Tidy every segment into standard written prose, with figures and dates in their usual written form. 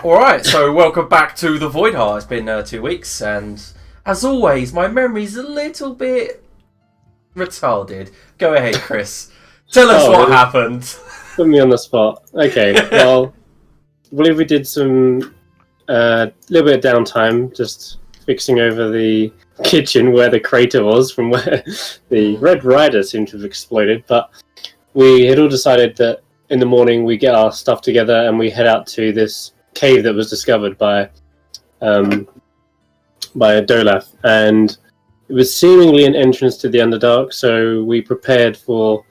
Alright, so welcome back to the Voidheart. It's been 2 weeks, and as always, my memory's a little bit retarded. Go ahead, Chris. Tell us what happened. Put me on the spot. Okay, well, I believe we did some little bit of downtime, just fixing over the kitchen where the crater was from where the Red Rider seemed to have exploded. But we had all decided that in the morning we get our stuff together and we head out to this cave that was discovered by Dolaf, and it was seemingly an entrance to the Underdark. So we prepared for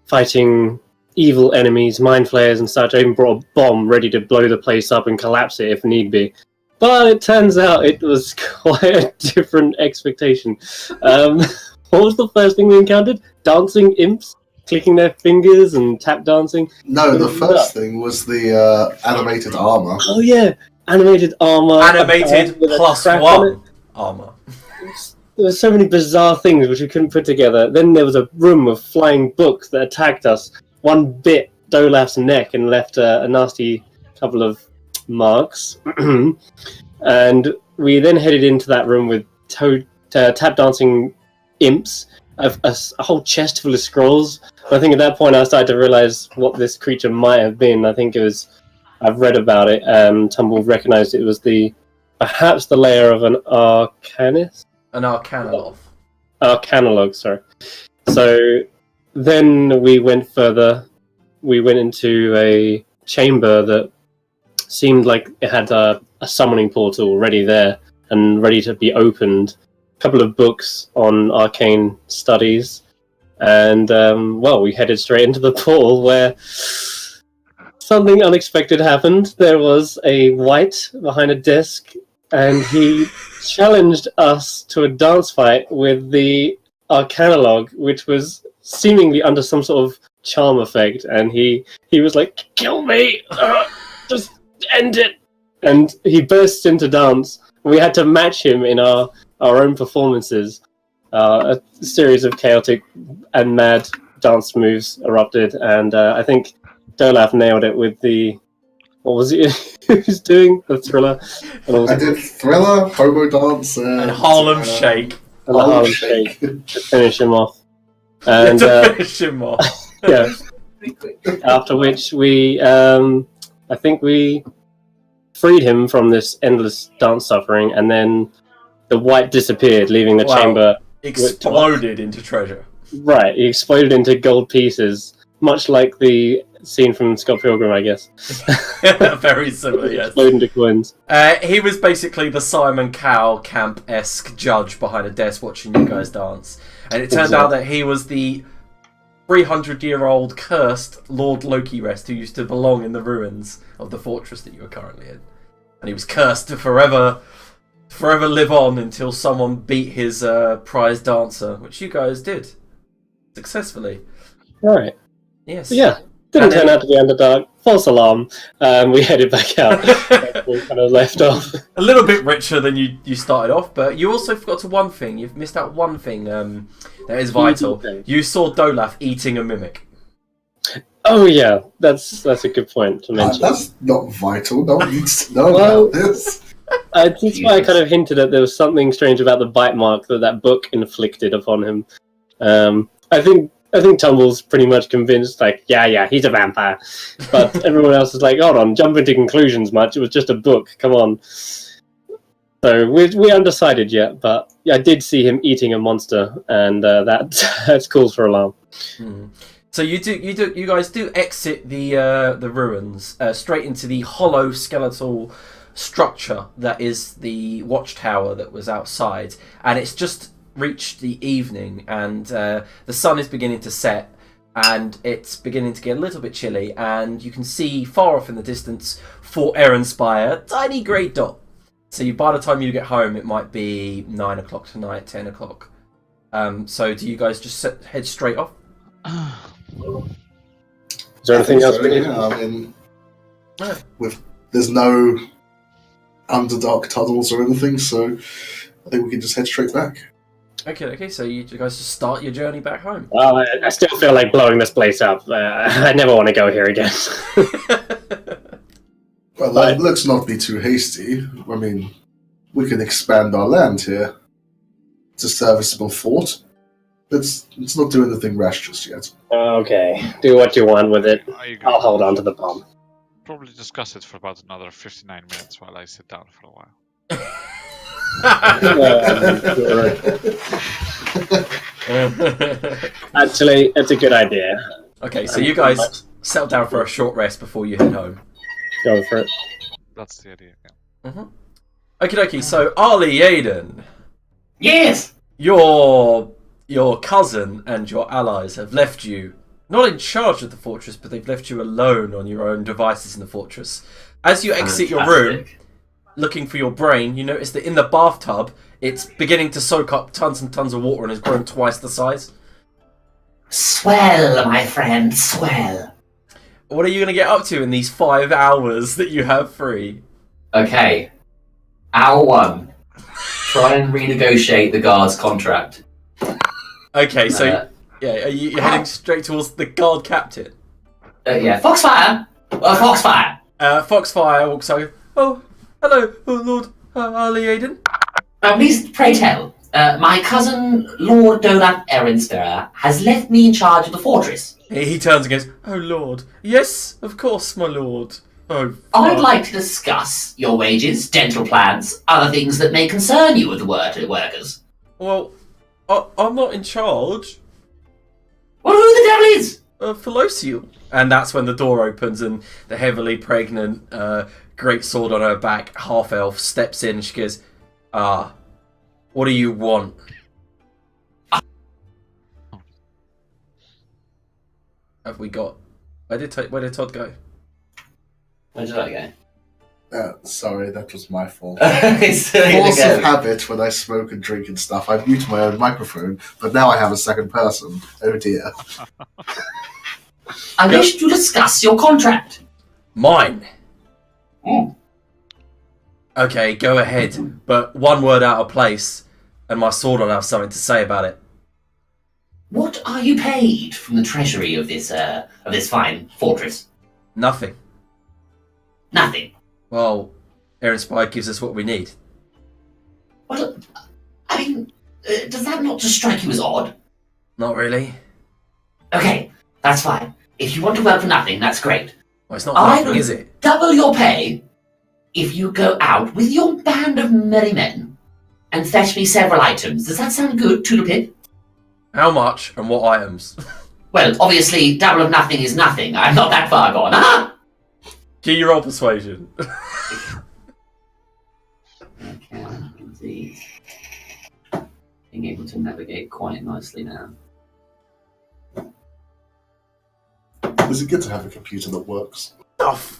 fighting evil enemies, mind flayers and such. I even brought a bomb ready to blow the place up and collapse it if need be. But it turns out it was quite a different expectation. What was the first thing we encountered? Dancing imps, clicking their fingers and tap dancing. No, the first thing was the animated armor. Oh yeah, animated armor. Animated +1 armor. There were so many bizarre things which we couldn't put together. Then there was a room of flying books that attacked us. One bit Dolaf's neck and left a nasty couple of marks. And we then headed into that room with tap dancing imps, a whole chest full of scrolls. I think at that point I started to realise what this creature might have been. I think it was, I've read about it, Tumble recognised it was perhaps the lair of an arcanist? An arcanolog. Arcanolog, sorry. So then we went further. We went into a chamber that seemed like it had a summoning portal already there and ready to be opened. A couple of books on arcane studies. And, we headed straight into the portal where something unexpected happened. There was a wight behind a desk, and he challenged us to a dance fight with the Arcanolog, which was seemingly under some sort of charm effect. And he was like, "Kill me! Just end it!" And he bursts into dance. We had to match him in our own performances. A series of chaotic and mad dance moves erupted, and I think Dolaf nailed it with the... What was it he was doing? The Thriller? I did Thriller, Hobo Dance, and Harlem Shake. And the Harlem Shake to finish him off. And, finish him off. Yeah. After which we... I think we freed him from this endless dance suffering, and then the wight disappeared, leaving the chamber... Exploded into treasure. Right, he exploded into gold pieces, much like the scene from Scott Pilgrim, I guess. Very similar, yes. Exploded into coins. He was basically the Simon Cowell camp-esque judge behind a desk watching you guys dance. And it turned out that he was the 300-year-old cursed Lord Loki Rest who used to belong in the ruins of the fortress that you are currently in. And he was cursed to forever live on until someone beat his prize dancer, which you guys did successfully. Right. Yes. Yeah. Didn't turn out to be Underdark. False alarm. We headed back out. We kind of left off. A little bit richer than you started off, but you also forgot one thing. You've missed out one thing that is vital. You saw Dolaf eating a mimic. Oh yeah, that's a good point to mention. That's not vital. No one needs to know about this. That's why I kind of hinted at there was something strange about the bite mark that book inflicted upon him. I think Tumble's pretty much convinced, like, yeah, he's a vampire. But everyone else is like, hold on, jump into conclusions much. It was just a book, come on. So we're undecided yet, but I did see him eating a monster, and that's cause for alarm. So you guys do exit the ruins straight into the hollow skeletal structure that is the watchtower that was outside, and it's just reached the evening, and the sun is beginning to set, and it's beginning to get a little bit chilly, and you can see far off in the distance Fort Ehrenspire, a tiny grey dot. So by the time you get home, it might be 9 o'clock tonight, 10 o'clock. So do you guys just head straight off? Is there anything else? There's no Underdark tunnels or anything, so I think we can just head straight back. Okay, so you guys just start your journey back home. Well, I still feel like blowing this place up. I never want to go here again. Well, let's not be too hasty. I mean, we can expand our land here. It's a serviceable fort. Let's not do anything rash just yet. Okay, do what you want with it. I agree. I'll hold on to the bomb. Probably discuss it for about another 59 minutes while I sit down for a while. Actually, it's a good idea. Okay, so you guys settle down for a short rest before you head home. Go for it. That's the idea. Yeah. Okie dokie, so Ali Aiden, Yes! your cousin and your allies have left you not in charge of the fortress, but they've left you alone on your own devices in the fortress. As you exit your room, looking for your brain, you notice that in the bathtub, it's beginning to soak up tons and tons of water and has grown twice the size. Swell, my friend, swell. What are you going to get up to in these 5 hours that you have free? Okay. Hour 1. Try and renegotiate the guard's contract. Okay, so are you heading straight towards the guard captain? Yeah, Foxfire! Foxfire! Foxfire walks over. Oh, hello, Lord Ali Aiden. Please, pray tell. My cousin, Lord Donut Erinsterer, has left me in charge of the fortress. He turns and goes, oh, Lord. Yes, of course, my lord. Oh, I'd like to discuss your wages, dental plans, other things that may concern you with the workers. Well, I'm not in charge. Well, who the devil is? Felocial. And that's when the door opens and the heavily pregnant, great sword on her back, half-elf, steps in and she goes, what do you want? Have we got... Where did Todd go? Where did I go? Sorry, that was my fault. It's Force of habit when I smoke and drink and stuff. I mute my own microphone, but now I have a second person. Oh dear. I wish to discuss your contract. Mine. Mm. Okay, go ahead. But one word out of place, and my sword will have something to say about it. What are you paid from the treasury of this fine fortress? Nothing. Nothing. Well, Aaron Spy gives us what we need. Well, I mean, does that not just strike you as odd? Not really. Okay, that's fine. If you want to work for nothing, that's great. Well, it's not I nothing, will is it? double your pay if you go out with your band of merry men and fetch me several items. Does that sound good, Tulipid? How much and what items? Well, obviously, double of nothing is nothing. I'm not that far gone. Ah! Do you roll persuasion? Okay, indeed. Being able to navigate quite nicely now. Is it good to have a computer that works?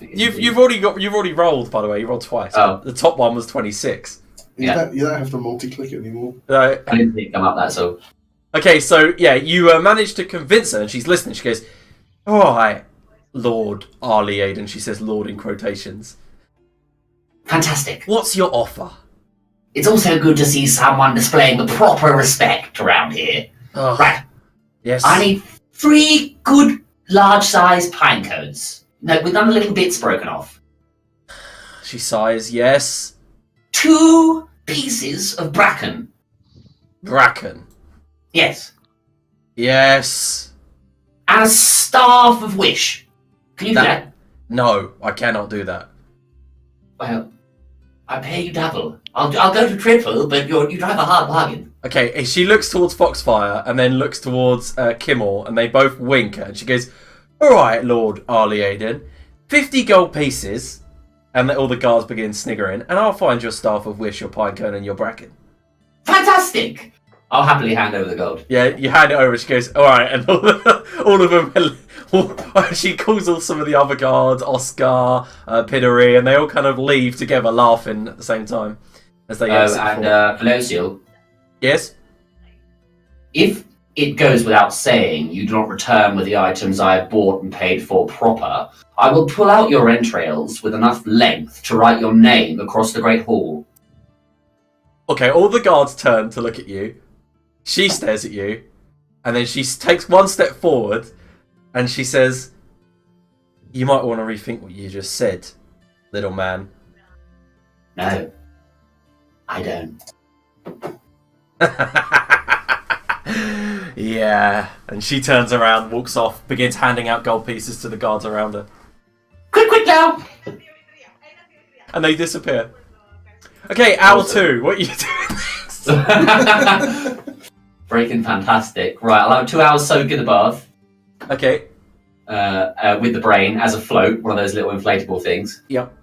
You've already rolled, by the way. You rolled twice. Oh. The top one was 26. You don't have to multi-click it anymore. No. I didn't think it come up that so. Okay, so yeah, you managed to convince her, and she's listening. She goes, "All right, Lord Ali Aiden." She says, "Lord" in quotations. Fantastic. What's your offer? It's also good to see someone displaying the proper respect around here. Oh, Right. yes. I need 3 good, large-sized pine cones. No, with none of the little bits broken off. She sighs. Yes. 2 pieces of bracken. Bracken. Yes. Yes. And a staff of wish. Can you do that? No, I cannot do that. Well, I pay you double. I'll go to triple, but you drive a hard bargain. Okay, she looks towards Foxfire and then looks towards Kimmel, and they both wink, and she goes, "All right, Lord Ali Aiden, 50 gold pieces," and all the guards begin sniggering, "and I'll find your staff of wish, your pine cone, and your bracken." Fantastic! I'll happily hand over the gold. Yeah, you hand it over. She goes, "All right," and all of them. She calls all some of the other guards, Oscar, Piddery, and they all kind of leave together, laughing at the same time as they exit. And Felocial, yes. if it goes without saying you do not return with the items I have bought and paid for proper, I will pull out your entrails with enough length to write your name across the Great Hall. Okay, all the guards turn to look at you. She stares at you, and then she takes one step forward, and she says, "You might want to rethink what you just said. little man. No, I don't. Yeah, and she turns around, walks off, begins handing out gold pieces to the guards around her. Quick now! And they disappear. Okay, hour 2, what are you doing next? Freaking fantastic. Right, I'll have 2 hours soak in the bath. Okay. With the brain as a float, one of those little inflatable things. Yep.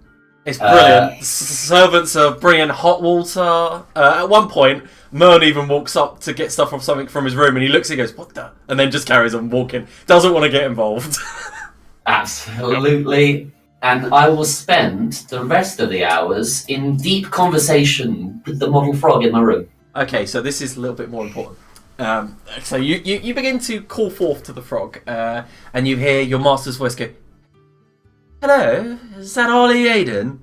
It's brilliant. Servants are bringing hot water. At one point, Mern even walks up to get stuff from his room, and he looks and he goes, "What the?" And then just carries on walking. Doesn't want to get involved. Absolutely. And I will spend the rest of the hours in deep conversation with the model frog in my room. Okay, so this is a little bit more important. So you begin to call forth to the frog, and you hear your master's voice go, "Hello, is that Ollie Aiden?"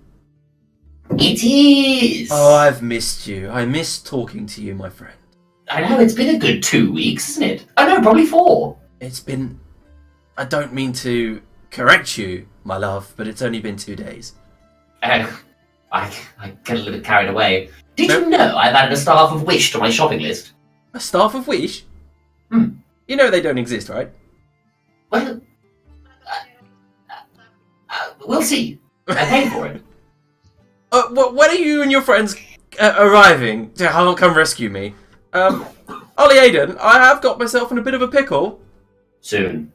It is! Oh, I've missed you. I miss talking to you, my friend. I know, it's been a good 2 weeks, isn't it? I know, probably 4. It's been... I don't mean to correct you, my love, but it's only been 2 days. I get a little bit carried away. Did you know I've added a Staff of Wish to my shopping list? A Staff of Wish? You know they don't exist, right? Well, we'll see. I paid for it. When are you and your friends arriving to come rescue me? Ollie Aiden, I have got myself in a bit of a pickle. Soon.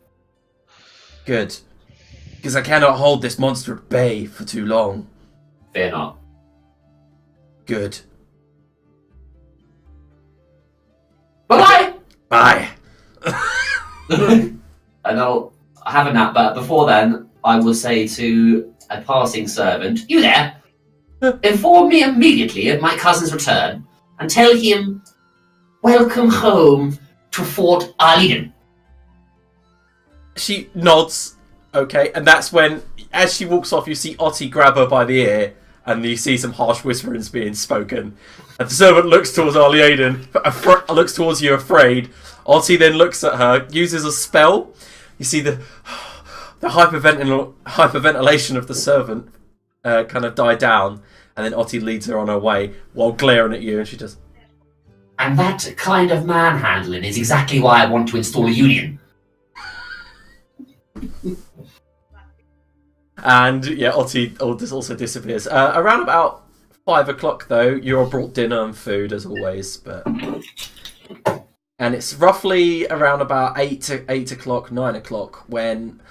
Good. Because I cannot hold this monster at bay for too long. Fear not. Good. Bye-bye! Bye. And I'll have a nap, but before then, I will say to a passing servant, "You there? Inform me immediately of my cousin's return, and tell him, welcome home to Fort Arlington." She nods. Okay, and that's when, as she walks off, you see Otti grab her by the ear, and you see some harsh whisperings being spoken. And the servant looks towards Ollie Aiden, looks towards you afraid. Otti then looks at her, uses a spell. You see the hyperventilation of the servant kind of die down, and then Otti leads her on her way while glaring at you, and she just... And that kind of manhandling is exactly why I want to install a union. And yeah, Otti also disappears. Around about 5 o'clock, though, you're brought dinner and food as always, and it's roughly around about 8 o'clock, 9 o'clock when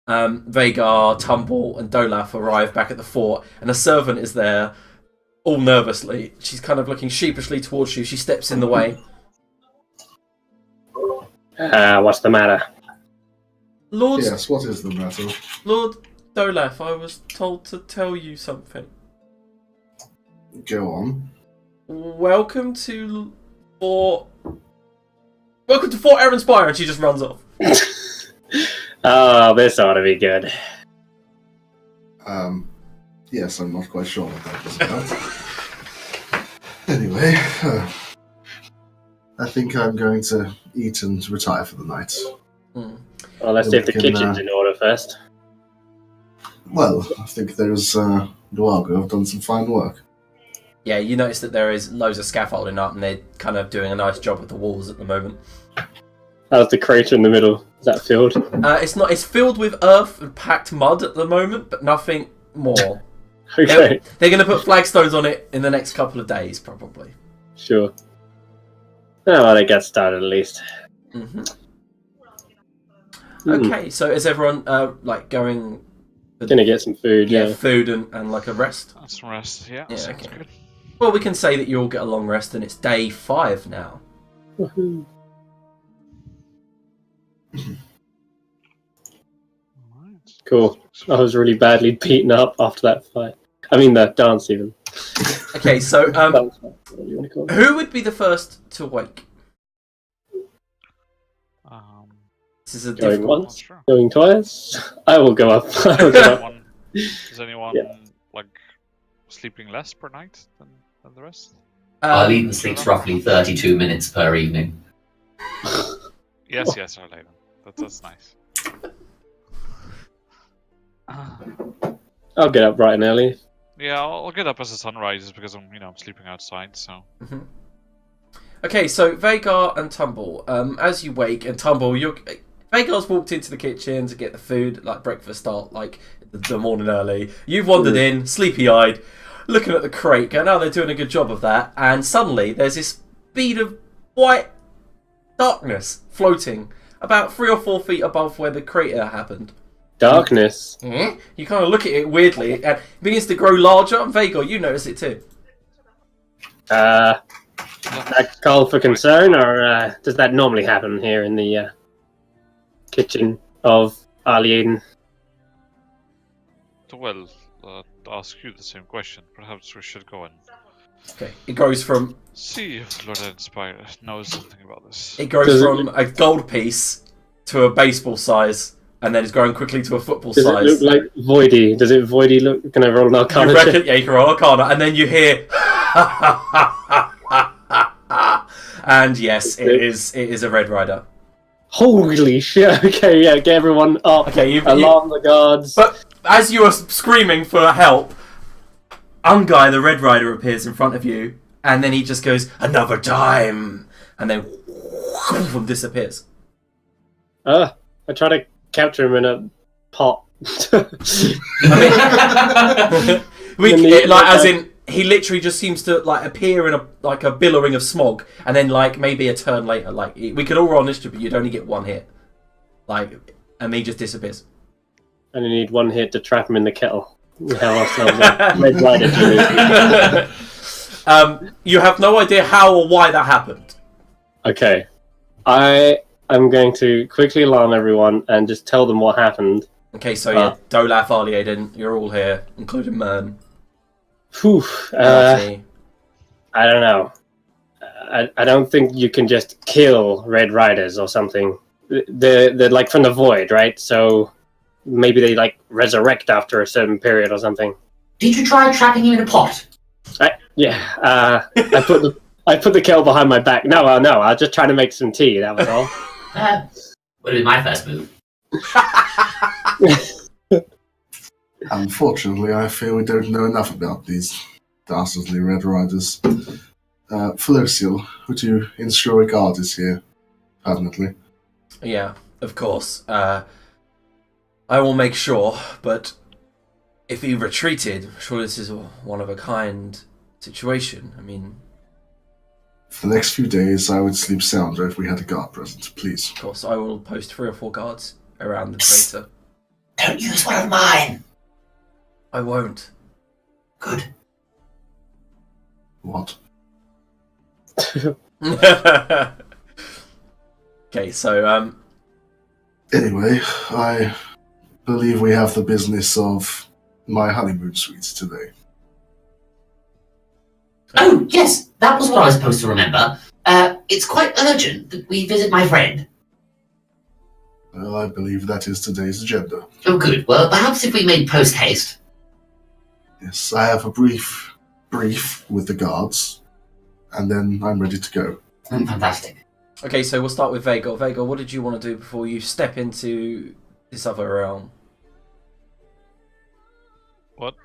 Vagar, Tumble, and Dolaf arrive back at the fort, and a servant is there, all nervously. She's kind of looking sheepishly towards you. She steps in the way. What's the matter? Lord, Yes, what is the matter? Lord Dolaf, I was told to tell you something. Go on. Welcome to Fort Aaronspire, and she just runs off. Oh, this ought to be good. Yes, I'm not quite sure what that was about. Anyway, I think I'm going to eat and retire for the night. Well, let's see if the kitchen's in order first. Well, I think there's Duago have done some fine work. Yeah, you notice that there is loads of scaffolding up, and they're kind of doing a nice job with the walls at the moment. How's the crater in the middle? Is that filled? It's not. It's filled with earth and packed mud at the moment, but nothing more. Okay, They're going to put flagstones on it in the next couple of days, probably. sure. Oh, well, they got started at least. Okay, so is everyone going? Gonna get some food, yeah. Food and like a rest. Some rest, yeah. Yeah, Sounds okay. good. Well, we can say that you all get a long rest, and it's day 5 now. Woohoo. Alright. Cool. I was really badly beaten up after that fight. I mean, the dance even. Okay, so Dance fight, whatever you want to call it. who would be the first to wake? This is a Going difficult. once, going twice. I will go up. I will go up. Is anyone Yeah. like sleeping less per night than the rest? Arlene sleeps roughly 32 minutes per evening. Yes, Arlene. That's nice. I'll get up bright and early. Yeah, I'll get up as the sun rises because I'm sleeping outside. So Okay, so Vagar and Tumble, as you wake and Tumble, Vagar's walked into the kitchen to get the food, like breakfast start, like the morning early. You've wandered in, sleepy-eyed, looking at the crate, going, "Oh, they're doing a good job of that." And suddenly, there's this bead of white darkness floating about 3 or 4 feet above where the crater happened. Darkness. You kind of look at it weirdly, and it begins to grow larger. And Vagar, you notice it too. That call for concern, or does that normally happen here in the kitchen of Alien? well, ask you the same question. Perhaps we should go and Okay, it grows from see if Lord Inspire knows something about this. It grows Does it from a gold piece to a baseball size, and then it's growing quickly to a football Does size. it look like Voidy? Does it Voidy look? Can I roll an Arcana You reckon? check? Yeah, you can roll Arcana, and then you hear, and yes, it is a Red Rider. Holy shit! Okay, yeah, get everyone up. Okay, alarm the guards. But as you are screaming for help, Ungai, the Red Rider, appears in front of you, and then he just goes, "Another time," and then disappears. I try to capture him in a pot. As in, he literally just seems to like appear in a billowing of smog, and then like maybe a turn later, like we could all roll initiative, but you'd only get one hit, like, and he just disappears. And you need one hit to trap him in the kettle. We have ourselves a Red Rider. You have no idea how or why that happened. Okay, I am going to quickly alarm everyone and just tell them what happened. Okay, so yeah, Dolaf, Arliaden, you're all here, including Mern. Whew, Lovely. I don't know. I don't think you can just kill Red Riders or something. They're like from the void, right? So maybe they like resurrect after a certain period or something. Did you try trapping him in a pot? I put the kettle behind my back. No, I was just trying to make some tea. That was all. Would be my first move. Unfortunately, I fear we don't know enough about these dastardly Red Riders. Felocial, would you ensure a guard is here permanently? Yeah, of course. I will make sure, but if he retreated, I'm sure this is a one-of-a-kind situation. I mean... For the next few days, I would sleep sounder if we had a guard present, please. Of course, I will post 3 or 4 guards around the crater. Don't use one of mine. I won't. Good. What? Okay, so, Anyway, I believe we have the business of my honeymoon suites today. Oh, yes, that was what I was supposed to remember. It's quite urgent that we visit my friend. Well, I believe that is today's agenda. Oh, good. Well, perhaps if we made post-haste. Yes, I have a brief with the guards, and then I'm ready to go. Fantastic. okay, so we'll start with Vagar. Vagar, what did you want to do before you step into this other realm? What?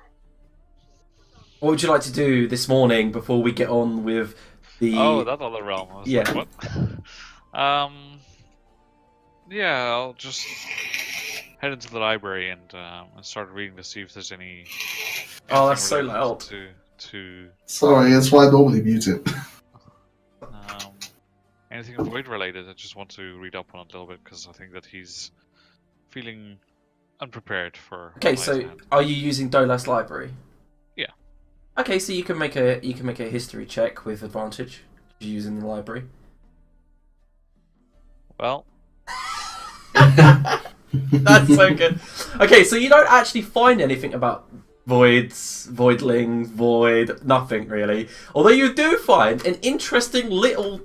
What would you like to do this morning before we get on with the... Oh, that other realm. I was Yeah. like, what? Yeah, I'll just head into the library and start reading to see if there's any. Oh, that's so anything loud. To Sorry, that's why I normally mute it. anything void related. I just want to read up on it a little bit because I think that he's feeling unprepared for. Okay, what lies so ahead. are you using Dolaf's library? Yeah. Okay, so you can make a history check with advantage using the library. Well, That's so good. Okay, so you don't actually find anything about voids, voidlings, void, nothing really. Although you do find an interesting little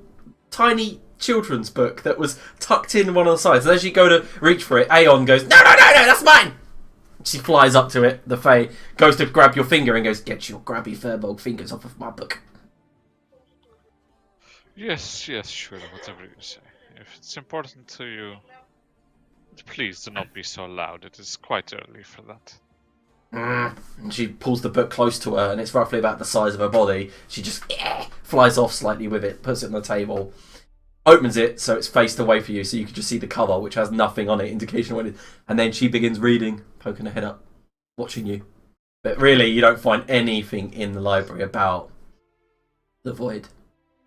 tiny children's book that was tucked in one of the sides. And as you go to reach for it, Aeon goes, no, that's mine! She flies up to it, the Fae, goes to grab your finger and goes, get your grabby furbog fingers off of my book. yes, sure, whatever you say. If it's important to you, please do not be so loud. It is quite early for that. And she pulls the book close to her, and it's roughly about the size of her body. She just flies off slightly with it, puts it on the table, opens it so it's faced away for you, so you can just see the cover, which has nothing on it, indication of what it is. And then she begins reading, poking her head up, watching you. But really, you don't find anything in the library about the void.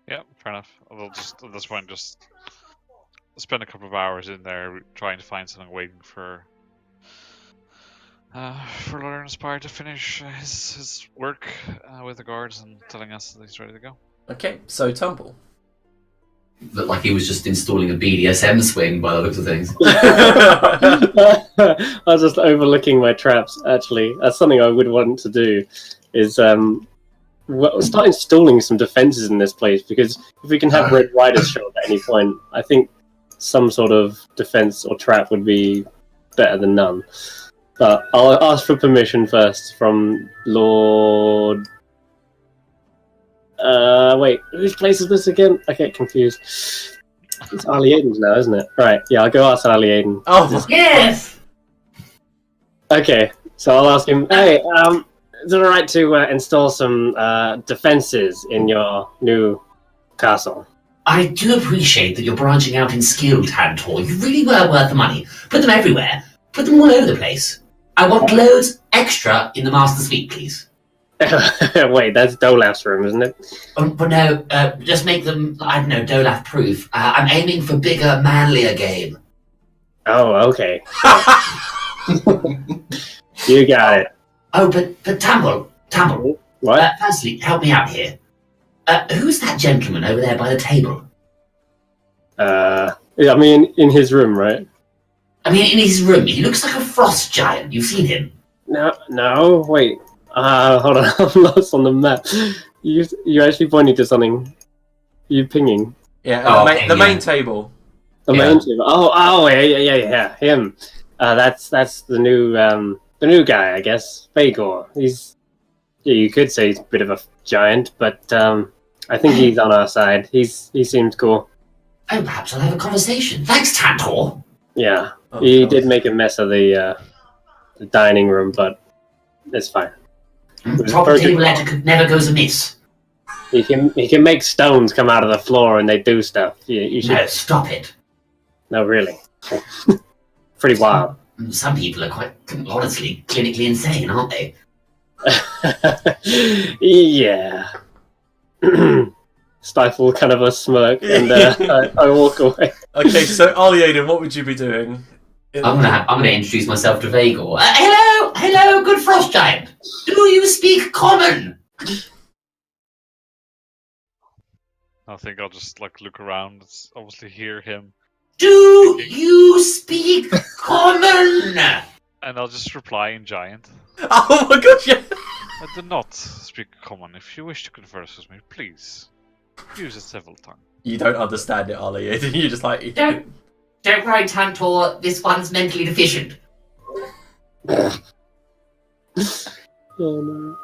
Yeah, fair enough. I'll just at this point just spend a couple of hours in there trying to find something, waiting for Lord Inspired to finish his work with the guards and telling us that he's ready to go. Okay, so Tumble. Looked like he was just installing a BDSM swing by the looks of things. I was just overlooking my traps. Actually, that's something I would want to do. Is start installing some defenses in this place, because if we can have Red Riders show up at any point, I think some sort of defense or trap would be better than none. But I'll ask for permission first from Lord. Wait, whose place is this again? I get confused. It's Ali Aiden's now, isn't it? Right, yeah, I'll go ask Ali Aiden. Oh, Yes! Okay, so I'll ask him, hey, is it alright to install some defenses in your new castle? I do appreciate that you're branching out in skill, Tantor. You really were worth the money. Put them everywhere. Put them all over the place. I want loads extra in the master suite, please. Wait, that's Dolaf's room, isn't it? But no, just make them, I don't know, Dolaf proof. I'm aiming for bigger, manlier game. Oh, okay. You got it. Oh, but Tumble. What? Firstly, help me out here. Who's that gentleman over there by the table? Yeah, I mean, in his room, right? I mean, in his room, he looks like a frost giant. You've seen him? No, wait. Hold on, I'm lost on the map. You actually pointing to something. You pinging. Yeah, the main table. The main table. Oh, yeah, him. That's the new guy, I guess. Vagor. You could say he's a bit of a giant, but I think he's on our side. He seems cool. Oh, perhaps I'll have a conversation. Thanks, Tantor. Yeah, Oh, he God. did make a mess of the dining room, but it's fine. Proper table etiquette never goes amiss. He can make stones come out of the floor and they do stuff. You should. No, stop it. No, really. Pretty wild. Some people are quite, honestly, clinically insane, aren't they? Yeah. Stifle kind of a smirk, and I walk away. Okay, so Aliaden, what would you be doing? I'm gonna introduce myself to Vagor. Hello, good frost giant. Do you speak common? I think I'll just look around. It's obviously hear him, Do you speak common? and I'll just reply in giant. Oh my god, yeah! I do not speak common. If you wish to converse with me, please use a civil tongue. You don't understand it, Aliaden. You're just like... Don't worry, Tantor. This one's mentally deficient. Oh no.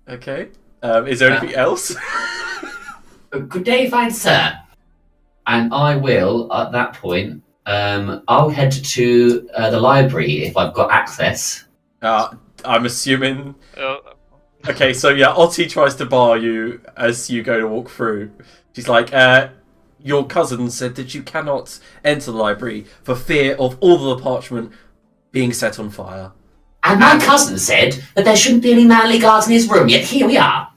Okay. Is there anything else? Good day, fine sir. And I will, at that point, I'll head to the library if I've got access. I'm assuming... Uh, Okay, so yeah, Otti tries to bar you as you go to walk through. She's like, your cousin said that you cannot enter the library for fear of all the parchment being set on fire. And my cousin said that there shouldn't be any manly guards in his room, yet here we are.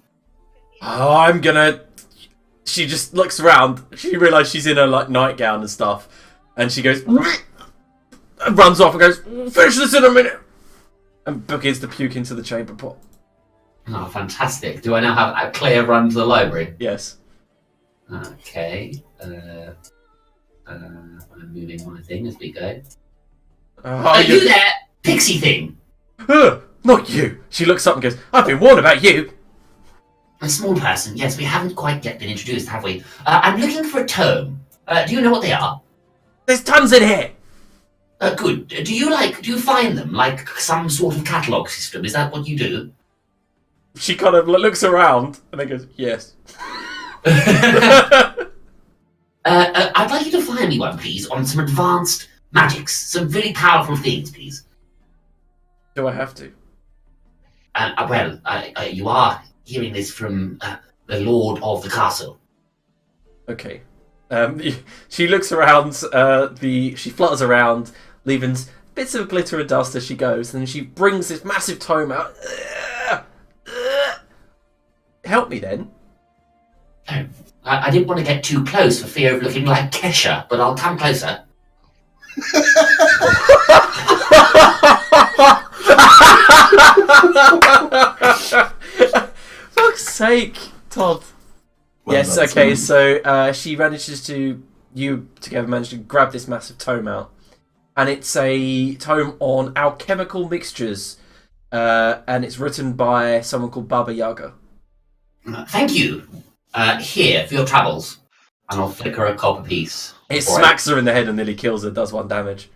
Oh, I'm gonna... She just looks around. She realises she's in her nightgown and stuff. And she goes... and runs off and goes, finish this in a minute! And begins to puke into the chamber pot. Oh, fantastic. Do I now have a clear run to the library? Yes. Okay. I'm moving my thing as we go. Are you there, pixie thing? Not you! She looks up and goes, I've been warned about you! A small person, yes, we haven't quite yet been introduced, have we? I'm looking for a tome. Do you know what they are? There's tons in here! Good. Do you find them like some sort of catalogue system? Is that what you do? She kind of looks around and then goes, yes. I'd like you to find me one, please, on some advanced magics. Some really powerful things, please. Do I have to? You are hearing this from the Lord of the castle. Okay. She looks around. She flutters around, leaving bits of glitter and dust as she goes, and she brings this massive tome out. Help me then. Oh, I didn't want to get too close for fear of looking like Kesha, but I'll come closer. Fuck's sake, Todd. Well, Yes, that's okay, fine. so she manages to, you together manage to grab this massive tome out. And it's a tome on alchemical mixtures. And it's written by someone called Baba Yaga. Thank you. Here, for your troubles. And I'll flicker a copper piece. It smacks her in the head and nearly kills her, does 1 damage.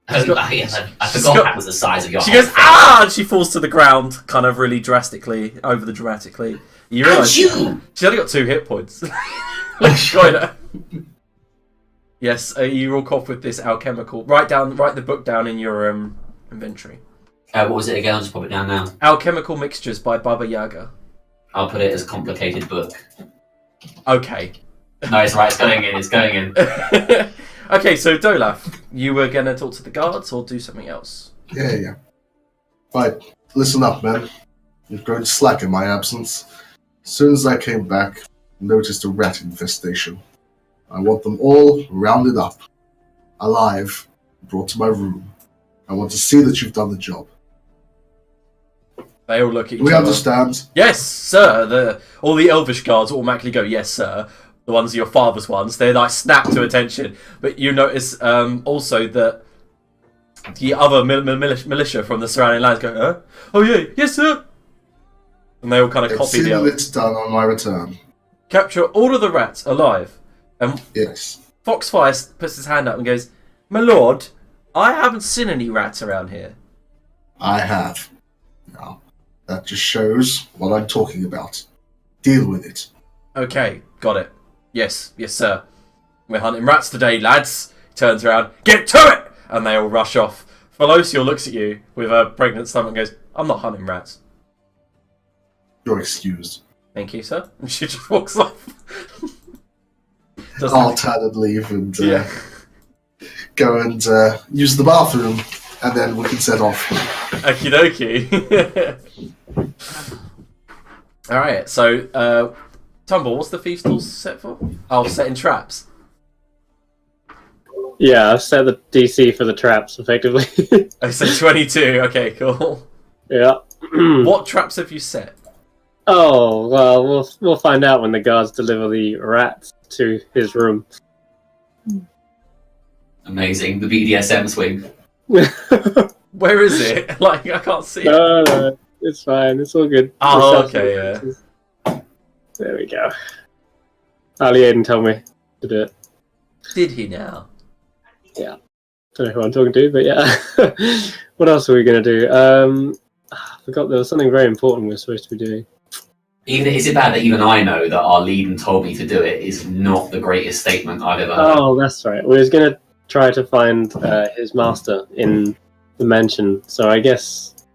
I forgot that was the size of your She head. goes, ah! And she falls to the ground, kind of really drastically, over the dramatically. You realise she's only got 2 hit points. Yes, you roll off with this alchemical. Write the book down in your inventory. What was it again? I'll just pop it down now. Alchemical Mixtures by Baba Yaga. I'll put it as a complicated book. Okay. No, it's right. It's going in. Okay, so Dolaf, you were going to talk to the guards or do something else? Yeah. Right, listen up, man. You've grown slack in my absence. As soon as I came back, noticed a rat infestation. I want them all rounded up, alive, brought to my room. I want to see that you've done the job. They all look at each Do we other. understand? Yes, sir. All the elvish guards automatically go, yes, sir. The ones are your father's ones. They like snap to attention. But you notice also that the other militia from the surrounding lands go, huh? Oh yeah, yes, sir. And they all kind of Let's copy see the that other. it's done on my return. Capture all of the rats alive. And Yes. Foxfire puts his hand up and goes, my lord, I haven't seen any rats around here. I have. Now, that just shows what I'm talking about. Deal with it. Okay, got it. Yes, sir. We're hunting rats today, lads. He turns around, get to it! And they all rush off. Felocial looks at you with a pregnant stomach and goes, I'm not hunting rats. You're excused. Thank you, sir. And she just walks off. I'll turn and leave and Yeah. go and use the bathroom, and then we can set off. Okie dokie. Alright, so, Tumble, what's the thief's tool set for? Oh, setting traps. Yeah, I've set the DC for the traps, effectively. I said 22. Okay, cool. Yeah. What traps have you set? Oh, well, we'll find out when the guards deliver the rats to his room. Amazing. The BDSM swing. Where is it? Like, I can't see it. No, it's fine. It's all good. Oh, Just okay, yeah. There we go. Ali Aiden told me to do it. Did he now? Don't know who I'm talking to, but yeah. What else are we going to do? I forgot there was something very important we were supposed to be doing. Is it bad that even I know that our lead and told me to do it is not the greatest statement I've ever heard? Oh, that's right. We was going to try to find his master in the mansion. So I guess,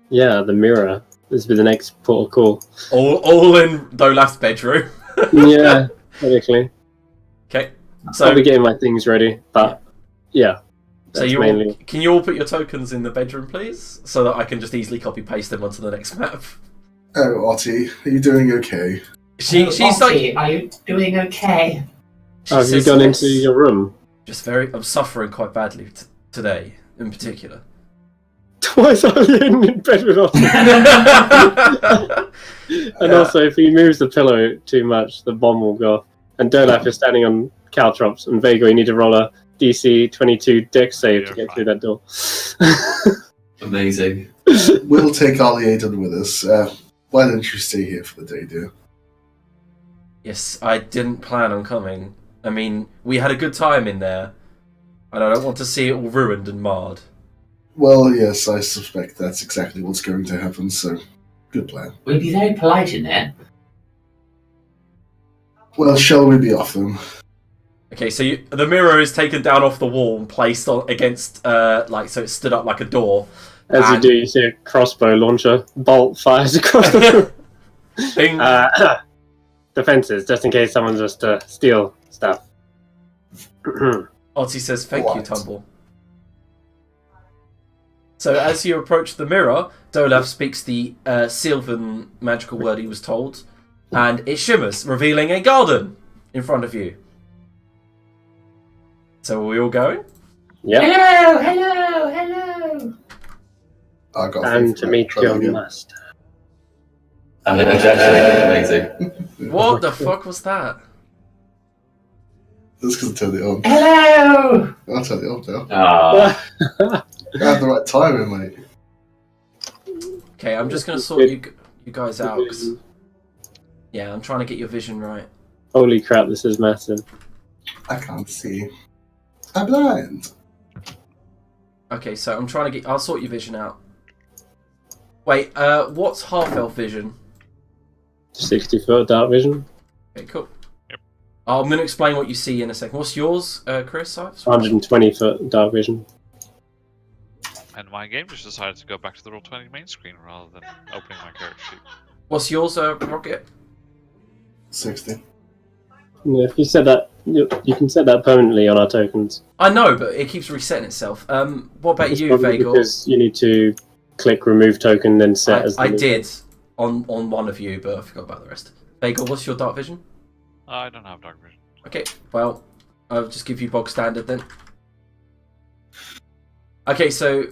yeah, the mirror. This will be the next port of call. All in Dolaf's bedroom. Yeah, technically. Okay. So I'll be getting my things ready, but yeah. So That's you mainly. all, can you all put your tokens in the bedroom, please, so that I can just easily copy paste them onto the next map? Oh, Ottie, are you doing okay? She's Ottie, like, are you doing okay? she Oh, have you says gone yes. into your room? Just very. I'm suffering quite badly today, in particular. Why is Ali in bed with us? And also, if he moves the pillow too much, the bomb will go off. And Dolaf is standing on caltrops, and Vago, you need to roll a DC 22 dex save to You're get through that door. Amazing. We'll take Ollie Aiden with us. Why don't you stay here for the day, dear? Yes, I didn't plan on coming. I mean, we had a good time in there, and I don't want to see it all ruined and marred. Well, yes, I suspect that's exactly what's going to happen, so good plan. We'll be very polite in there. Well, shall we be off then? Okay, so the mirror is taken down off the wall and placed on against, so it stood up like a door. As you do, you see a crossbow launcher bolt fires across the room. Bing. Defenses, just in case someone just steal stuff. Ozzy says, "Thank you, What? Tumble." So as you approach the mirror, Dolaf speaks the Sylvan magical word he was told, and it shimmers, revealing a garden in front of you. So are we all going? Yep. Hello. I got And to meet your master. I'm going to amazing. What the fuck was that? This because I turned it on. Hello. I'll turn it off now. Ah, I had the right timing, mate. Okay, I'm just gonna sort you guys out. 'Cause, yeah, I'm trying to get your vision right. Holy crap, this is massive. I can't see. I'm blind. Okay, so I'm trying to get. I'll sort your vision out. Wait, what's half elf vision? 60-foot dark vision. Okay, cool. Yep. I'm gonna explain what you see in a second. What's yours, Chris? 120-foot dark vision. And my game just decided to go back to the Roll20 main screen rather than opening my character sheet. What's yours, Rocket? 60. Yeah, if you set that, you can set that permanently on our tokens. I know, but it keeps resetting itself. What about It's you, probably Vagor? because you need to click remove token, then set as the I new- did on one of you, but I forgot about the rest. Vagor, what's your dark vision? I don't have dark vision. Okay, well, I'll just give you bog standard then. Okay, so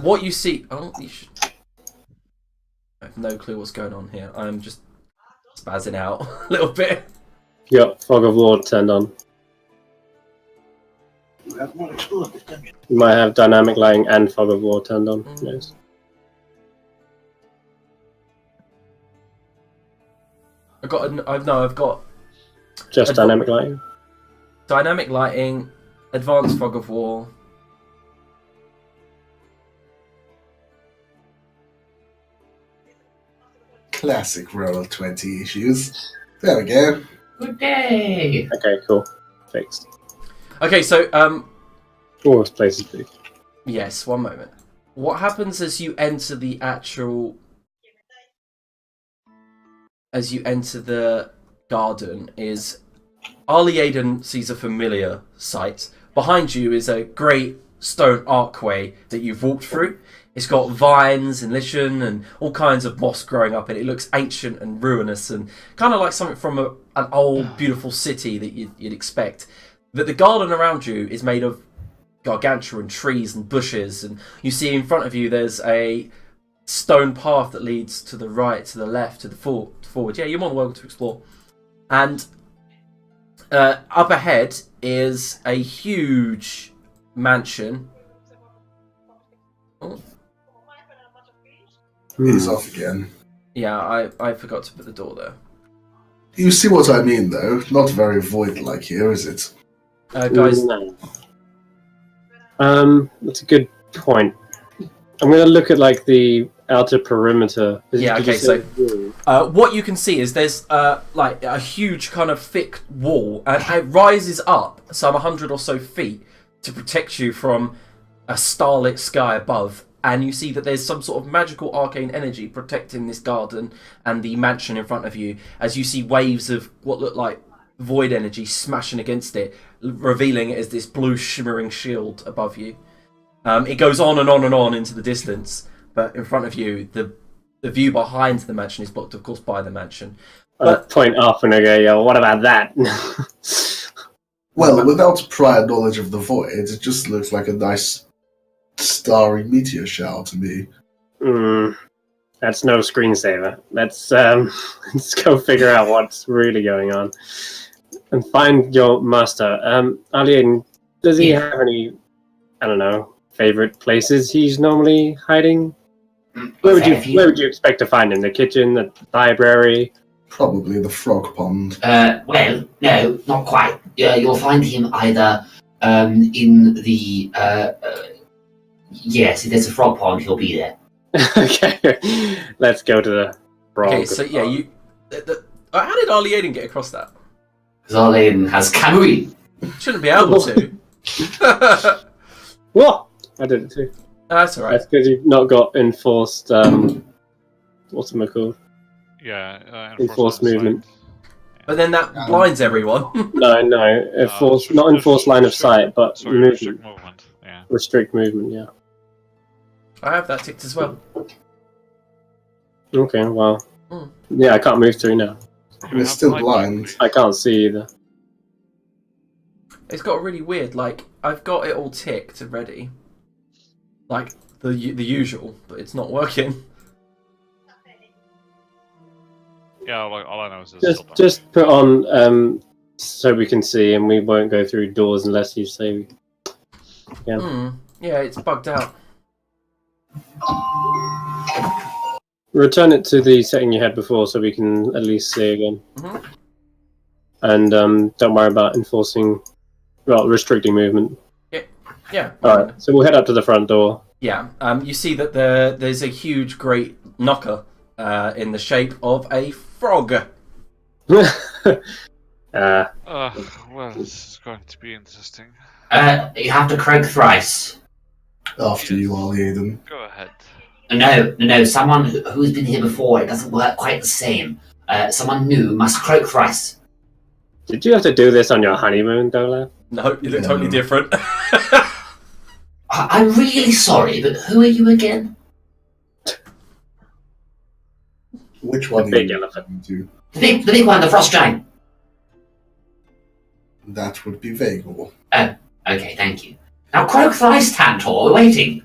what you see... Oh, you should... I have no clue what's going on here. I'm just spazzing out a little bit. Yep, fog of war turned on. You might have dynamic lighting and fog of war turned on. Yes. I've got Just dynamic lighting. dynamic lighting, advanced fog of war. Classic Roll20 issues. There we go. good day. Okay, cool. Fixed. Okay, so Oh, this place is big. yes, one moment. What happens as you enter the actual... As you enter the garden is... Ali Aiden sees a familiar sight. Behind you is a great stone archway that you've walked through. It's got vines and lichen and all kinds of moss growing up in it. It looks ancient and ruinous and kind of like something from an old, beautiful city that you'd expect. But the garden around you is made of gargantuan trees and bushes, and you see in front of you there's a stone path that leads to the right, to the left, to the forward. Yeah, you're more than welcome to explore. And up ahead is a huge mansion. Oh, He's off again. yeah, I forgot to put the door there. You see what I mean, though? Not very void-like here, is it? Guys, No. That's a good point. I'm going to look at like the outer perimeter. Yeah, Did you okay, say- what you can see is there's like a huge kind of thick wall, and it rises up some 100 or so feet to protect you from a starlit sky above. And you see that there's some sort of magical arcane energy protecting this garden and the mansion in front of you, as you see waves of what look like void energy smashing against it, revealing it as this blue shimmering shield above you. It goes on and on and on into the distance, but in front of you, the view behind the mansion is blocked, of course, by the mansion. I point up and I go, yo, what about that? Well, without prior knowledge of the void, it just looks like a nice starry meteor shower to me. That's no screensaver. Let's go figure out what's really going on. And find your master. Alien, does he have any, I don't know, favorite places he's normally hiding? Where would you expect to find him? The kitchen, the library? Probably the frog pond. Well, no, not quite. You'll find him either in the... yes, if there's a frog pond, he'll be there. Okay, let's go to the frog. Okay, so yeah, you. How did Ali Aiden get across that? Zolin has Kamui. Shouldn't be able to. What? I did it too. That's alright. That's because you've not got enforced. What's it called? Yeah, Enforced movement. But then that blinds everyone. No, not enforced line of sight, but restrict movement. Yeah. Restrict movement. Yeah. I have that ticked as well. Okay. Well. Mm. Yeah, I can't move through now. We're still blind. I can't see either. It's got really weird. Like I've got it all ticked and ready, like the usual, but it's not working. Yeah, all I know is this. Just put on so we can see, and we won't go through doors unless you say. Yeah. Yeah, it's bugged out. Return it to the setting you had before, so we can at least see again. Mm-hmm. And don't worry about restricting movement. Yeah. All right. So we'll head up to the front door. Yeah. You see that there's a huge, great knocker in the shape of a frog. Well, this is going to be interesting. You have to croak thrice. After you, Aiden. Go ahead. No, someone who's been here before, it doesn't work quite the same. Someone new must croak thrice. Did you have to do this on your honeymoon, Dola? No, you look totally different. I'm really sorry, but who are you again? Which one? The big elephant. To? The big one, the frost giant. That would be Vagor. Oh, okay, thank you. Now croak thrice, Tantor, we're waiting.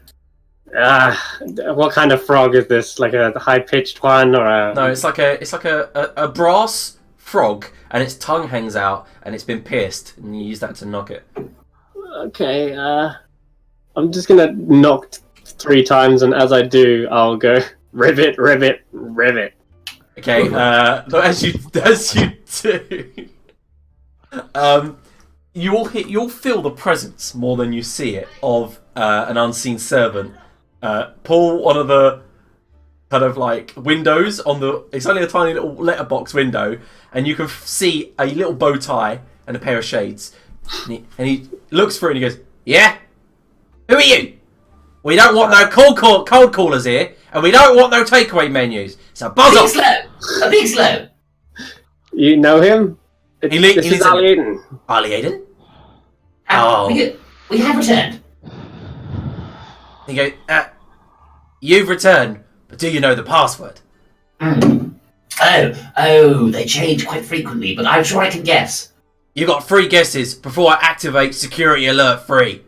What kind of frog is this? Like a high-pitched one, or a... No, it's like a brass frog, and its tongue hangs out, and it's been pierced, and you use that to knock it. Okay, I'm just gonna knock 3 times, and as I do, I'll go rivet, rivet, rivet. Okay, as you do, you'll feel the presence more than you see it of an unseen servant. Pull one of the kind of like windows on the. It's only a tiny little letterbox window, and you can see a little bow tie and a pair of shades. And he looks through and he goes, "Yeah, who are you? We don't want no cold callers here, and we don't want no takeaway menus. So buzz off." A big slow. You know him? He This is Ali Aiden. Ali Aiden? Oh. We have returned. He goes, "You've returned, but do you know the password?" Oh, they change quite frequently, but I'm sure I can guess. You got 3 guesses before I activate security alert 3.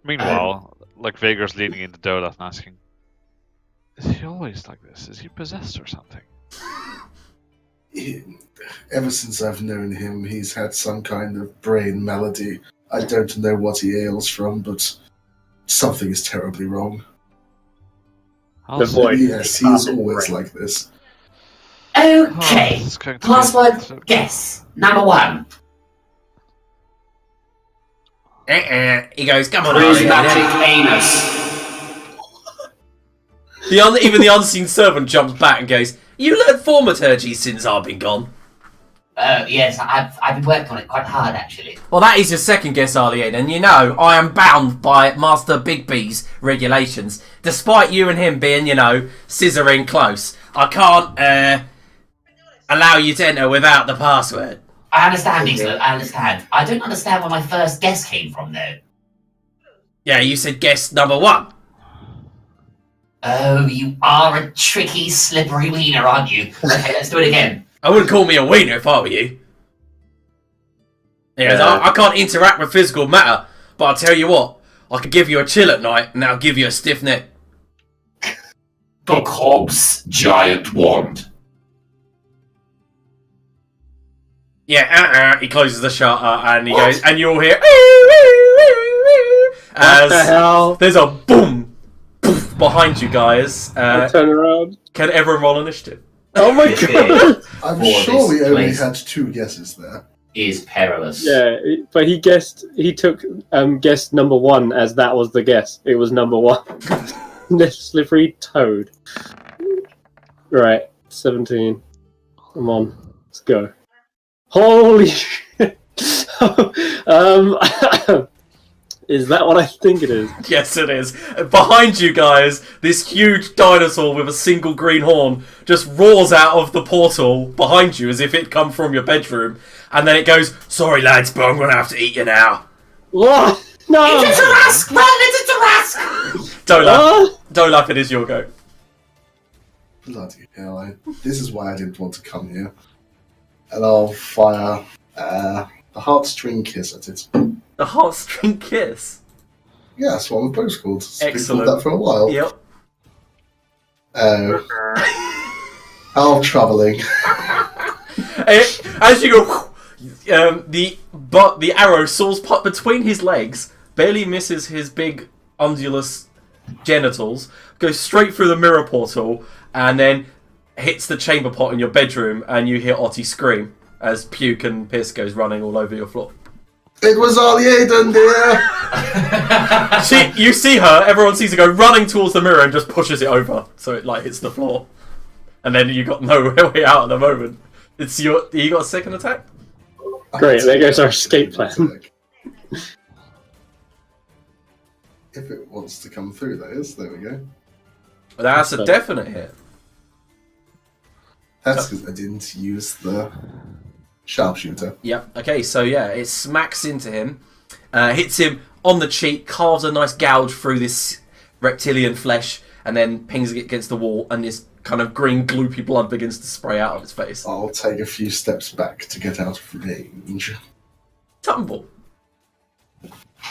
Meanwhile, like Vager's leaning into Dolat and asking, "Is he always like this? Is he possessed or something?" Ever since I've known him, he's had some kind of brain malady. I don't know what he ails from, but something is terribly wrong. The voice. Yes, he's always like this. Okay. Password guess. Number 1. He goes, "Come on, Prismatic anus. Even the unseen servant jumps back and goes, "You learned thaumaturgy since I've been gone." Yes, I've been working on it quite hard, actually. Well, that is your second guess, Arlene, and you know I am bound by Master Big B's regulations. Despite you and him being, scissoring close, I can't allow you to enter without the password. I understand, Isla, I understand. I don't understand where my first guess came from, though. Yeah, you said guess number 1. Oh, you are a tricky, slippery wiener, aren't you? Okay, let's do it again. I wouldn't call me a wiener if I were you. He goes, I can't interact with physical matter, but I'll tell you what, I could give you a chill at night, and that'll give you a stiff neck. The Cobb's giant wand. Yeah, he closes the shutter, and he goes, and you all hear, What the hell? There's a boom, poof, behind you guys. I turn around. Can everyone roll initiative? Oh my god! I'm For sure we this only place. had 2 guesses there. Is perilous. Yeah, but he took guess number 1 as that was the guess. It was number 1. The slippery toad. Right, 17. Come on, let's go. Holy shit! Is that what I think it is? Yes, it is. Behind you guys, this huge dinosaur with a single green horn just roars out of the portal behind you as if it'd come from your bedroom. And then it goes, "Sorry lads, but I'm going to have to eat you now." What? No! It's a Tarask! Run, it's a Tarask! Don't laugh. What? Don't laugh, it is your go. Bloody hell, this is why I didn't want to come here. And I'll fire the heartstring kiss at it. The heartstring kiss. Yeah, that's what my bow's called. It's been Excellent. called that for a while. Yep. How troubling. As you go, the arrow soars between his legs, barely misses his big undulous genitals, goes straight through the mirror portal, and then hits the chamber pot in your bedroom, and you hear Ottie scream as puke and piss goes running all over your floor. It was all Aiden, dear! You see her, everyone sees her go running towards the mirror and just pushes it over, so it like hits the floor. And then you got no way out at the moment. You got a second attack? Great, there goes our escape plan. If it wants to come through, that is. There we go. That's a definite hit. That's because I didn't use the sharpshooter. Yep. Okay, so yeah, it smacks into him, hits him on the cheek, carves a nice gouge through this reptilian flesh, and then pings it against the wall, and this kind of green gloopy blood begins to spray out of his face. I'll take a few steps back to get out of range. Tumble.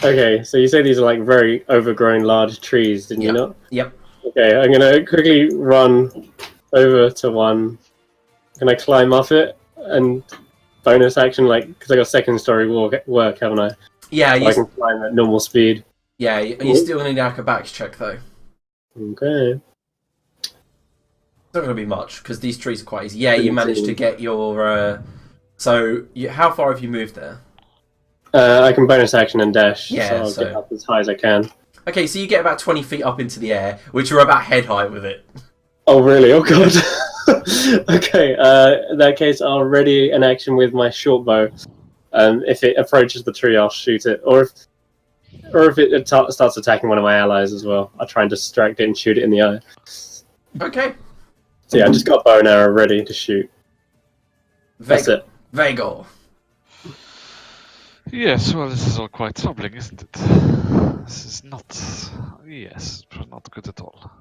Okay, so you say these are like very overgrown large trees, didn't you not? Yep. Okay, I'm gonna quickly run over to one. Can I climb off it? And bonus action, like, because I got second story work, haven't I? Yeah, So I can climb at normal speed. yeah. You still need an acrobatics check though. Okay. It's not going to be much because these trees are quite easy. Yeah, you managed to get your. How far have you moved there? I can bonus action and dash, Yeah, so I'll get up as high as I can. Okay, so you get about 20 feet up into the air, which are about head height with it. Oh, really? Oh, God. Okay, in that case, I'll ready an action with my short bow. If it approaches the tree, I'll shoot it. Or if it starts attacking one of my allies as well, I'll try and distract it and shoot it in the eye. Okay. So yeah, I just got bow and arrow ready to shoot. That's it. Vagor. Yes, well, this is all quite troubling, isn't it? This is not... Yes, not good at all.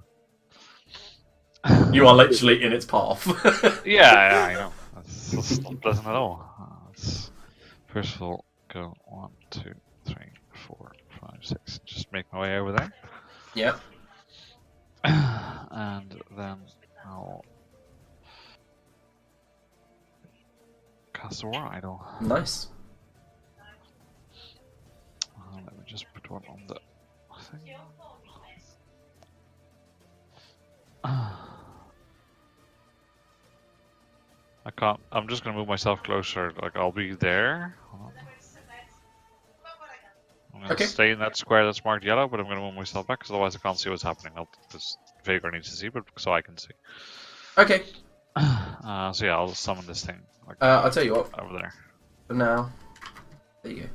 You are literally in its path. Yeah, I know. That's not pleasant at all. First of all, go 1, 2, 3, 4, 5, 6. Just make my way over there. Yep. And then I'll cast a War Idol. Nice. Let me just put one on the thing. I can't. I'm just gonna move myself closer. Like I'll be there. Hold on. I'm gonna stay in that square that's marked yellow, but I'm gonna move myself back because otherwise I can't see what's happening. This Vagor needs to see, but so I can see. Okay. So yeah, I'll summon this thing. Like, I'll tell you what. over there. For now. There you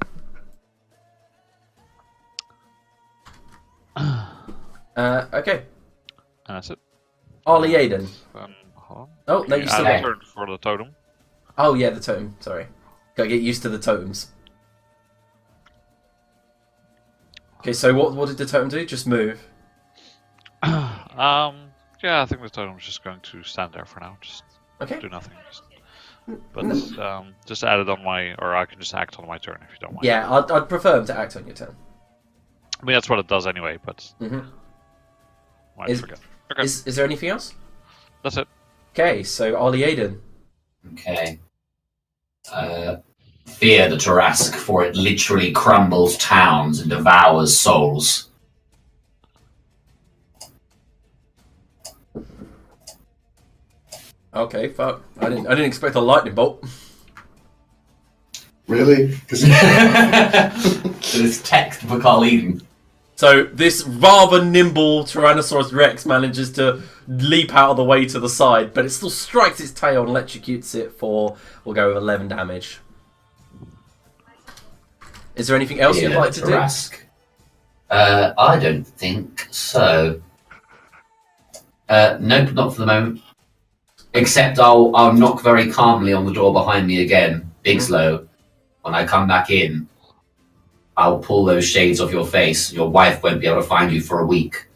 go. Okay. And that's it. Ollie Aiden. Hold on. Oh, no, you still add a there. turn for the totem. Oh, yeah, the totem. Sorry. Gotta get used to the totems. Okay, so what did the totem do? Just move. Yeah, I think the totem's just going to stand there for now. Just Okay. do nothing. Just add it on my, or I can just act on my turn if you don't mind. Yeah, I'd prefer him to act on your turn. I mean that's what it does anyway, but might forget. Okay, Is there anything else? that's it. Okay, so Ollie Aiden. Okay. Fear the Tarask, for it literally crumbles towns and devours souls. Okay, fuck. I didn't expect a lightning bolt. Really? Because It is textbook Carl Eden. So this rather nimble Tyrannosaurus Rex manages to leap out of the way to the side, but it still strikes its tail and electrocutes it for, we'll go with 11 damage. Is there anything else you'd like to do? Tarask. I don't think so. Nope, not for the moment. Except I'll knock very calmly on the door behind me again, big slow. When I come back in, I'll pull those shades off your face. Your wife won't be able to find you for a week.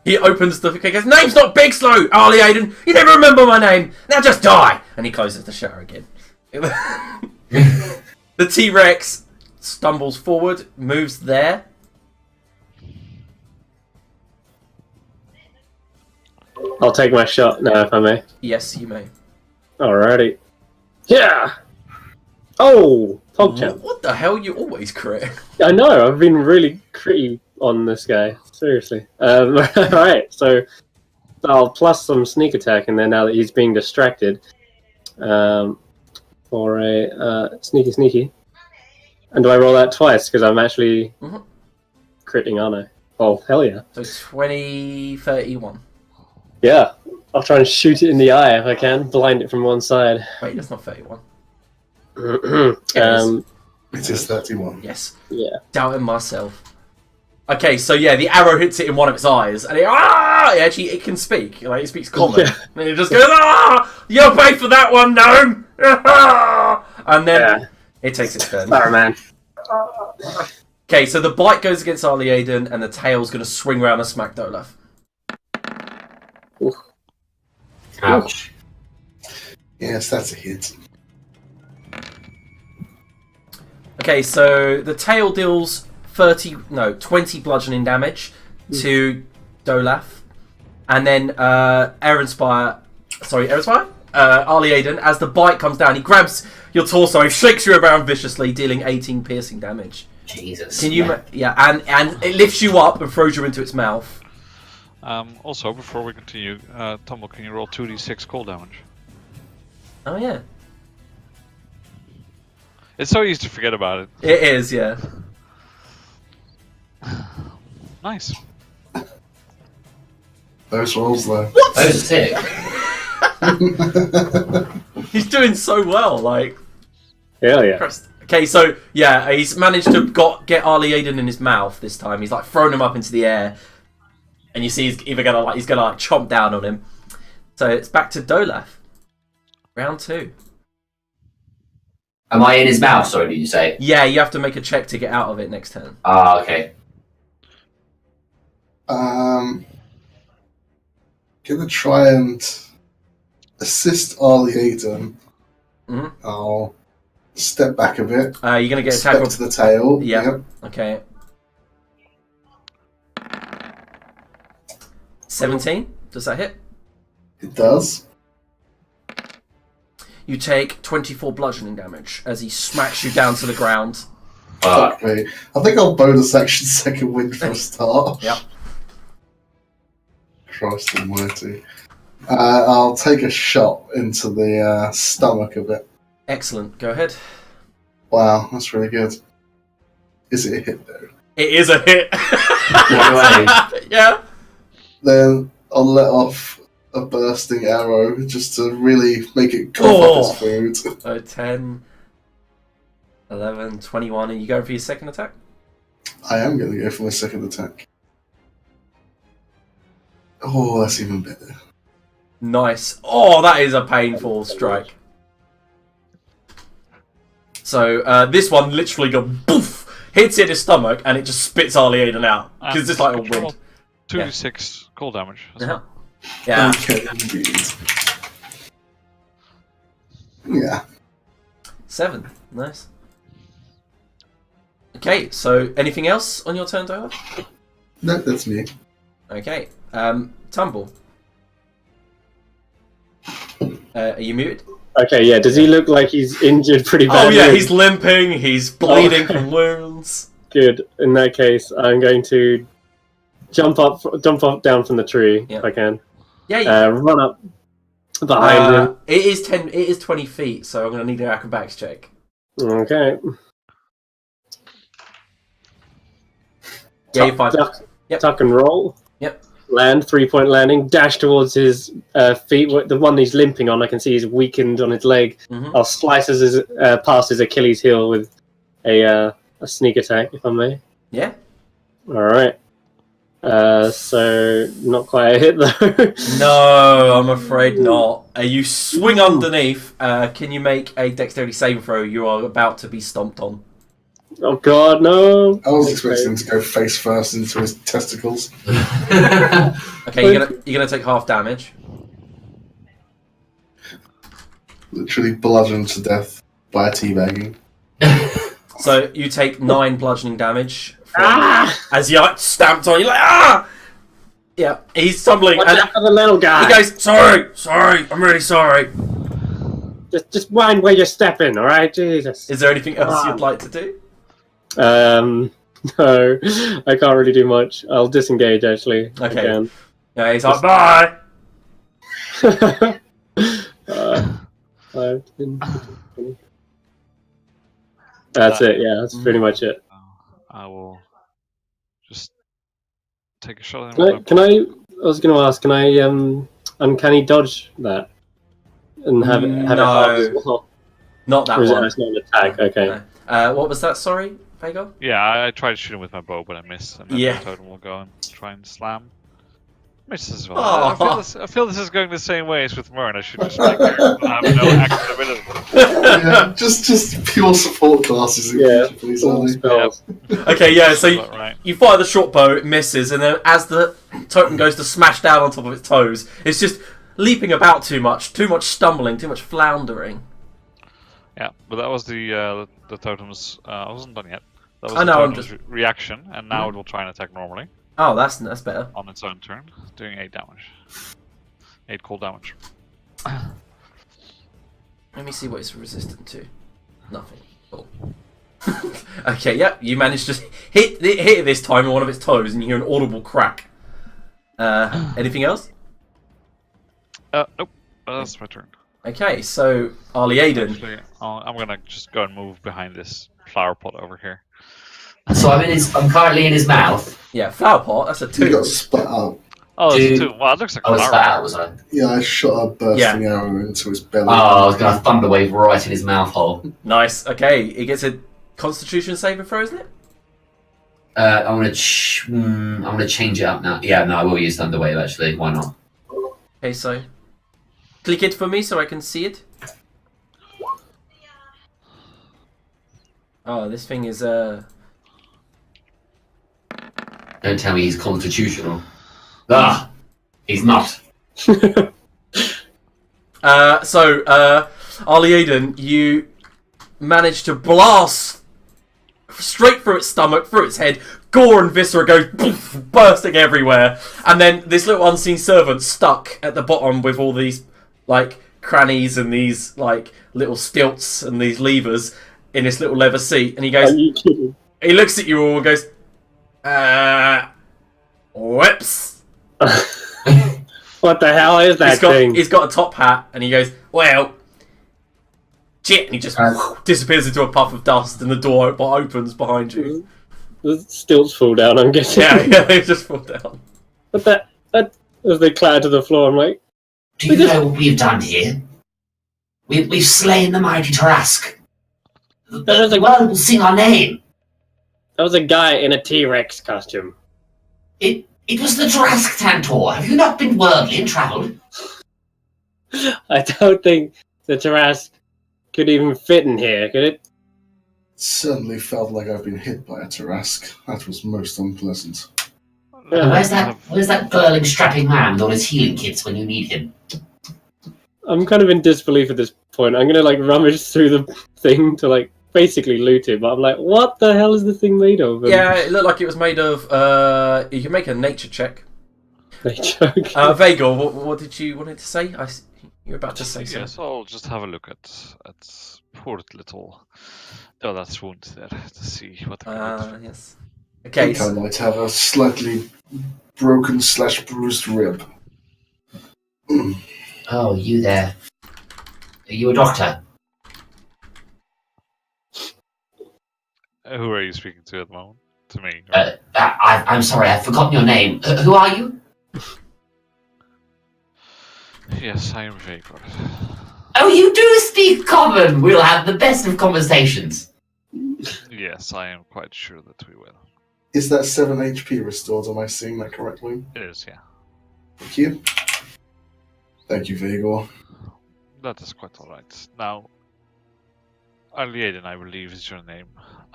He opens the... He goes, name's not Big Slow, Arlie Aiden. You never remember my name. Now just die. And he closes the shutter again. The T-Rex stumbles forward, moves there. I'll take my shot now, if I may. Yes, you may. Alrighty. Yeah! Oh! PogChamp. What the hell? You always crit. I know, I've been really critty on this guy. Seriously. Alright, so I'll plus some sneak attack in there now that he's being distracted. For a sneaky. And do I roll that twice? Because I'm actually critting, aren't I? Oh, hell yeah. So 20, 31. Yeah. I'll try and shoot it in the eye if I can. Blind it from one side. Wait, that's not 31. It is 31. Yes. Yeah. Doubting myself. Okay, so yeah, the arrow hits it in one of its eyes, and it can speak. Like, it speaks common. Yeah. And it just goes, you'll pay for that one, gnome! And then it takes its turn. Sorry, man. Okay, so the bite goes against Arlie Aiden, and the tail's going to swing around and smack Dolaf. Ouch. Yes, that's a hit. Okay, so the tail deals 20 bludgeoning damage to Dolaf. And then Arlie Aiden, as the bite comes down, he grabs your torso, shakes you around viciously, dealing 18 piercing damage. Jesus. Can you... and it lifts you up and throws you into its mouth. Also, before we continue, Tumble, can you roll 2d6 cold damage? Oh, yeah. It's so easy to forget about it. It is, yeah. Nice. Those rolls, though. That was sick. He's doing so well, like... Hell yeah. Okay, so, yeah, he's managed to get Arlie Aiden in his mouth this time. He's, like, thrown him up into the air. And you see he's gonna chomp down on him. So it's back to Dolaf. Round 2. Am I in his mouth, sorry, did you say? Yeah, you have to make a check to get out of it next turn. Ah, okay. Gonna try and assist Arlie Aiden. I'll step back a bit. You're gonna get step attacked to the tail. Yeah. Yep. Okay. 17. Does that hit? It does. You take 24 bludgeoning damage as he smacks you down to the ground. Fuck me. I think I'll bonus action second wind for a start. Yep. Christ almighty. I'll take a shot into the stomach of it. Excellent. Go ahead. Wow, that's really good. Is it a hit though? It is a hit. Yeah. Then I'll let off a bursting arrow just to really make it cough up his food. So 10, 11, 21, and you go for your second attack? I am going to go for my second attack. Oh, that's even better. Nice. Oh, that is a painful strike. So this one literally goes boof, hits it in his stomach, and it just spits Arlie Aiden out because it's like a wind. 2d6 cold damage. As well. Yeah. Okay, indeed. Yeah. 7. Nice. Okay, so anything else on your turn, Dola? No, that's me. Okay. Tumble. Are you muted? Okay, yeah. Does he look like he's injured pretty badly? Oh yeah, he's limping. He's bleeding from wounds. Good. In that case, I'm going to jump up down from the tree if I can. Yeah. Run up behind him. It is 10. It is 20 feet. So I'm going to need an acrobatics check. Okay. Yeah, you find. Tuck and roll. Yep. Land, 3-point landing. Dash towards his feet. The one he's limping on, I can see he's weakened on his leg. Mm-hmm. I'll slice past his Achilles heel with a sneak attack, if I may. Yeah. Alright. So, not quite a hit though. No, I'm afraid not. You swing underneath. Can you make a dexterity saving throw? You are about to be stomped on. Oh god, no! I was expecting him to go face first into his testicles. Okay, you're gonna take half damage. Literally bludgeoned to death by a teabagging. So you take 9 bludgeoning damage as you like stamped on. You're like, ah! Yeah, he's tumbling. Watch out for the little guy! He goes, sorry, I'm really sorry. Just mind where you're stepping, alright? Jesus. Is there anything else you'd like to do? No, I can't really do much. I'll disengage actually. Okay. Again. Yeah, he's like, bye! 5, 10, 20. That's it, yeah, that's pretty much it. I will just take a shot at him. I was going to ask, can I uncanny dodge that? And have it half as well? Not that Or is one. it's not an attack, okay. No. What was that, sorry, Vago? Yeah, I tried to shoot him with my bow, but I missed. And then Yeah. the totem will go and try and slam. Misses as well. Aw. I feel this is going the same way as with Mern. I should just make her have no action ability. Yeah, just pure support classes. Yeah, Please, all only. spells. Okay, yeah, so Right. you fire the short bow, it misses, and then as the totem goes to smash down on top of its toes, it's just leaping about too much stumbling, too much floundering. Yeah, but that was the totem's. I wasn't done yet. That was I the know, I'm totem's reaction, and now it will try and attack normally Oh, that's better. on its own turn, doing 8 damage. 8 cold damage. Let me see what it's resistant to. Nothing. Cool. Okay, yep, you managed to hit it this time on one of its toes, and you hear an audible crack. Anything else? Nope. That's my turn. Okay, so Ali Aiden. Actually, I'm gonna just go and move behind this flower pot over here. So I'm currently in his mouth. Yeah, flower pot. That's a You 2. got spat out. Oh, Dude. it's 2. Wow, it looks like I was flower spat pot. out, was I? Yeah, I shot a bursting arrow into his belly. Oh, I was going to thunderwave right in his mouth hole. Nice. Okay, it gets a Constitution saving throw, isn't it? I'm gonna change it up now. Yeah, no, I will use thunderwave actually. Why not? Okay, so click it for me so I can see it. Oh, this thing is Don't tell me he's constitutional. Ah, he's not. Ali Aiden, you manage to blast straight through its stomach, through its head. Gore and viscera goes poof, bursting everywhere, and then this little unseen servant stuck at the bottom with all these like crannies and these like little stilts and these levers in this little leather seat, and he goes. Are you kidding? He looks at you all and goes, whoops. What the hell is that thing? He's got a top hat, and he goes, well, shit, and he just disappears into a puff of dust, and the door opens behind you. The stilts fall down, I'm guessing. Yeah, they just fall down. But that as they clatter to the floor, I'm like, Do you know what we've done here? We've slain the mighty Tarask. The world will sing our name. that was a guy in a T-Rex costume. It was the Tarask Tantor. Have you not been worldly and travelled? I don't think the Tarask could even fit in here, could it? Certainly felt like I've been hit by a Tarask. That was most unpleasant. Yeah. Where's that burling, strapping man with all his healing kits when you need him? I'm kind of in disbelief at this point. I'm gonna like rummage through the thing to like basically loot it, but I'm like, what the hell is the thing made of? Yeah, it looked like it was made of. You can make a nature check. They joke. Vagor, what did you wanted to say? You're about to say something. Yes, I'll just have a look at poor little that's wound there to see what I can do. Yes. I Okay. think I might have a slightly broken / bruised rib. Oh, you there. Are you a doctor? Who are you speaking to at the moment? To me? Or... I'm sorry, I've forgotten your name. Who are you? Yes, I am Vapor. Oh, you do speak common! We'll have the best of conversations. Yes, I am quite sure that we will. Is that 7 HP restored? Am I seeing that correctly? It is, yeah. Thank you. Thank you, Vigor. That is quite alright. Now, Aliaden, I believe is your name.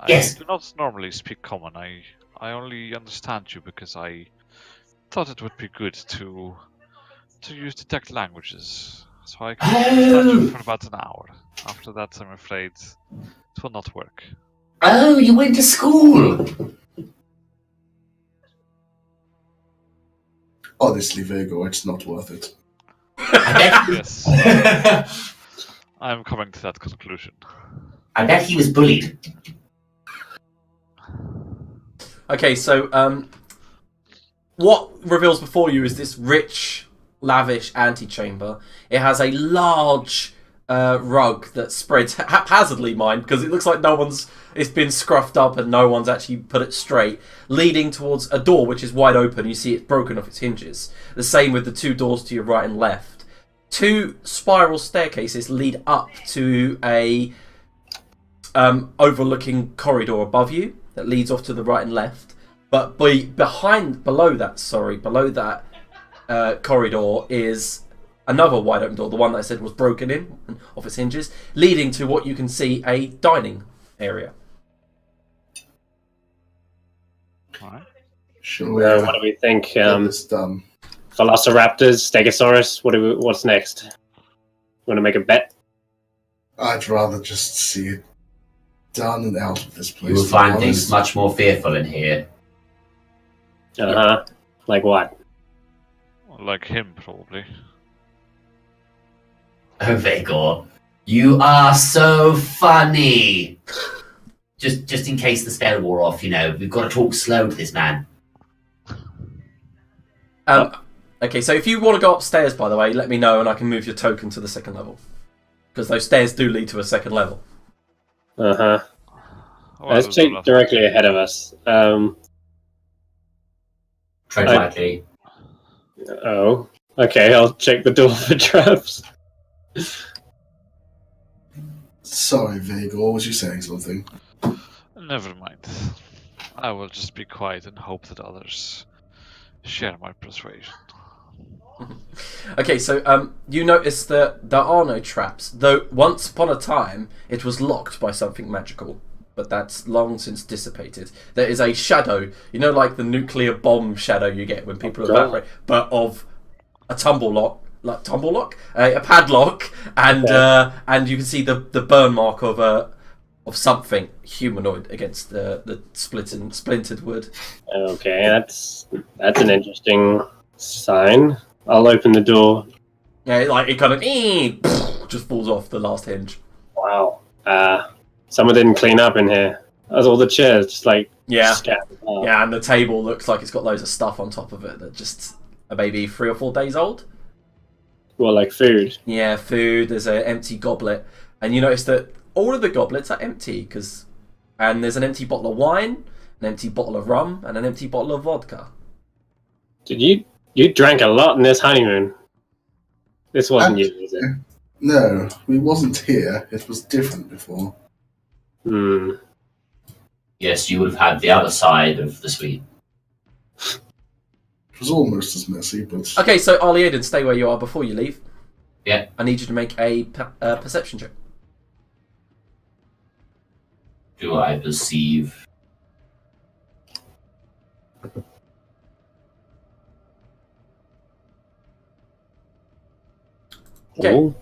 Yes. I do not normally speak common. I only understand you because I thought it would be good to use detect languages. So I can understand you for about an hour. After that, I'm afraid it will not work. Oh, you went to school. Honestly, Vigor, it's not worth it. Yes, I I'm coming to that conclusion. bet he was bullied. Okay, so what reveals before you is this rich, lavish antechamber. It has a large rug that spreads haphazardly, mind, because it looks like it's been scruffed up and no one's actually put it straight, leading towards a door which is wide open. You see it's broken off its hinges. The same with the two doors to your right and left. Two spiral staircases lead up to a overlooking corridor above you that leads off to the right and left. But below that corridor is another wide open door, the one that I said was broken in off its hinges, leading to what you can see a dining area. Alright. Shall we What do we think? get this done? Velociraptors, Stegosaurus. What's next? Want to make a bet? I'd rather just see it done and out of this place. You will to be find honest. things much more fearful in here. Uh-huh. Like what? Like him, probably. Oh, Vigor, you are so funny. Just in case the spell wore off, we've got to talk slow to this man. Okay, so if you want to go upstairs, by the way, let me know and I can move your token to the second level. Because those stairs do lead to a second level. Uh-huh. Oh, Let's check directly ahead of us. Tread lightly. Oh. Okay, I'll check the door for traps. Sorry, Vigor, was you saying something? Never mind. I will just be quiet and hope that others share my persuasion. Okay, so you notice that there are no traps, though once upon a time it was locked by something magical, but that's long since dissipated. There is a shadow, like the nuclear bomb shadow you get when people evaporate, but of a a padlock, and you can see the burn mark of something humanoid against the splintered wood. Okay, that's an interesting sign. I'll open the door. Yeah, it kind of just falls off the last hinge. Wow. Someone didn't clean up in here. That's all the chairs, just scattered out. Yeah, and the table looks like it's got loads of stuff on top of it that just are maybe 3 or 4 days old. Well, like food. Yeah, food. There's an empty goblet, and you notice that all of the goblets are empty and there's an empty bottle of wine, an empty bottle of rum, and an empty bottle of vodka. Did you drank a lot in this honeymoon? This wasn't you, was it? No, we wasn't here. It was different before. Hmm. Yes, you would have had the other side of the suite. It was almost as messy, but... Okay, so Aliaden, stay where you are before you leave. Yeah. I need you to make a perception check. Do I perceive? Okay. Ooh.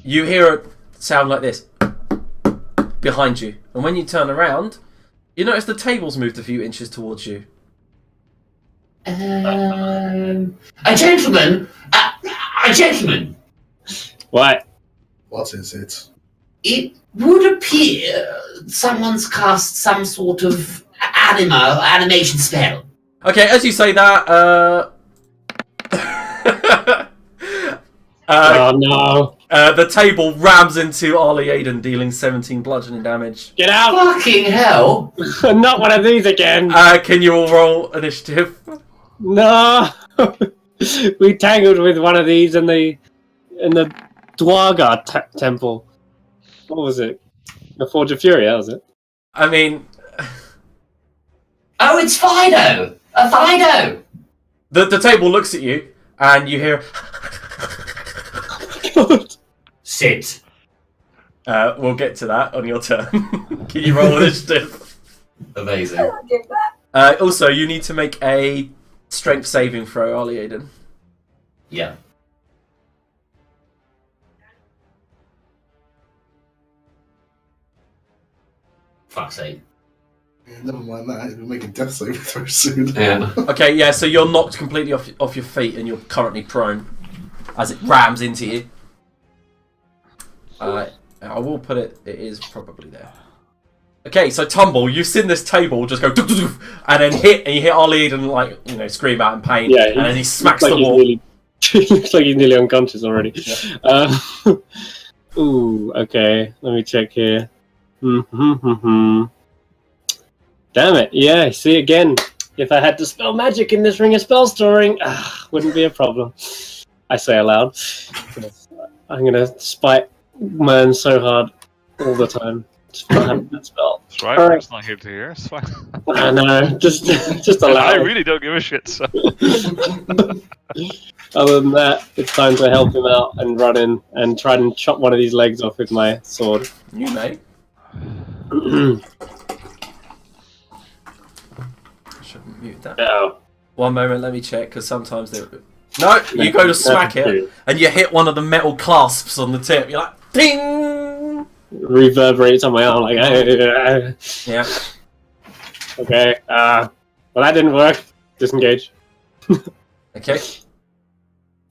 You hear a sound like this behind you, and when you turn around, you notice the table's moved a few inches towards you. A gentleman! A gentleman! What? What is it? It would appear someone's cast some sort of animation spell. Okay, as you say that, Oh no! the table rams into Aliaden, dealing 17 bludgeoning damage. Get out! Fucking hell! Not one of these again! Can you all roll initiative? No! We tangled with one of these in the Dwargar temple. What was it? The Forge of Fury, that was it. I mean, Oh, it's Fido! Fido! The table looks at you, and you hear. God. Sit. We'll get to that on your turn. Can you roll initiative? Amazing. Also, you need to make a strength saving throw, Ollie Aiden. Yeah. Fuck's sake. Yeah, never mind that. We'll make a death saving throw soon. Yeah. Okay, yeah, so you're knocked completely off your feet and you're currently prone as it rams into you. I will put it, it is probably there. Okay, so Tumble, you've seen this table just go and then hit, and you hear Ollie Eden, like, you know, scream out in pain, Yeah, and then he smacks like the wall. he looks like he's nearly unconscious already. Yeah. Ooh, okay. Let me check here. Damn it! Yeah, I see again. If I had to spell magic in this ring of spell storing, wouldn't be a problem. I say aloud. I'm gonna spite man so hard all the time. Just not having that spell. That's right. Alright. It's not here to hear. It's fine. I know. Just I aloud. really don't give a shit. So. Other than that, it's time to help him out and run in and try and chop one of these legs off with my sword. You may. Shouldn't mute that. No. One moment, let me check, because sometimes they're... No, you go to smack it, and you hit one of the metal clasps on the tip. You're like, ding! Reverberates on my arm like, Yeah. okay. Well, that didn't work. Disengage. Okay.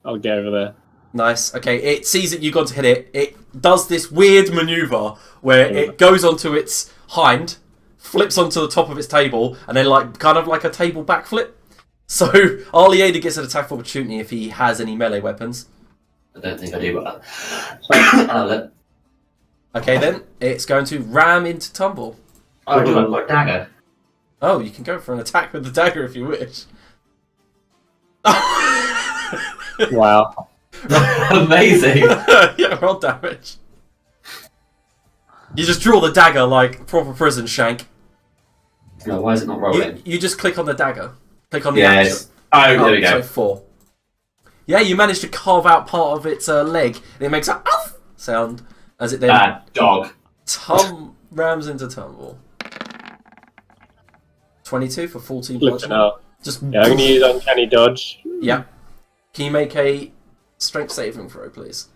I'll get over there. Nice. Okay, it sees that you got to hit it. It does this weird maneuver where it goes onto its hind, flips onto the top of its table, and then like kind of like a table backflip. So Arliada gets an attack of opportunity if he has any melee weapons. I don't think I do, but I'll let. Okay, then it's going to ram into Tumble. Oh, do I've got a dagger. Oh, you can go for an attack with the dagger if you wish. Wow. Amazing. Yeah, roll damage. You just draw the dagger like proper prison shank. No, why is it not rolling? You just click on the dagger. Click on the Yeah, action. there we go. So 4. Yeah, you managed to carve out part of its leg, and it makes a sound as it then Dog. rams into Tumble. 22 for 14 Flipping bludgeoning. out. Just Yeah, I'm gonna use uncanny dodge. yeah. Can you make a strength saving throw, please?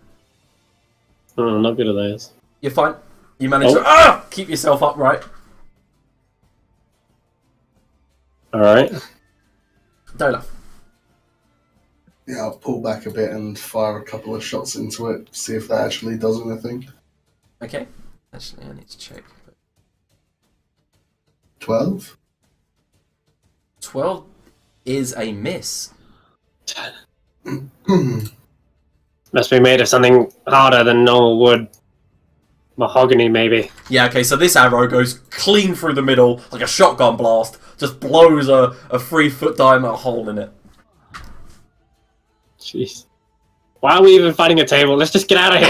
Oh, not good at those. You're fine. You manage to keep yourself upright. Alright. Dola. Yeah, I'll pull back a bit and fire a couple of shots into it, see if that actually does anything. Okay. Actually, I need to check. 12? 12 is a miss. Must be made of something harder than normal wood. Mahogany, maybe. Yeah, okay, so this arrow goes clean through the middle, like a shotgun blast, just blows a 3-foot diameter hole in it. Jeez. Why are we even fighting a table? Let's just get out of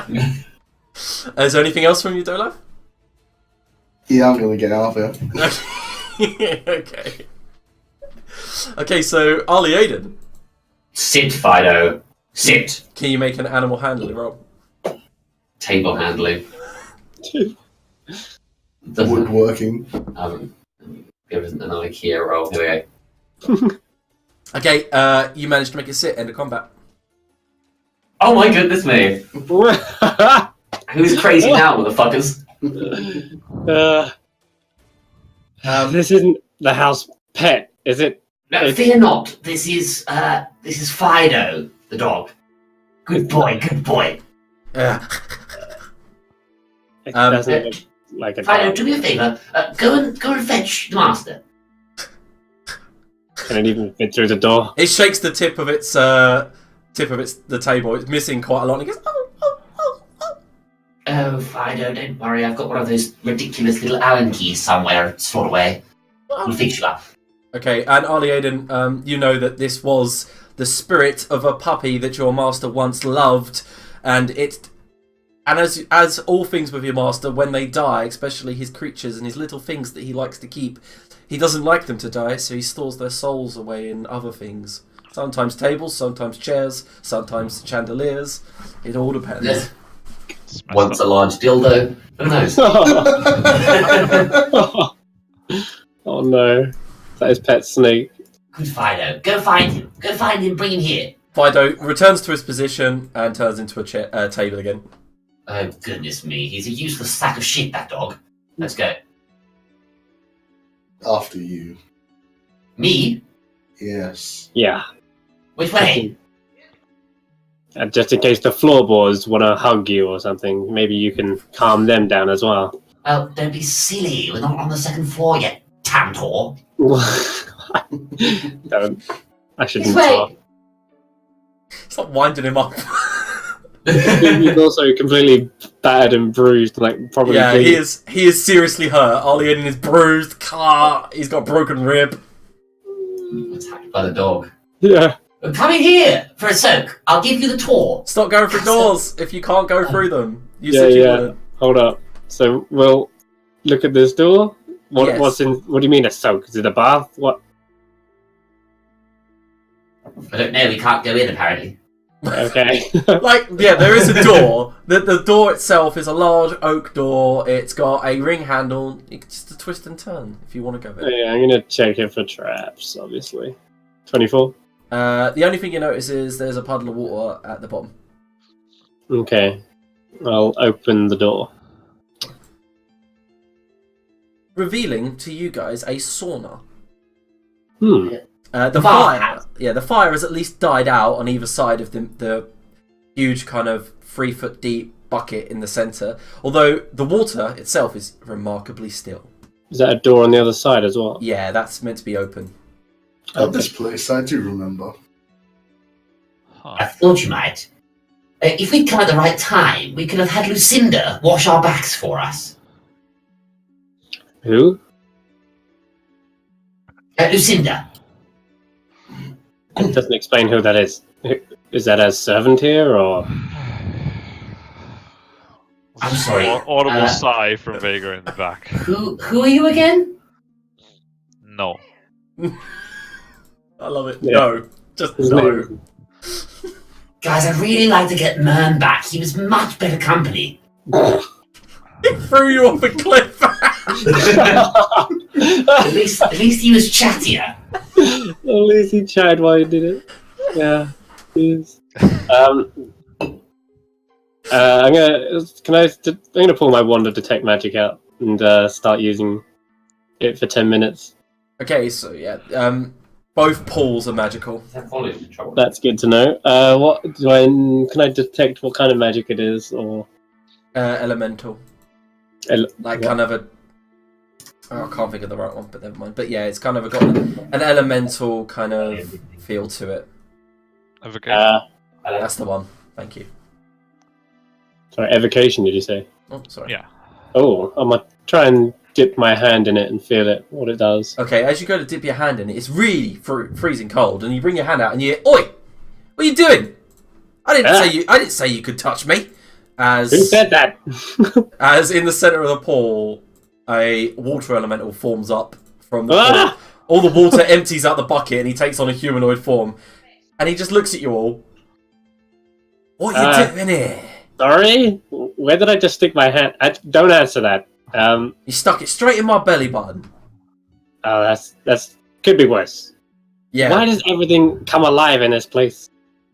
here. Is there anything else from you, Dolaf? Yeah, I'm gonna get out of here. Okay. Okay, so Ali Aiden, Sit, Fido. Sit. can you make an animal handling roll? Table handling. Woodworking. Give us an IKEA roll. Here we go. Okay, you managed to make it sit, end of combat. Oh my goodness me. Who's crazy now, motherfuckers? This isn't the house pet, is it? No, fear not. This is Fido, the dog. Good boy, good boy. It doesn't look like a Fido, dog. do me a favour. Go and fetch the master. Can it even fit through the door? It shakes the tip of the table. It's missing quite a lot. And it goes, oh. Oh, Fido, don't worry. I've got one of those ridiculous little Allen keys somewhere stored away. We'll fix you up. Okay, and Ali Aiden, you know that this was the spirit of a puppy that your master once loved, and it And as all things with your master, when they die, especially his creatures and his little things that he likes to keep, he doesn't like them to die, so he stores their souls away in other things. Sometimes tables, sometimes chairs, sometimes chandeliers. It all depends. Once a large dildo. Who knows? Oh no. That is Pet Snake. Good Fido. Go find him. Go find him. Bring him here. Fido returns to his position and turns into a table again. Oh, goodness me. He's a useless sack of shit, that dog. Let's go. After you. Me? Yes. Yeah. Which way? And just in case the floorboards want to hug you or something, maybe you can calm them down as well. Oh, don't be silly. We're not on the second floor yet, Tantor. Don't. I shouldn't This way. talk. Stop winding him up. He's also completely battered and bruised, like probably. Yeah, bleeding. he is seriously hurt. Arlene is bruised. He's got a broken rib. Attacked by the dog. Yeah. Come in here for a soak. I'll give you the tour. Stop going through doors if you can't go through them. You Yeah, said you yeah. wouldn't. Hold up. So we'll look at this door. Yes. What's in? What do you mean a soak? Is it a bath? What? I don't know. We can't go in apparently. Okay. Like, yeah, there is a door. The door itself is a large oak door. It's got a ring handle. It's just a twist and turn if you want to go in. Yeah, I'm gonna check it for traps. Obviously. 24. The only thing you notice is there's a puddle of water at the bottom. Okay. I'll open the door. Revealing to you guys a sauna. Hmm. The fire has at least died out on either side of the huge kind of 3 foot deep bucket in the centre. Although the water itself is remarkably still. Is that a door on the other side as well? Yeah, that's meant to be open. At this place, I do remember. I thought you might. If we'd come at the right time, we could have had Lucinda wash our backs for us. Who? Lucinda. It doesn't explain who that is. Is that a servant here, or? I'm sorry. Audible sigh from Vega in the back. Who are you again? No. I love it. Yeah. No. Just His no. name- Guys, I'd really like to get Mern back. He was much better company. He threw you off a cliff. At least he was chattier. At least he chatted while he did it. Yeah. Yes. I'm gonna pull my wand of detect magic out and start using it for 10 minutes. Okay, so yeah, both pools are magical. That's good to know. What do can I detect what kind of magic it is, or Elemental. Like what? kind of a... Oh, I can't think of the right one, but never mind. But yeah, it's kind of got an elemental kind of feel to it. Evocation. That's the one. Thank you. Sorry, evocation, did you say? Oh, sorry. Yeah. Oh, I'm gonna try and dip my hand in it and feel it, what it does. Okay, as you go to dip your hand in it, it's really freezing cold, and you bring your hand out and you hear, "Oi! What are you doing? I didn't say you could touch me." Who said that? As in the center of the pool, a water elemental forms up from the Ah! pool. All the water empties out the bucket, and he takes on a humanoid form. And he just looks at you all. What are you doing here? Sorry? Where did I just stick my hand? Don't answer that. You stuck it straight in my belly button. Oh, that's could be worse. Yeah. Why does everything come alive in this place?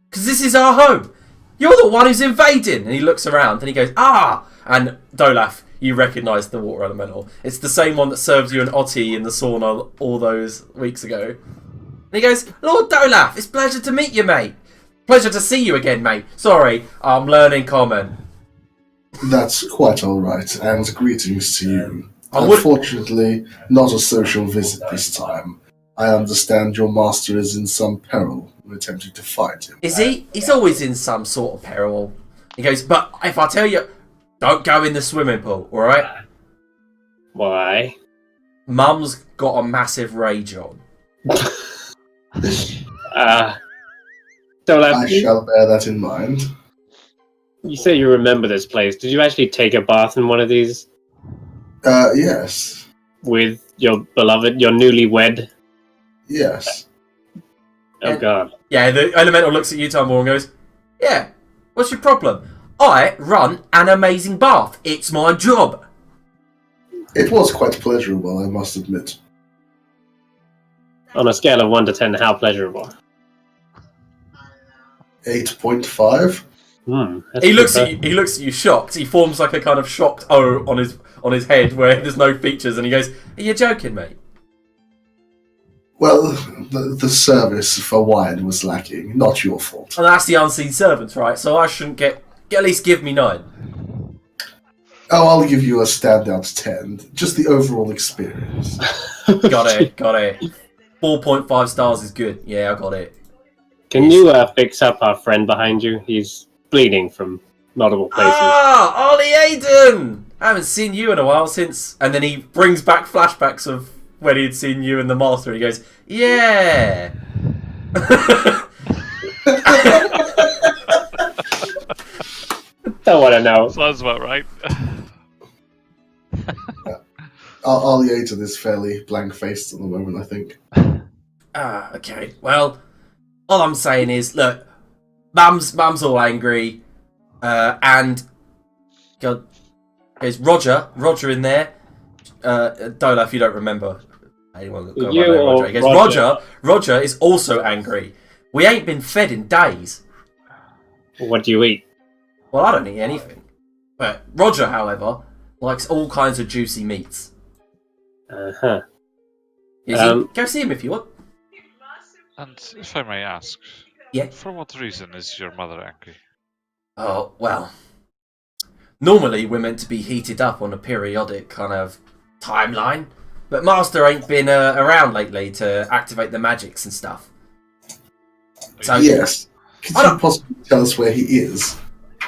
Because this is our home. You're the one who's invading. And he looks around and he goes, "Ah!" And Dolaf, you recognise the water elemental. It's the same one that served you an Otti in the sauna all those weeks ago. And he goes, "Lord Dolaf, it's a pleasure to meet you, mate. Pleasure to see you again, mate. Sorry, I'm learning common." That's quite alright, and greetings to you. I would- Unfortunately, not a social visit this time. I understand your master is in some peril. We're attempting to find him. Is he? He's always in some sort of peril. He goes, "But if I tell you, don't go in the swimming pool, alright? Why? Mum's got a massive rage on." Don't I have shall bear that in mind. You say you remember this place. Did you actually take a bath in one of these Yes. with your beloved, your newlywed? Yes. Oh, God. Yeah, the elemental looks at you, Tumble, and goes, "Yeah, what's your problem? I run an amazing bath. It's my job." It was quite pleasurable, I must admit. On a scale of 1 to 10, how pleasurable? 8.5. He looks at you. He looks at you shocked. He forms like a kind of shocked O on his head where there's no features, and he goes, "Are you joking, mate?" Well, the service for wine was lacking. Not your fault. And that's the unseen servants, right? So I shouldn't get at least give me 9. Oh, I'll give you a standout 10. Just the overall experience. Got it. 4.5 stars is good. Yeah, I got it. Can you fix up our friend behind you? He's bleeding from multiple places. Ah, Ollie Aiden! I haven't seen you in a while since. And then he brings back flashbacks of when he'd seen you and the Master. And he goes, "Yeah." Don't want to know. Sounds about right. Aliated is fairly blank-faced at the moment, I think. Okay. Well, all I'm saying is, look, Mum's all angry, and God, there's Roger in there. Don't know if you don't remember. Anyone go You by or Roger? He goes, Roger. Roger is also angry. We ain't been fed in days. What do you eat? Well, I don't eat anything. But Roger, however, likes all kinds of juicy meats. Uh-huh. Go see him if you want. And if I may ask, Yeah. for what reason is your mother angry? Oh, well. Normally, we're meant to be heated up on a periodic kind of timeline. But Master ain't been around lately to activate the magics and stuff. So, Yes. Could you possibly tell us where he is?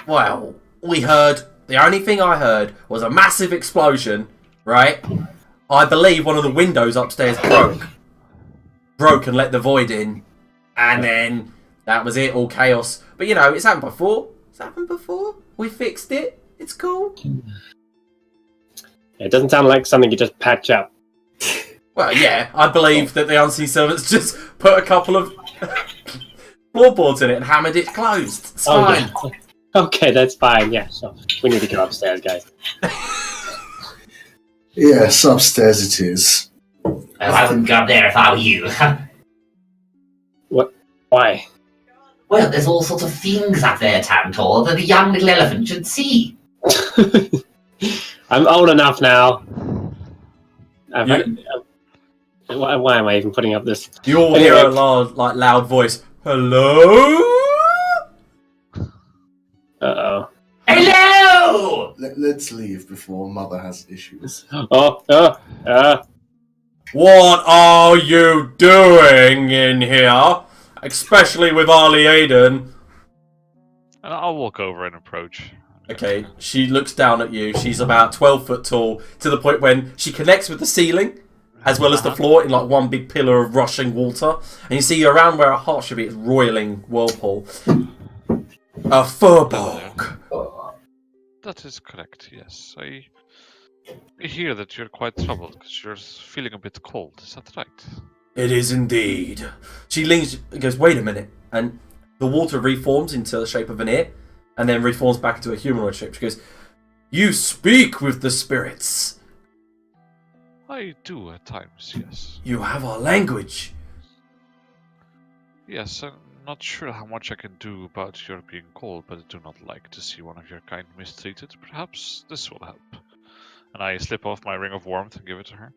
well, we heard... The only thing I heard was a massive explosion, right? I believe one of the windows upstairs broke and let the void in. And then that was it, all chaos. But, you know, it's happened before. We fixed it. It's cool. It doesn't sound like something you just patch up. Well, yeah, I believe that the Unseen Servants just put a couple of floorboards in it and hammered it closed. It's fine. Yeah. Okay, that's fine. Yeah, so we need to go upstairs, guys. Yes, upstairs it is. I wouldn't go up there if I were you. What? Why? Well, there's all sorts of things up there, Tantor, that a young little elephant should see. I'm old enough now. Why am I even putting up this? You all hear a loud voice. Hello? Uh-oh. Hello! Let's leave before Mother has issues. What What are you doing in here? Especially with Arlie Aiden. And I'll walk over and approach. Okay, she looks down at you. She's about 12 foot tall, to the point when she connects with the ceiling, as well as the floor, in like one big pillar of rushing water. And you see around where her heart should be, it's roiling whirlpool. A furbolg. That is correct, yes. I hear that you're quite troubled because you're feeling a bit cold. Is that right? It is indeed. She leans and goes, "Wait a minute." And the water reforms into the shape of an ear, and then reforms back into a humanoid shape. She goes, "You speak with the spirits. I do at times, yes. You have our language." Yes, I'm not sure how much I can do about your being cold, but I do not like to see one of your kind mistreated. Perhaps this will help. And I slip off my ring of warmth and give it to her.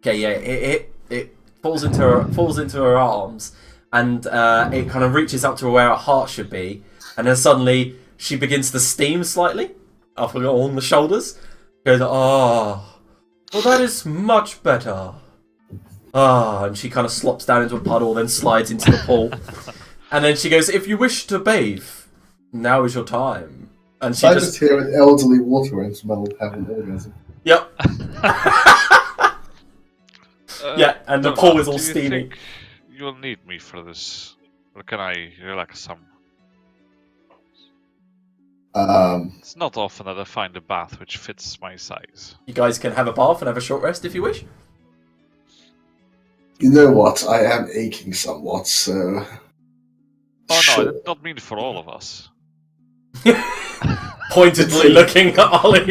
Okay, yeah, it falls into her arms, and it kind of reaches up to where her heart should be, and then suddenly she begins to steam slightly up on the shoulders. Goes, "Oh, well, that is much better." And she kind of slops down into a puddle, then slides into the pool. And then she goes, "If you wish to bathe, now is your time." And she I just hear an elderly water animal have an orgasm. Yep. Yeah, and the pool is all steamy. Do you think you'll need me for this? Or can I relax some? It's not often that I find a bath which fits my size. You guys can have a bath and have a short rest if you wish. You know what? I am aching somewhat, so. Oh no, Sure. that's not mean for all of us. Pointedly looking at Ollie.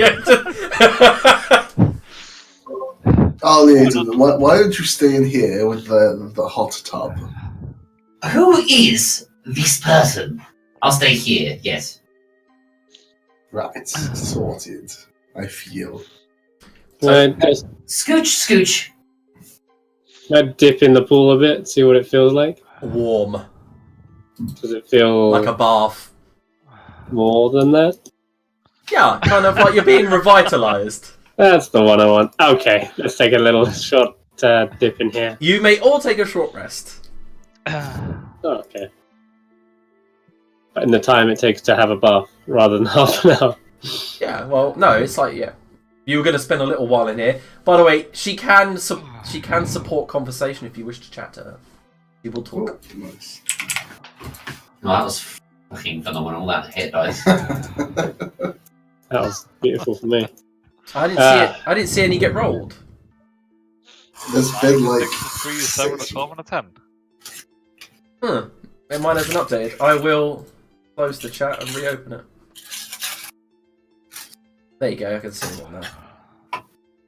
Why don't you stay in here with the hot tub? Who is this person? I'll stay here, yes. Right, sorted. I feel. Just Scooch. dip in the pool a bit, see what it feels like. Warm. Does it feel Like a bath. more than that? Yeah, kind of like you're being revitalized. That's the one I want. Okay, let's take a little short dip in here. You may all take a short rest. Okay. But in the time it takes to have a bath, rather than half an hour. Yeah, well, no, it's like, yeah. You were going to spend a little while in here. By the way, she can support conversation if you wish to chat to her. She will talk. Oh, nice. Well, that was fucking phenomenal, that hit dice. That was beautiful for me. I didn't see any get rolled. There's been like 3, 7, 12, and a 10. And mine hasn't updated. I will close the chat and reopen it. There you go, I can see it now.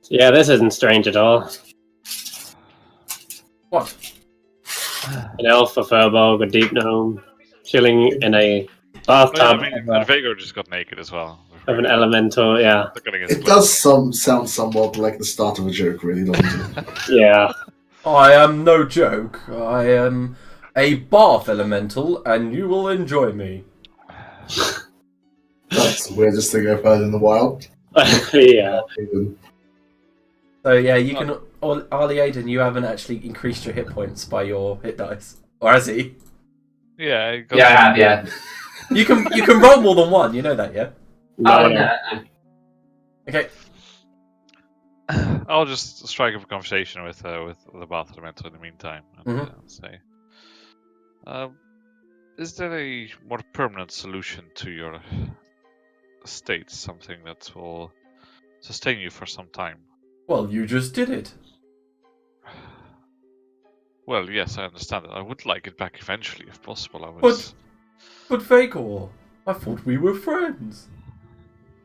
Yeah, this isn't strange at all. What? An elf, a furbolg, a deep gnome, chilling in a bathtub And Vago just got naked as well. of an elemental, yeah. it does sound somewhat like the start of a joke, really, doesn't it? Yeah. I am no joke. I am a bath elemental, and you will enjoy me. That's the weirdest thing I've heard in the wild. Yeah. So yeah, you can. Ali Aiden, you haven't actually increased your hit points by your hit dice, or has he? Yeah, it Yeah, I have, yeah. You can roll more than one. You know that, yeah? No. Okay. I'll just strike up a conversation with the bath elemental in the meantime and say, is there a more permanent solution to your state? Something that will sustain you for some time? Well, you just did it. Well, yes, I understand it. I would like it back eventually, if possible. But Vagor, I thought we were friends.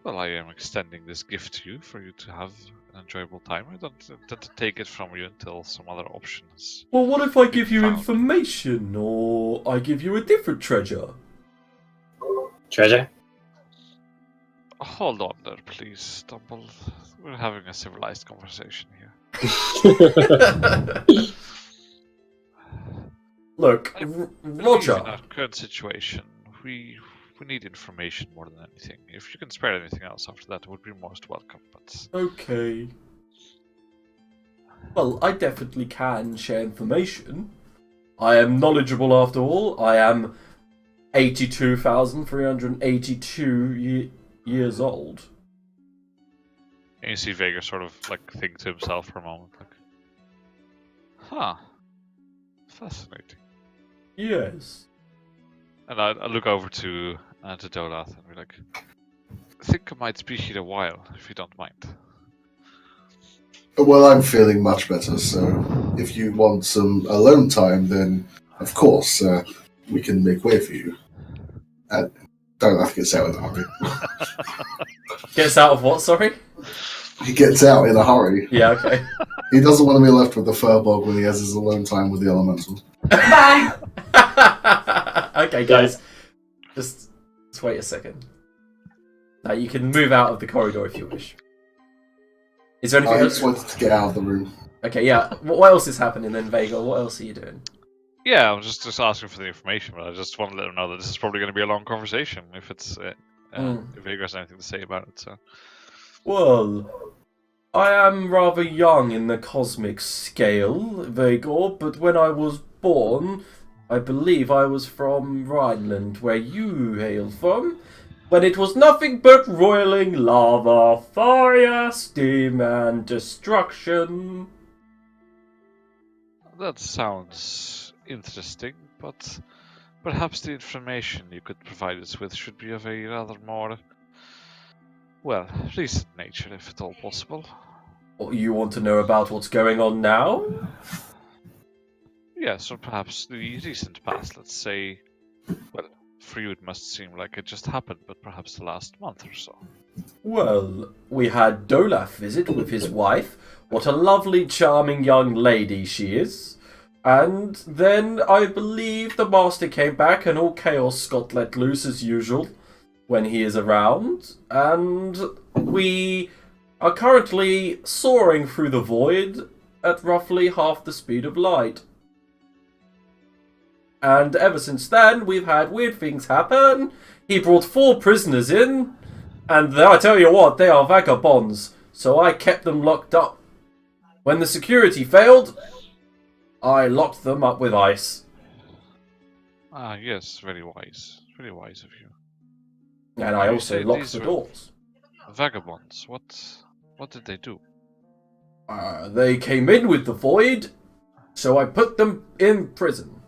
Well, I am extending this gift to you for you to have an enjoyable time. I don't intend to take it from you until some other option is. Well, what if I give you found. information, or I give you a different treasure? Treasure? Hold on there, please, Stumble. We're having a civilized conversation here. Look, I believe Roger. In our current situation, we need information more than anything. If you can spare anything else after that, it would be most welcome. But Okay. Well, I definitely can share information. I am knowledgeable after all. I am 82,382 years old. and you see Vega sort of like think to himself for a moment, like, "Huh, fascinating." Yes. And I look over to Dolath and be like, "I think I might be here a while, if you don't mind." Well, I'm feeling much better, so if you want some alone time, then of course we can make way for you. And Dolath gets out in a hurry. Gets out of what, sorry? He gets out in a hurry. Yeah, okay. He doesn't want to be left with the furbog when he has his alone time with the elemental. Bye! Okay, guys. Just wait a second. Now, you can move out of the corridor if you wish. Is there anything I else? just wanted to get out of the room. Okay, yeah. What else is happening then, Vega? What else are you doing? Yeah, I'm just asking for the information, but I just want to let him know that this is probably going to be a long conversation if it's if Vega has anything to say about it. So, Well, I am rather young in the cosmic scale, Vagor, but when I was born, I believe I was from Rhineland, where you hail from, when it was nothing but roiling lava, fire, steam, and destruction. that sounds interesting, but Perhaps the information you could provide us with should be of a rather more, well, recent nature, if at all possible. What, you want to know about what's going on now? Yes, or perhaps the recent past, let's say. Well, for you it must seem like it just happened, but perhaps the last month or so. Well, we had Dolaf visit with his wife. What a lovely, charming young lady she is. And then I believe the master came back and all chaos got let loose as usual when he is around. And we are currently soaring through the void at roughly half the speed of light. And ever since then, we've had weird things happen. He brought 4 prisoners in, and I tell you what, they are vagabonds, so I kept them locked up. When the security failed, I locked them up with ice. Ah, yes, very wise. Very wise of you. And I You also say locked these the were- doors. Vagabonds, what did they do? They came in with the void, so I put them in prison.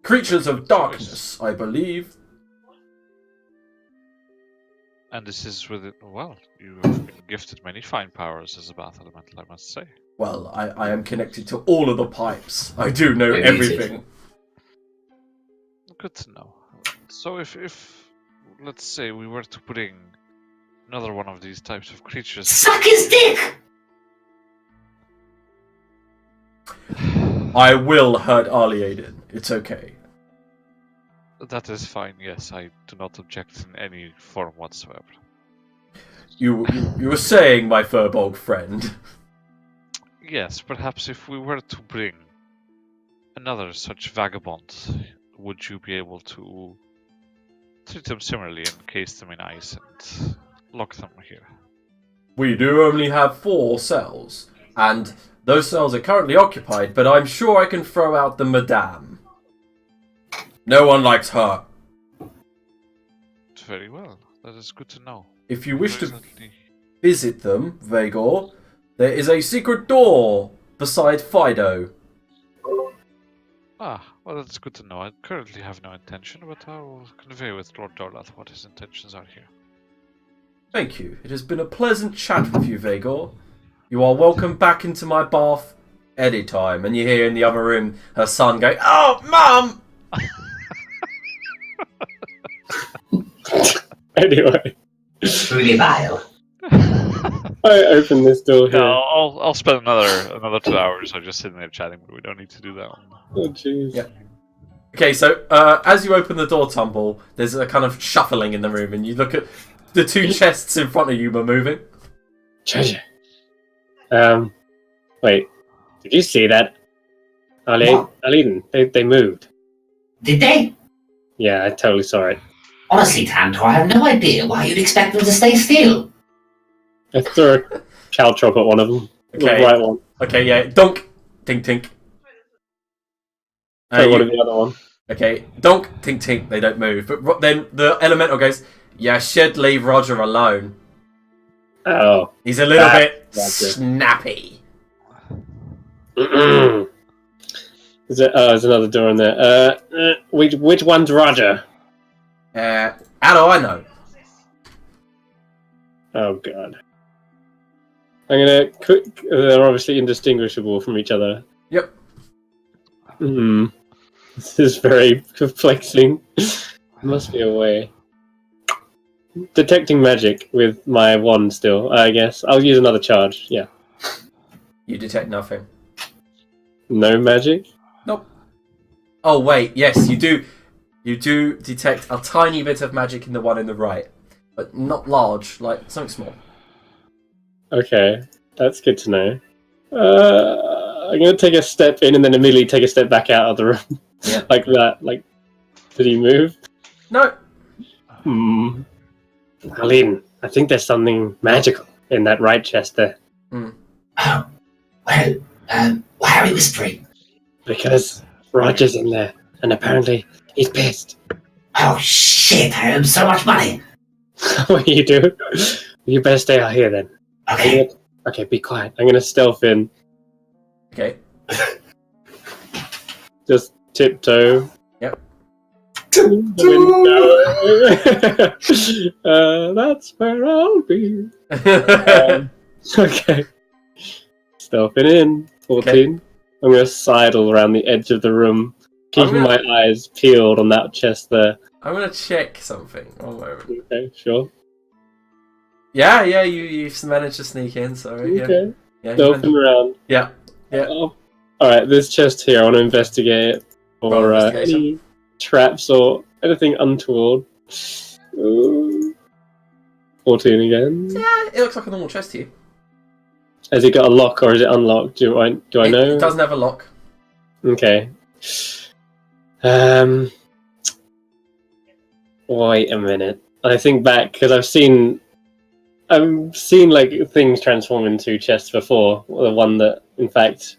Creatures of darkness, I believe. And this is with it. Well, you have been gifted many fine powers as a bath elemental, I must say. Well, I am connected to all of the pipes. I do know Maybe everything. Good to know. So if let's say we were to bring another one of these types of creatures, Suck his dick! I will hurt Arliaden. It's okay. that is fine. Yes, I do not object in any form whatsoever. You were saying, my Furbolg friend. Yes, perhaps if we were to bring another such vagabond, would you be able to treat them similarly, encase them in ice, and lock them here? We do only have 4 cells, and those cells are currently occupied, but I'm sure I can throw out the Madame. No one likes her. Very well. That is good to know. If you wish to Presently- visit them, Vagor, there is a secret door beside Fido. Ah, well, that's good to know. I currently have no intention, but I will convey with Lord Dorlath what his intentions are here. Thank you. It has been a pleasant chat with you, Vagor. You are welcome back into my bath anytime. And you hear in the other room her son go, "Oh, Mum!" Anyway, Truly vile. I open this door Yeah, here. I'll spend another 2 hours. I'm just sitting there chatting, but we don't need to do that one. Oh, jeez. Yeah. Okay, so as you open the door, Tumble, there's a kind of shuffling in the room, and you look at the 2 chests in front of you are moving. Treasure. Wait. Did you see that? What? Aliden, they moved. Did they? Yeah, I totally saw it. Honestly, Tantor, I have no idea why you'd expect them to stay still. I threw a caltrop at one of them. Okay. The right one. Okay, yeah, donk, tink, tink. Throw one at the other one. Okay, donk, tink, tink, they don't move. But then the elemental goes, "Yeah, should leave Roger alone. Oh. He's a little bit Gotcha. snappy." There's another door in there. Which one's Roger? How do I know? Oh god. I'm gonna. They're obviously indistinguishable from each other. Yep. This is very perplexing. Must be a way. Detecting magic with my wand still, I guess. I'll use another charge, yeah. You detect nothing. No magic? Nope. Oh wait, yes, you do. You do detect a tiny bit of magic in the one in the right, but not large, like something small. Okay, that's good to know. I'm gonna take a step in and then immediately take a step back out of the room. Yeah. Like that. Like, did he move? No. Aline, I think there's something magical in that right chest there. Oh, well, why are we whispering? Because Roger's in there, and apparently he's pissed. Oh shit, I owe him so much money. What do you do? You better stay out here then. Okay, Okay, be quiet. I'm gonna stealth in. Okay. Just tiptoe. Yep. That's where I'll be. Okay. Stealthing in. 14. Okay. I'm going to sidle around the edge of the room, keeping gonna- my eyes peeled on that chest there. I'm gonna check something. One moment. Okay, sure. Yeah, you've managed to sneak in. Sorry. Okay. Yeah. Stealthing around. Yeah. Oh. Alright, this chest here, I want to investigate it for Roll investigation. any traps or anything untoward. Ooh. 14 again. Yeah, it looks like a normal chest to you. Has it got a lock or is it unlocked? Do I know? It doesn't have a lock. Okay. Wait a minute. I think back because I've seen like things transform into chests before. The one that, in fact,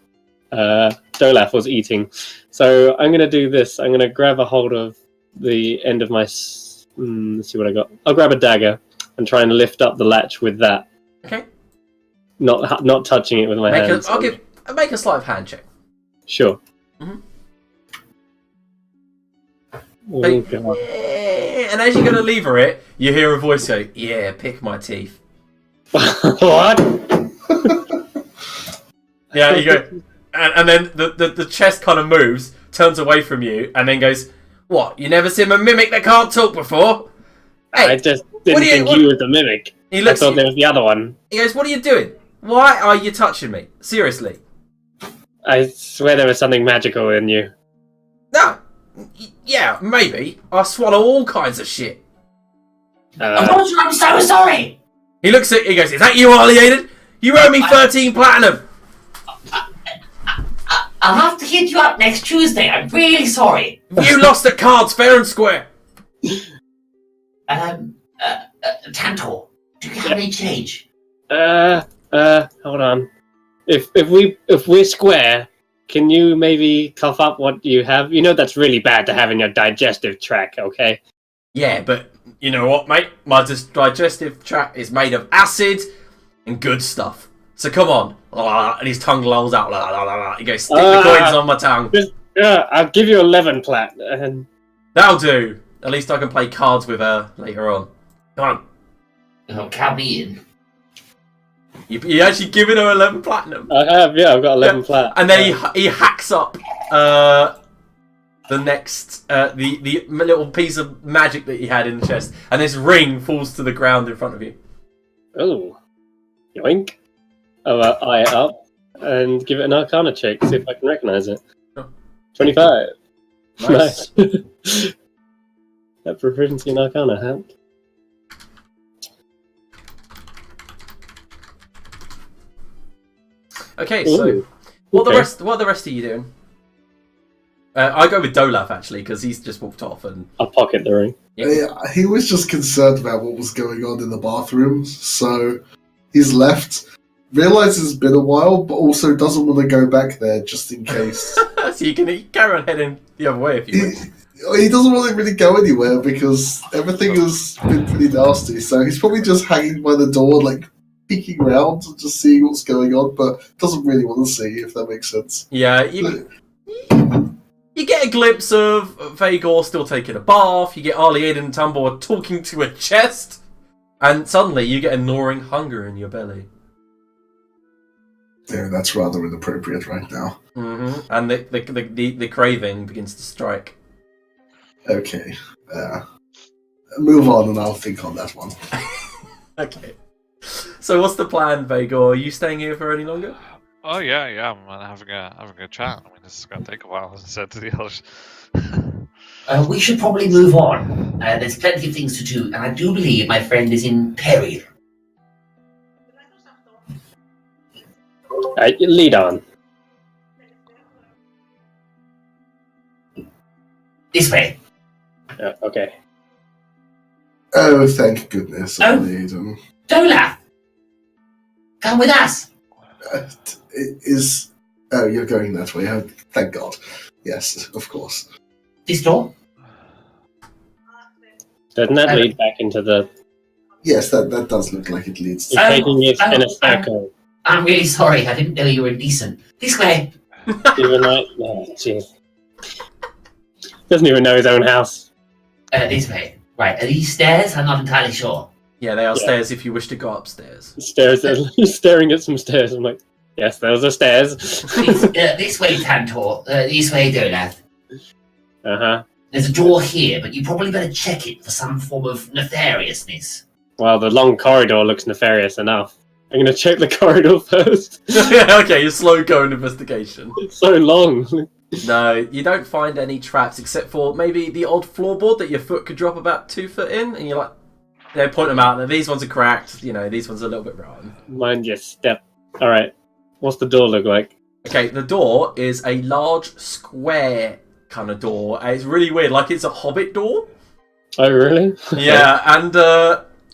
Dolaf was eating. So I'm gonna do this. I'm gonna grab a hold of the end of my. Let's see what I got. I'll grab a dagger and try and lift up the latch with that. Okay. Not touching it with my hands. Make a sleight of hand check. Sure. Mhm. Oh, God. And as you're gonna lever it, you hear a voice go, "Yeah, pick my teeth." What? Yeah, you go, and then the chest kind of moves, turns away from you, and then goes, "What? You never seen a mimic that can't talk before?" Hey, I just didn't think you was the mimic. He I looks. thought there was the other one. He goes, "What are you doing? Why are you touching me? Seriously?" I swear there was something magical in you. No. Yeah, maybe. I swallow all kinds of shit. Roger, I'm so sorry! He looks at. He goes, "Is that you, Alliated? You owe me 13 platinum." I'll have to hit you up next Tuesday. I'm really sorry. You lost at cards fair and square. Tantor, do you have any change? Hold on. If we're square, can you maybe cough up what you have? You know that's really bad to have in your digestive tract, okay? Yeah, but you know what, mate? My digestive tract is made of acid and good stuff. So come on. And his tongue lolls out. He goes, "Stick the coins on my tongue." I'll give you 11 plat. And That'll do. At least I can play cards with her later on. Come on. Oh, count me in. You actually given her 11 platinum. I have, yeah, I've got 11 plat. And then he hacks up the next the little piece of magic that he had in the chest, and this ring falls to the ground in front of you. Oh, yoink! I'll eye it up and give it an Arcana check, see if I can recognise it. Sure. 25. Nice. That proficiency in Arcana helped. Okay, so Ooh, what okay. are the rest of you doing? I go with Dolaf actually because he's just walked off and I'll pocket the ring. Yeah, he was just concerned about what was going on in the bathroom, so he's left. Realizes it's been a while, but also doesn't want to go back there just in case. so you can carry on heading the other way if you want. He doesn't want to really go anywhere because everything has been pretty nasty, so he's probably just hanging by the door, like peeking around and just seeing what's going on, but doesn't really want to see, if that makes sense. Yeah, you get a glimpse of Vagor still taking a bath, you get Arliade and Tumbor talking to a chest, and suddenly you get a gnawing hunger in your belly. Yeah, that's rather inappropriate right now. Mm-hmm. And the craving begins to strike. Okay. Move on and I'll think on that one. Okay. So what's the plan, Vagor? Are you staying here for any longer? Oh yeah, I'm having a chat. I mean, this is gonna take a while, as I said to the others. We should probably move on. There's plenty of things to do, and I do believe my friend is in peril. Lead on. This way. Okay. Oh, thank goodness. Oh. Aiden. Dolaf! Come with us! Oh, you're going that way. Oh, thank God. Yes, of course. This door? Doesn't that lead back into the... Yes, that does look like it leads to... You're taking it in a circle. I'm really sorry. I didn't know you were indecent. This way. Even like... Oh, jeez. Doesn't even know his own house. This way. Right, are these stairs? I'm not entirely sure. Yeah, they are Yeah. stairs if you wish to go upstairs. He's staring at some stairs. I'm like, yes, those are stairs. This way, Tantor. This way, Dolaf. Uh-huh. There's a door here, but you probably better check it for some form of nefariousness. Well, the long corridor looks nefarious enough. I'm going to check the corridor first. Okay, your slow going investigation. It's so long. No, you don't find any traps except for maybe the odd floorboard that your foot could drop about 2 foot in, and you're like, they point them out. These ones are cracked. You know, these ones are a little bit rotten. Mind your step. All right. What's the door look like? Okay, the door is a large square kind of door. It's really weird, like it's a Hobbit door. Oh, really? Yeah, and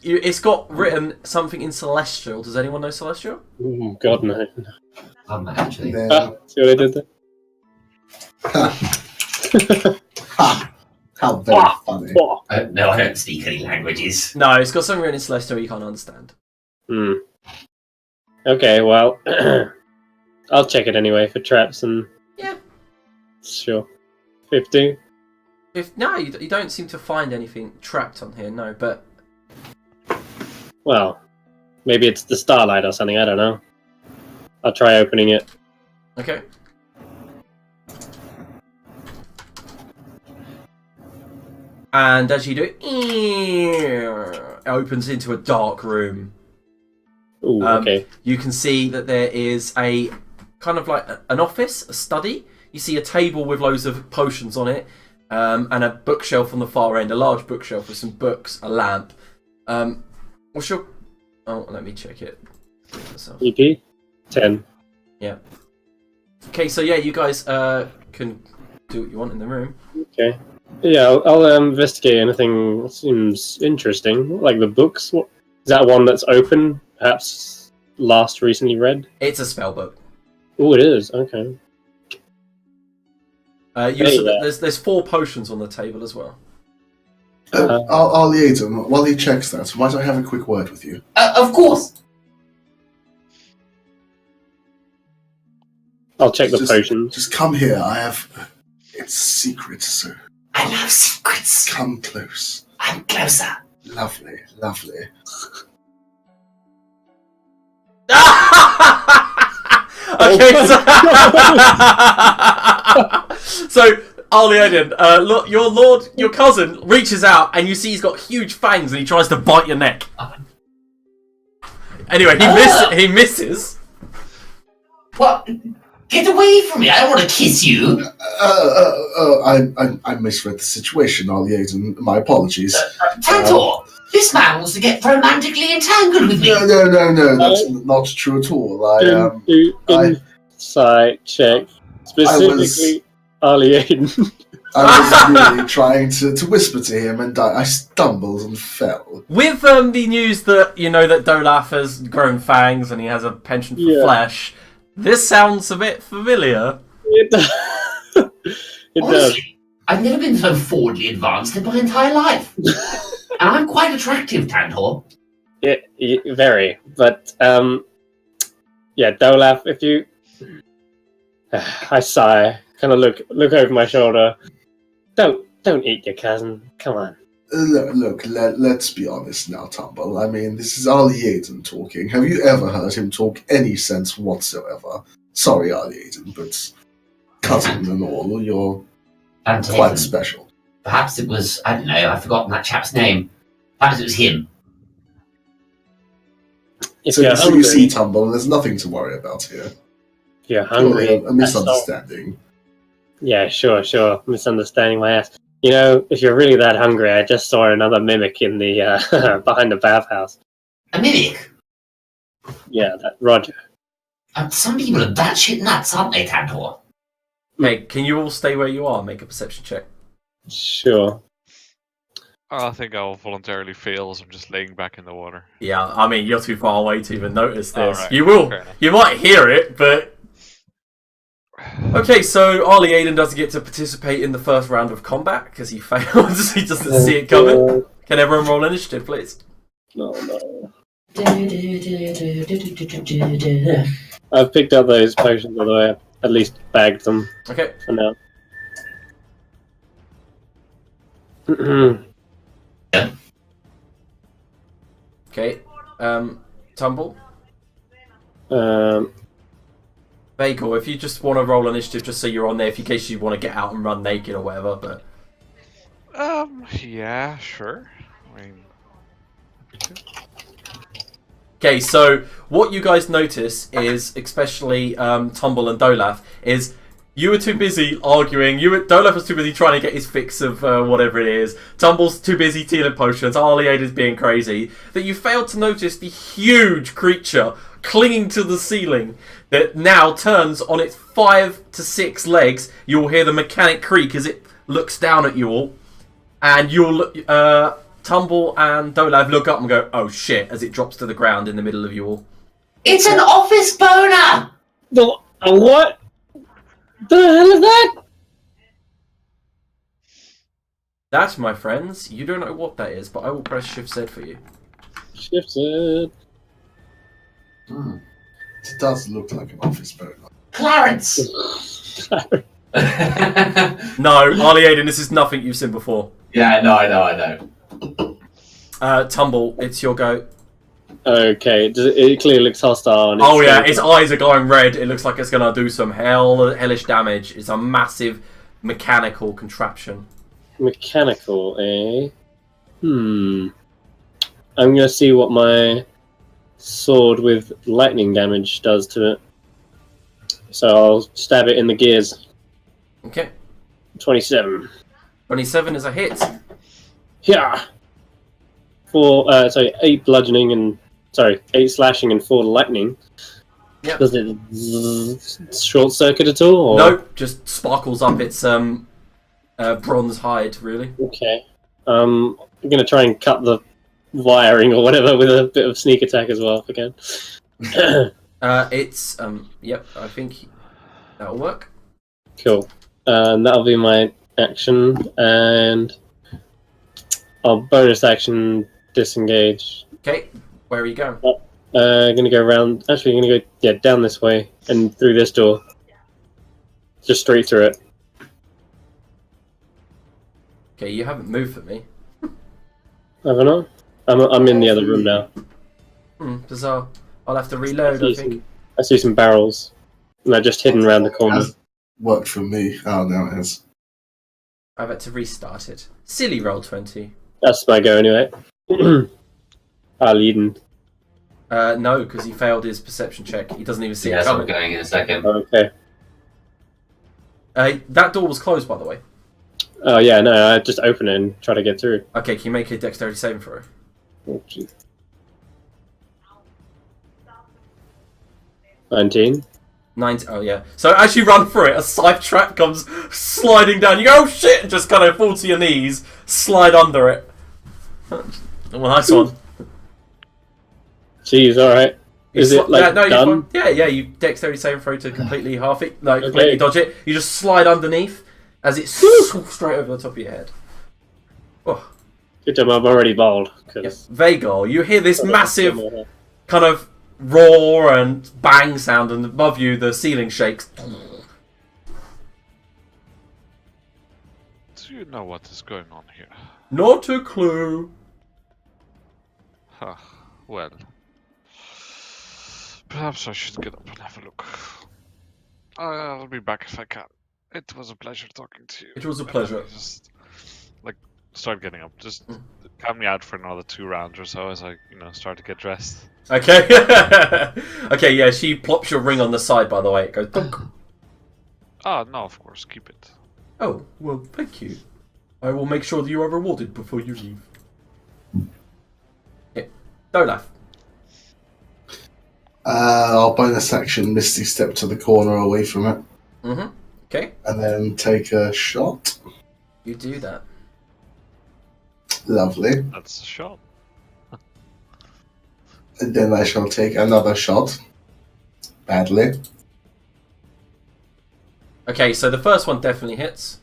it's got written something in Celestial. Does anyone know Celestial? Oh, God, no. Actually. Then, See what I did there? ha! How very funny. No, I don't speak any languages. No, it's got something written in Celestial you can't understand. Hmm. Okay, well, I'll check it anyway for traps and... Yeah. Sure. 50? No, you don't seem to find anything trapped on here, no, but... Well, maybe it's the starlight or something, I don't know. I'll try opening it. Okay. And as you do, it opens into a dark room. Ooh, okay. You can see that there is a kind of like an office, a study. You see a table with loads of potions on it, and a bookshelf on the far end, a large bookshelf with some books, a lamp. What's your... Oh, let me check it. EP? 10. Yeah. Okay, so yeah, you guys can do what you want in the room. Okay. Yeah, I'll investigate anything that seems interesting. Like the books. What, is that one that's open? Perhaps last recently read? It's a spell book. Oh, it is. Okay. There's 4 potions on the table as well. I'll liaise him. While he checks that, might I have a quick word with you? Of course. I'll check the Just- potions. Just come here. I have... It's secret, so I love secrets. come close. I'm closer. Lovely, lovely. Okay, so Arliaden, look, your cousin reaches out and you see he's got huge fangs and he tries to bite your neck. Anyway, he misses. What? Get away from me! I don't want to kiss you. I misread the situation, Arliaden. My apologies. Tantor, this man wants to get romantically entangled with me. No, that's not true at all. Do insight check. Specifically, Arliaden. I was really trying to whisper to him, and I stumbled and fell. With the news that that Dolaf has grown fangs and he has a penchant for flesh, this sounds a bit familiar. It does. It does. Honestly, I've never been so forwardly advanced in my entire life. And I'm quite attractive, Tantor. Very. But, yeah, Dolaf, if you... I sigh. Kind of look over my shoulder. Don't eat your cousin. Come on. Look, let's be honest now, Tumble. I mean, this is Arliaden talking. Have you ever heard him talk any sense whatsoever? Sorry, Arliaden, but cousin and all, you're quite special. Perhaps it was, I don't know, I've forgotten that chap's name. Perhaps it was him. If So you're you hungry, see, Tumble, there's nothing to worry about here. if you're hungry... A misunderstanding. Yeah, sure. Misunderstanding my ass. If you're really that hungry, I just saw another mimic in the behind the bathhouse. A mimic. Yeah, that Roger. Some people are batshit nuts, aren't they, Tantor? Hey, can you all stay where you are? Make a perception check. Sure. I think I'll voluntarily fail as I'm just laying back in the water. Yeah, I mean, you're too far away to even notice this. Alright, You will. fair enough. You might hear it, but... Okay, so Arliaden doesn't get to participate in the first round of combat because he fails. He doesn't see it coming. Can everyone roll initiative, please? No. I've picked up those potions, by the way. I've at least bagged them Okay. for now. Okay. Tumble. Um, Bagel, if you just want to roll initiative just so you're on there, if in case you want to get out and run naked or whatever, but... Yeah, sure. I mean... Okay, so what you guys notice is, especially Tumble and Dolaf, is you were too busy arguing. Dolaf was too busy trying to get his fix of whatever it is. Tumble's too busy dealing potions. Arliada's being crazy. That you failed to notice the huge creature clinging to the ceiling that now turns on its 5 to 6 legs. You'll hear the mechanic creak as it looks down at you all, and you'll Tumble and Dolaf look up and go, "Oh shit!" as it drops to the ground in the middle of you all. It's an office boner! What? The hell is that? That, my friends, you don't know what that is, but I will press Shift Z for you. Shifted. It does look like an office boner. Clarence! No, Arliaden, this is nothing you've seen before. Yeah, no, I know. Tumble, it's your go. Okay, it clearly looks hostile. And Oh yeah, its eyes are going red. It looks like it's going to do some hellish damage. It's a massive mechanical contraption. Mechanical, eh? I'm gonna see what my sword with lightning damage does to it. So I'll stab it in the gears. Okay. 27. 27 is a hit. Yeah. 8 bludgeoning and 8 slashing and 4 lightning. Yep. Does it short circuit at all? Or? Nope, just sparkles up its bronze hide, really. Okay. I'm gonna try and cut the wiring or whatever with a bit of sneak attack as well if I can. Yep, I think that'll work. Cool. That'll be my action, and I'll bonus action disengage. Okay, where are you going? Gonna go around. Actually, gonna go down this way and through this door. Just straight through it. Okay, you haven't moved for me. Have I not? I'm in the other room now. Bizarre. I'll have to reload, I think. I see some barrels, and they're just hidden around the corner. Worked for me. Oh, now it has. I've had to restart it. Silly roll 20. That's my go anyway. Eden. No, because he failed his perception check. He doesn't even see it Yes, I'm coming. going in a second. Okay. That door was closed, by the way. Oh yeah, no, I just open it and try to get through. Okay, can you make a dexterity saving throw? Oh, 19. 9. Oh yeah. So as you run through it, a scythe trap comes sliding down. You go, "Oh shit!" and just kind of fall to your knees, slide under it. Well, nice one. Jeez, alright. Is it like no, done? You're fine. Yeah. You dexterity saving throw to completely half it. No, completely dodge it. You just slide underneath as it swoops straight over the top of your head. Oh. Good job, I'm already bald. Yep. Vagar, you hear this massive kind of roar and bang sound, and above you the ceiling shakes. Do you know what is going on here? Not a clue. Huh. Well, perhaps I should get up and have a look. I'll be back if I can. It was a pleasure talking to you. It was a pleasure. Just start getting up. Just count me out for another 2 rounds or so as I, start to get dressed. Okay. Okay, yeah, she plops your ring on the side, by the way. It goes dunk. Ah, no, of course, keep it. Oh, well, thank you. I will make sure that you are rewarded before you leave. Yeah. Dolaf. I'll bonus action Misty Step to the corner away from it. Mm-hmm. Okay. And then take a shot. You do that. Lovely. That's a shot. And then I shall take another shot. Badly. Okay, so the first one definitely hits.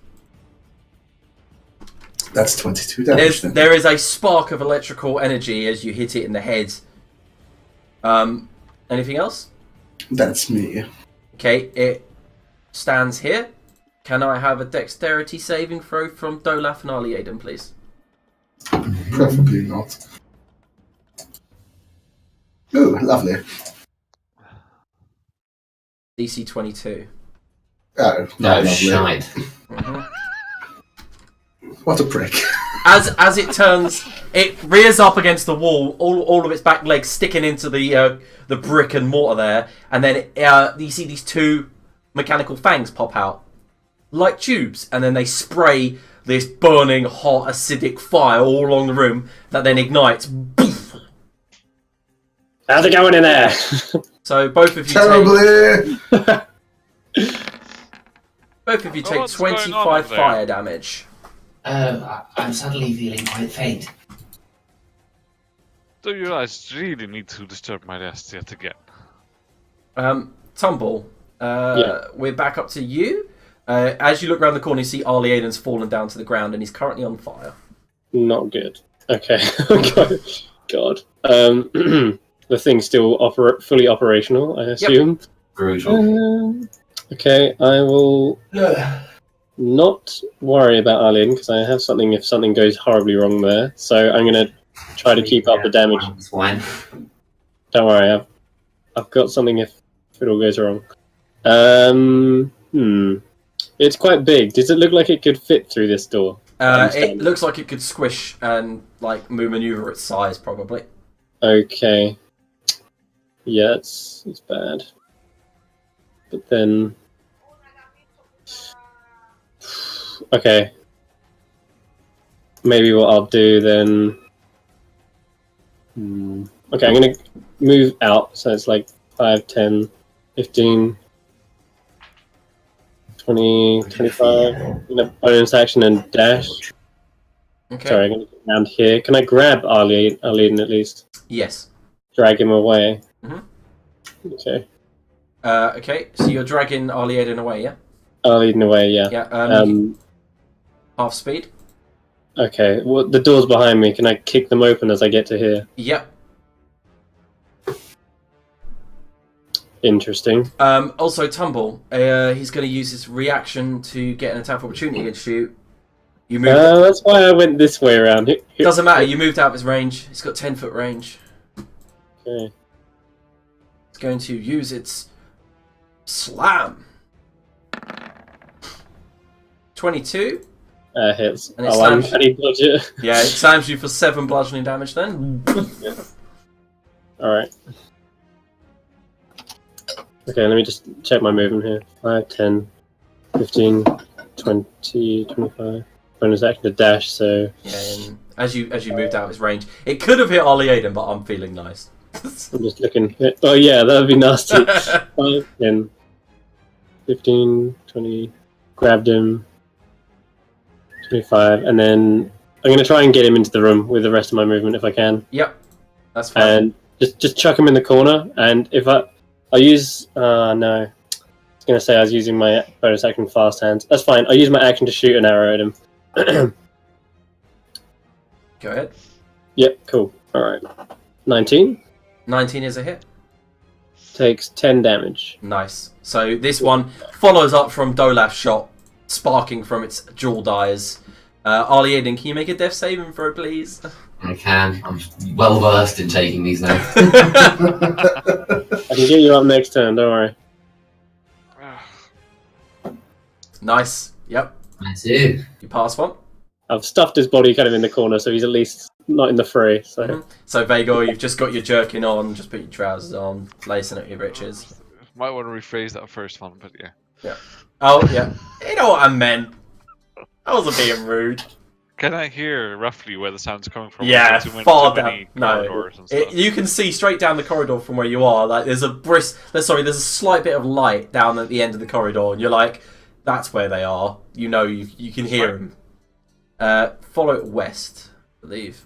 That's 22 damage. There is a spark of electrical energy as you hit it in the head. Anything else? That's me. Okay, it stands here. Can I have a dexterity saving throw from Dolaf and Arliaden, please? Preferably not. Ooh, lovely. DC 22. Oh, No, lovely. shite. Mm-hmm. What a prick. As it turns, it rears up against the wall, all of its back legs sticking into the brick and mortar there, and then you see these two mechanical fangs pop out, like tubes, and then they spray this burning, hot, acidic fire all along the room that then ignites. Boof! How's it going in there? So both of you Terribly! take what's going on 25 over there? fire damage. I'm suddenly feeling quite faint. Do you guys really need to disturb my rest yet again? Tumble. Yeah. We're back up to you. As you look around the corner, you see Arlie Aiden's fallen down to the ground, and he's currently on fire. Not good. Okay. God. The thing's still fully operational, I assume. Brutal. Okay, I will not worry about Arlene because I have something if something goes horribly wrong there. So I'm going to try to keep up the damage. It's fine. Don't worry, I've got something if it all goes wrong. It's quite big. Does it look like it could fit through this door? It looks like it could squish and maneuver its size, probably. Okay. Yeah, it's bad. But then... Okay. Maybe what I'll do then... Okay, I'm going to move out, so it's like 5, 10, 15... 20, 25, bonus action and dash. Okay. Sorry, I'm going to get down here. Can I grab Arlene at least? Yes. Drag him away. Mhm. Okay. Okay, so you're dragging Arlie Aiden away, yeah? Arlene away, yeah. Yeah, half speed. Okay, well, the door's behind me. Can I kick them open as I get to here? Yep. Interesting. Also, Tumble. He's going to use his reaction to get an attack of opportunity against you. You moved. That's why I went this way around. Doesn't matter. You moved out of his range. He's got 10-foot range. Okay. It's going to use its slam. 22. Hits. And it Oh, I'm slams- pretty budget. Yeah, it slams you for 7 bludgeoning damage. Then. All right. Okay, let me just check my movement here. 5, 10, 15, 20, 25. Bonus action to dash, so... Yeah, and as you moved out of his range, it could have hit Arlie Aiden, but I'm feeling nice. I'm just looking. Oh yeah, that would be nasty. 5, 10, 15, 20. Grabbed him. 25, and then I'm going to try and get him into the room with the rest of my movement if I can. Yep, that's fine. And just chuck him in the corner, and if I'll use... no. I was going to say I was using my bonus action fast hands. That's fine. I'll use my action to shoot an arrow at him. Go ahead. Yep, cool. Alright. 19. 19 is a hit. Takes 10 damage. Nice. So this one follows up from Dolaf's shot, sparking from its jeweled eyes. Arlie Aiden, can you make a death saving throw, please? I can. I'm well versed in taking these now. I can get you up next turn, don't worry. Nice. Yep. I do. You pass one. I've stuffed his body kind of in the corner, so he's at least not in the fray. So So Vagor, you've just got your jerkin on, just put your trousers on, lacing up your breeches. Might want to rephrase that first one, but yeah. Yeah. Oh, yeah. You know what I meant. I wasn't being rude. Can I hear roughly where the sound's coming from? Yeah, Is it far too many down. No, corridors and stuff? you can see straight down the corridor from where you are. Like there's a slight bit of light down at the end of the corridor, and you're like, that's where they are. You know, you can hear them. Follow it west, I believe.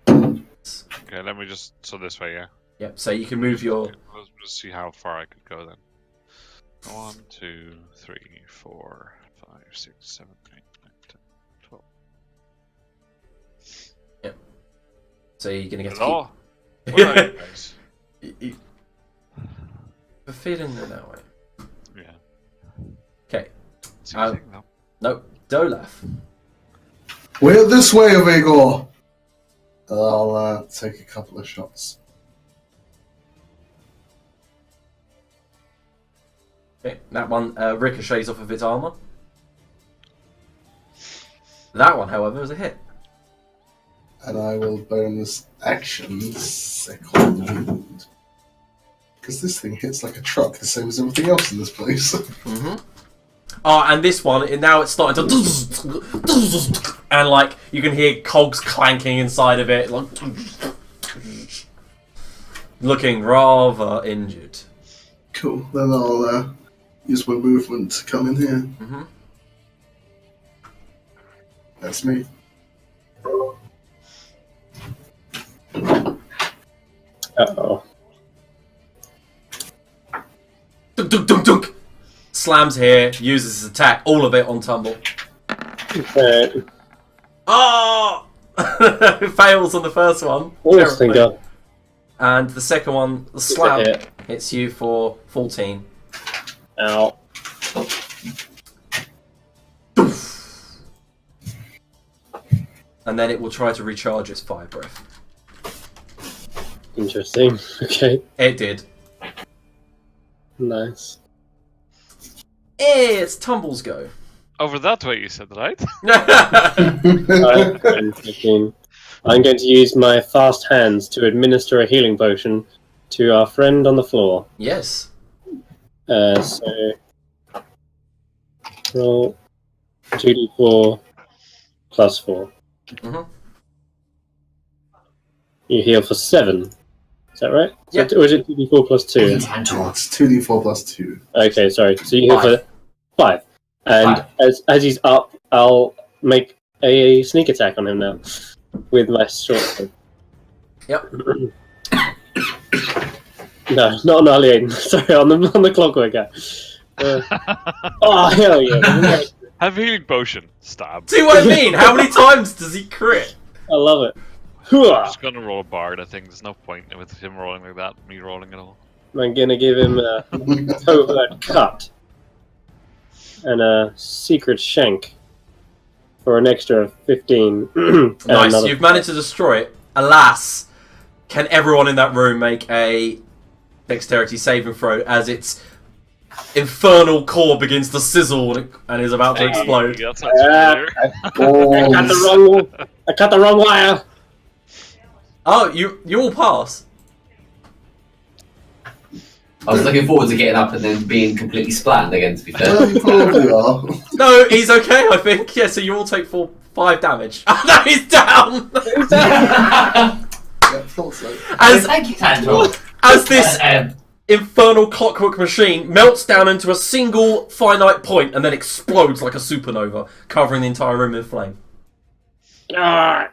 Okay, let me just... So this way, yeah? Yep. So you can move your. Let's just see how far I could go then. 1, 2, 3, 4, 5, 6, 7, 8, 9, 10, 12. So you're gonna get Hello? to Where are you guys? keep. We're feeling it that way. Yeah. Okay. Same thing, though. Nope. Dolaf. We're this way, Vigor. I'll take a couple of shots. Okay, that one ricochets off of its armor. That one, however, is a hit. And I will bonus action second wound. Because this thing hits like a truck, the same as everything else in this place. Mm-hmm. Oh, and this one, now it's starting to... And, like, you can hear cogs clanking inside of it. Like, looking rather injured. Cool. Then I'll use my movement to come in here. Mm-hmm. That's me. Uh-oh. Dunk, dunk, dunk, dunk. Slams here, uses his attack, all of it on Tumble. Okay. Oh! Fails on the first one. Oh, thank God. And the second one, the slam, Hit. hits you for 14. Ow. And then it will try to recharge its fire breath. Interesting. Okay. It did. Nice. It's Tumble's go. Over that way, you said, right? I'm going to use my fast hands to administer a healing potion to our friend on the floor. Yes. So roll 2d4 plus 4. Mm-hmm. You heal for 7. Is that right? Yep. Or is it 2d4 plus 2? It's 2d4 plus 2. Okay, sorry. So you heal for 5. And Five. as he's up, I'll make a sneak attack on him now with my short sword. Yep. No, not on Alien. Sorry, on the clockwork guy. Oh hell yeah! Have healing potion. Stab. See what I mean? How many times does he crit? I love it. I'm Hooah! just gonna roll a bard. I think there's no point with him rolling like that. Me rolling at all. I'm gonna give him a covert cut and a secret shank for an extra 15. And Nice, another- you've managed to destroy it. Alas, can everyone in that room make a dexterity saving throw as its infernal core begins to sizzle and is about to explode? Yeah, that sounds familiar. I cut the wrong wire. Oh, you all pass. I was looking forward to getting up and then being completely splattered again, to be fair. Well, you probably are. No, he's okay, I think. Yeah, so you all take 5 damage. No, he's down! Yeah, thought so. Thank you, Tantor. As this infernal clockwork machine melts down into a single finite point and then explodes like a supernova, covering the entire room in flame. Ah,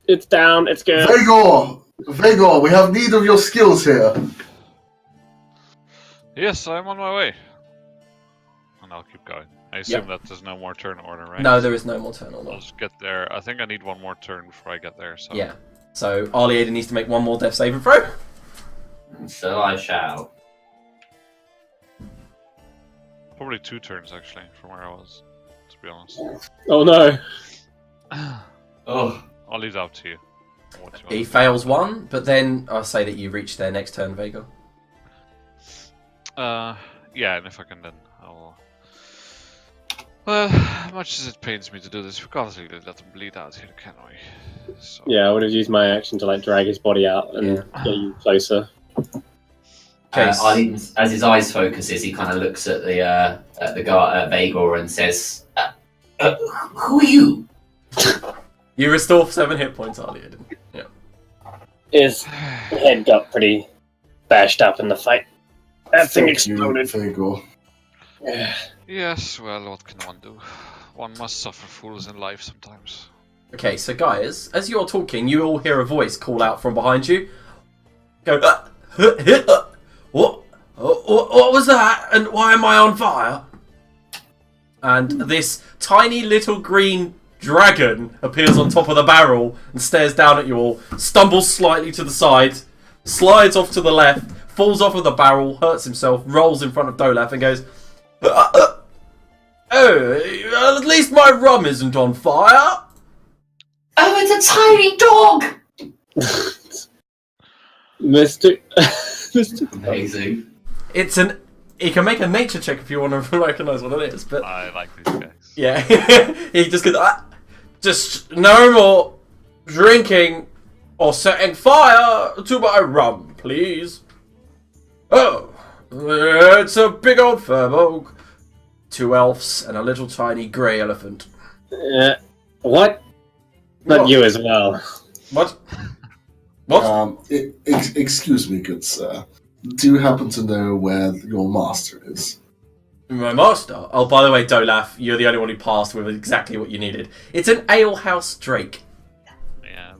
it's down. It's good. Vagor, we have need of your skills here. Yes, I'm on my way. And I'll keep going. I assume that there's no more turn order, right? No, there is no more turn I'll order. just get there. I think I need one more turn before I get there. So Yeah. So Arliada needs to make one more death saving throw. So I shall. probably 2 turns actually from where I was, to be honest. Oh no. Oh. I'll leave that up to you. What you He want. fails one, but then I'll say that you reach their next turn, Vega. Yeah, and if I can then, I will. Well, much as it pains me to do this, we can't really let them bleed out here, can we? So, Yeah, I would have used my action to like drag his body out and get you closer. As his eyes focuses, he kind of looks at the guy at Vagor and says, "Who are you?" You restore 7 hit points, Arliada. Yeah. His head got pretty bashed up in the fight. That thing exploded. Vagor. Yeah. Yes, well, what can one do? One must suffer fools in life sometimes. Okay, so guys, as you're talking, you all hear a voice call out from behind you. Go, what was that? And why am I on fire? And this tiny little green dragon appears on top of the barrel and stares down at you all, stumbles slightly to the side, slides off to the left, falls off of the barrel, hurts himself, rolls in front of Dolaf and goes, oh, at least my rum isn't on fire. Oh, it's a tiny dog! Mr. Mr. Amazing. It's an. You can make a nature check if you want to recognise what it is, but I like these guys. yeah, he just goes. Just no more drinking or setting fire to my rum, please. Oh, it's a big old furbolg. 2 elves and a little tiny grey elephant. What? Not What? you as well. What? What? Excuse me, good sir. Do you happen to know where your master is? My master? Oh, by the way, Dolaf, you're the only one who passed with exactly what you needed. It's an alehouse drake. Yeah.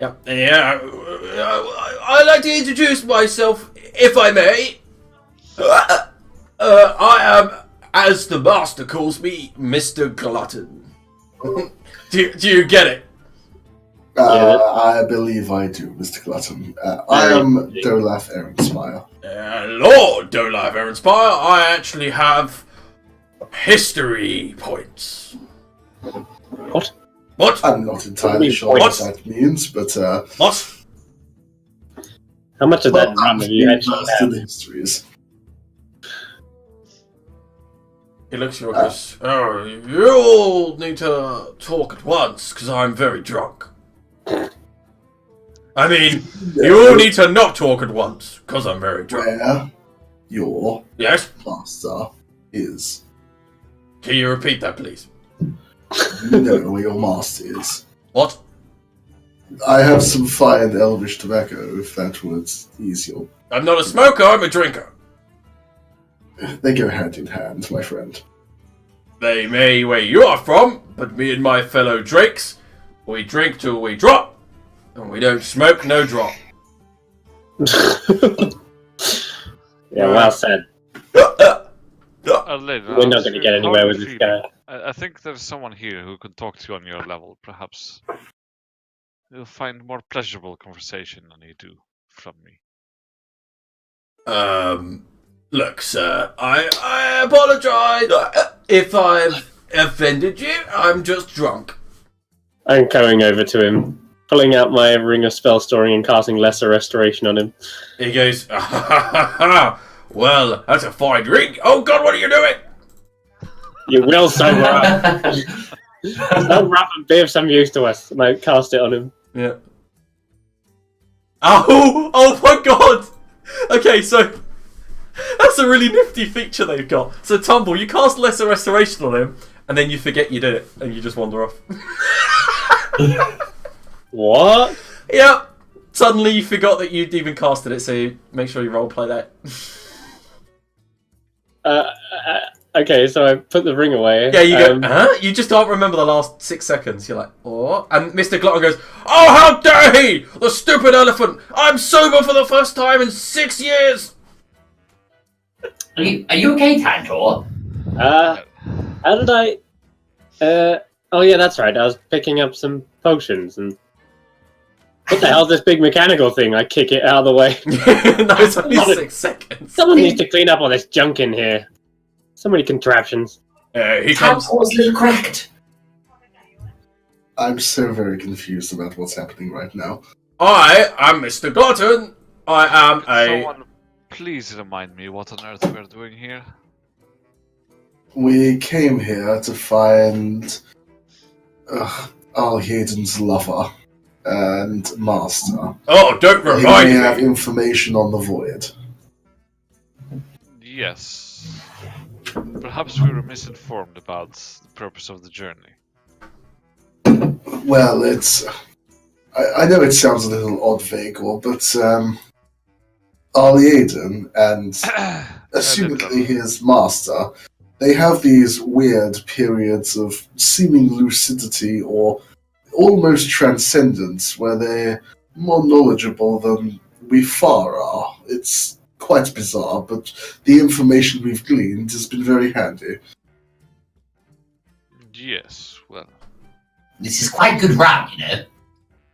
Yep. Yeah. I'd like to introduce myself, if I may. I am, as the master calls me, Mr. Glutton. do you get it? I believe I do, Mr. Glutton. I am Dolaf Ehrenspire. Lord Dolaf Ehrenspire, I actually have history points. What? What? I'm not entirely sure what that means, but What? How much of that rum have you actually to had? the histories. He looks at you and goes, oh, you all need to talk at once, because I'm very drunk. I mean, you all need to not talk at once, because I'm very drunk. Where your Yes? master is. Can you repeat that, please? You know where your master is. What? I have some fine elvish tobacco, if that would ease your... I'm not a smoker, I'm a drinker. They go hand in hand, my friend. They may where you are from, but me and my fellow drakes, we drink till we drop, and we don't smoke no drop. Yeah, well said. Lynn, We're not going to get how anywhere are with you this feeling? guy. I think there's someone here who can talk to you on your level. Perhaps you'll find more pleasurable conversation than you do from me. Look, sir, I apologise if I've offended you. I'm just drunk. I'm going over to him, pulling out my Ring of Spell Storing and casting Lesser Restoration on him. He goes, well, that's a fine drink. Oh God, what are you doing? You will sober up. Sober up and be of some use to us. And I cast it on him. Yeah. Oh my God. Okay, so that's a really nifty feature they've got. So Tumble, you cast Lesser Restoration on him, and then you forget you did it, and you just wander off. What? Yep. Suddenly you forgot that you'd even casted it, so you make sure you roleplay that. Okay, so I put the ring away. Yeah, you go, huh? You just don't remember the last 6 seconds. You're like, what? And Mr. Glutton goes, oh, how dare he! The stupid elephant! I'm sober for the first time in 6 years! Are you okay, Tantor? How did I... oh yeah, that's right. I was picking up some potions and... What the hell's this big mechanical thing? I kick it out of the way. No, it's only 6 seconds. Someone needs to clean up all this junk in here. So many contraptions. He comes... Tantor's a little cracked. I'm so very confused about what's happening right now. I am Mr. Glutton. I am a... Someone please remind me what on earth we're doing here. We came here to find Alhaiden's lover and master. Oh, don't He remind may have me. information on the void. Yes. Perhaps we were misinformed about the purpose of the journey. Well, it's... I know it sounds a little odd, Vagor, but Alhaiden and assumedly his master, they have these weird periods of seeming lucidity or almost transcendence where they're more knowledgeable than we far are. It's quite bizarre, but the information we've gleaned has been very handy. Yes, well, This is quite good rum, you know.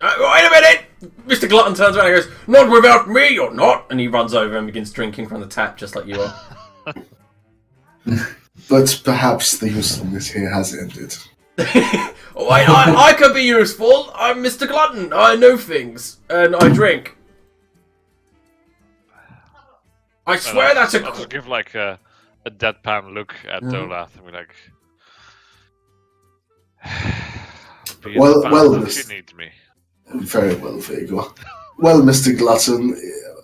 Wait a minute! Mr. Glutton turns around and goes, not without me, you're not! And he runs over and begins drinking from the tap just like you are. But perhaps the usefulness here has ended. Oh, wait, I could be useful. I'm Mr. Glutton. I know things, and I drink. I swear that's I'll just give like a deadpan look at Dolath and be like, be Well, if you need me. Very well, Vagor. Well, Mr. Glutton,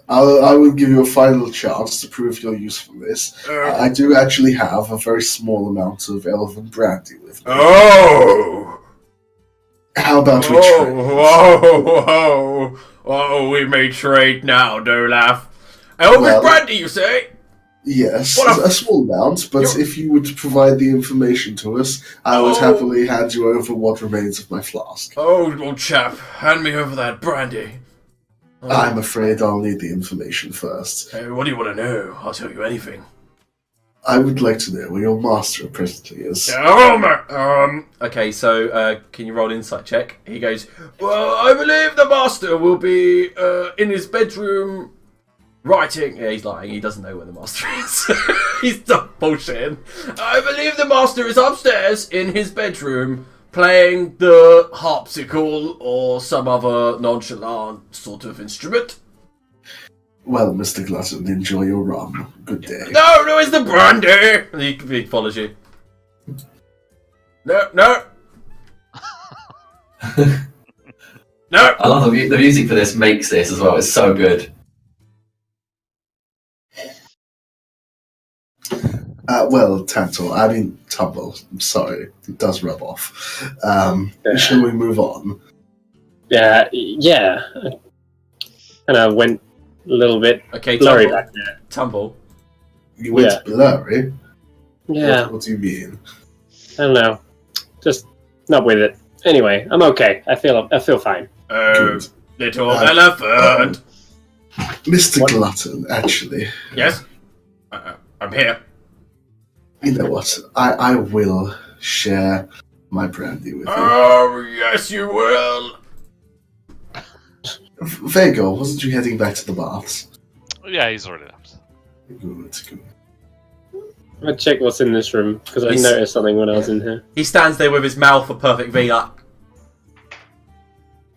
I will give you a final chance to prove your usefulness. I do actually have a very small amount of elven brandy with me. Oh! How about we trade? Oh, we may trade now, Dolaf. Elven brandy, you say? Yes, a small amount, but if you would provide the information to us, I would happily hand you over what remains of my flask. Oh, old chap, hand me over that brandy. I'm afraid I'll need the information first. What do you want to know? I'll tell you anything. I would like to know where your master presently is. Okay, so can you roll an insight check? He goes, well, I believe the master will be in his bedroom writing. Yeah, he's lying. He doesn't know where the master is. He's not bullshitting. I believe the master is upstairs in his bedroom playing the harpsichord or some other nonchalant sort of instrument. Well, Mr. Glutton, enjoy your rum. Good day. No, it's the brandy! And he follows you. No. No! I love the music for this makes this as well. It's so good. Well, Tumble, I'm sorry. It does rub off. Shall we move on? Yeah. And I went a little bit blurry back there. Tumble. You went blurry? Yeah. What do you mean? I don't know. Just not with it. Anyway, I'm okay. I feel fine. Oh, little elephant. Mr. Glutton, actually. Yes? I'm here. You know what? I will share my brandy with you. Oh, yes, you will. Vago, wasn't you heading back to the baths? Yeah, he's already left. Good. I'll check what's in this room, because I noticed something when I was in here. He stands there with his mouth a perfect V up.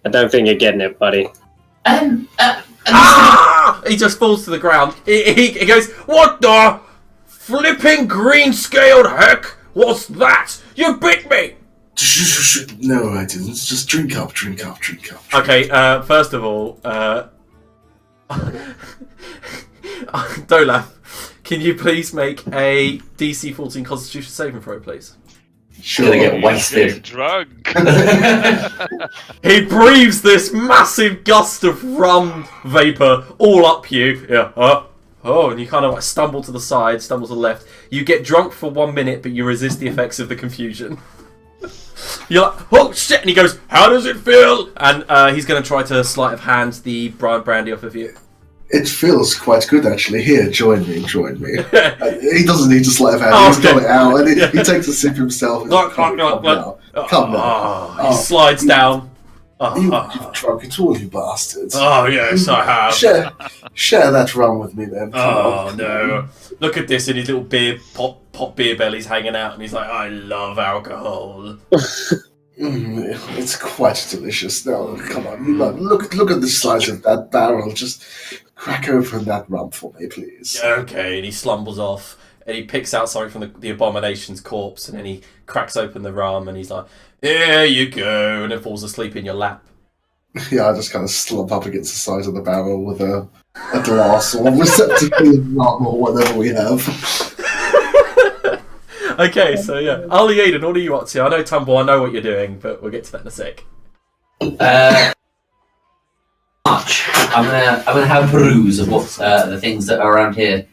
I don't think you're getting it, buddy. He just falls to the ground. He goes, what the flipping green-scaled heck was that? You bit me! No, I didn't. Just drink up. Okay, first of all, Dolaf, can you please make a DC 14 Constitution saving throw, please? Sure. Gonna get wasted. Drunk. He breathes this massive gust of rum vapor all up you. Yeah. And you kind of like stumble to the side, stumble to the left. You get drunk for 1 minute, but you resist the effects of the confusion. You're like, oh shit! And he goes, how does it feel? And he's going to try to sleight of hand the brandy off of you. It feels quite good, actually. Here, join me. He doesn't need to sleight of hand. He's got it out, and he takes a sip himself. Come now. He slides down. You've drunk it all, you bastards. Oh yes, I have. Share that rum with me, then. No! Look at this in his little pot beer bellies hanging out, and he's like, I love alcohol. It's quite delicious. Now, come on, look at the size of that barrel. Just crack open that rum for me, please. Okay, and he slumbles off, and he picks out something from the abomination's corpse, and then he cracks open the rum, and he's like, here you go, and then falls asleep in your lap. Yeah, I just kind of slump up against the side of the barrel with a glass or a receptacle of rum or whatever we have. Okay, so yeah. Ali Aiden, what are you up to? I know Tumble, I know what you're doing, but we'll get to that in a sec. I'm gonna have a peruse of what the things that are around here.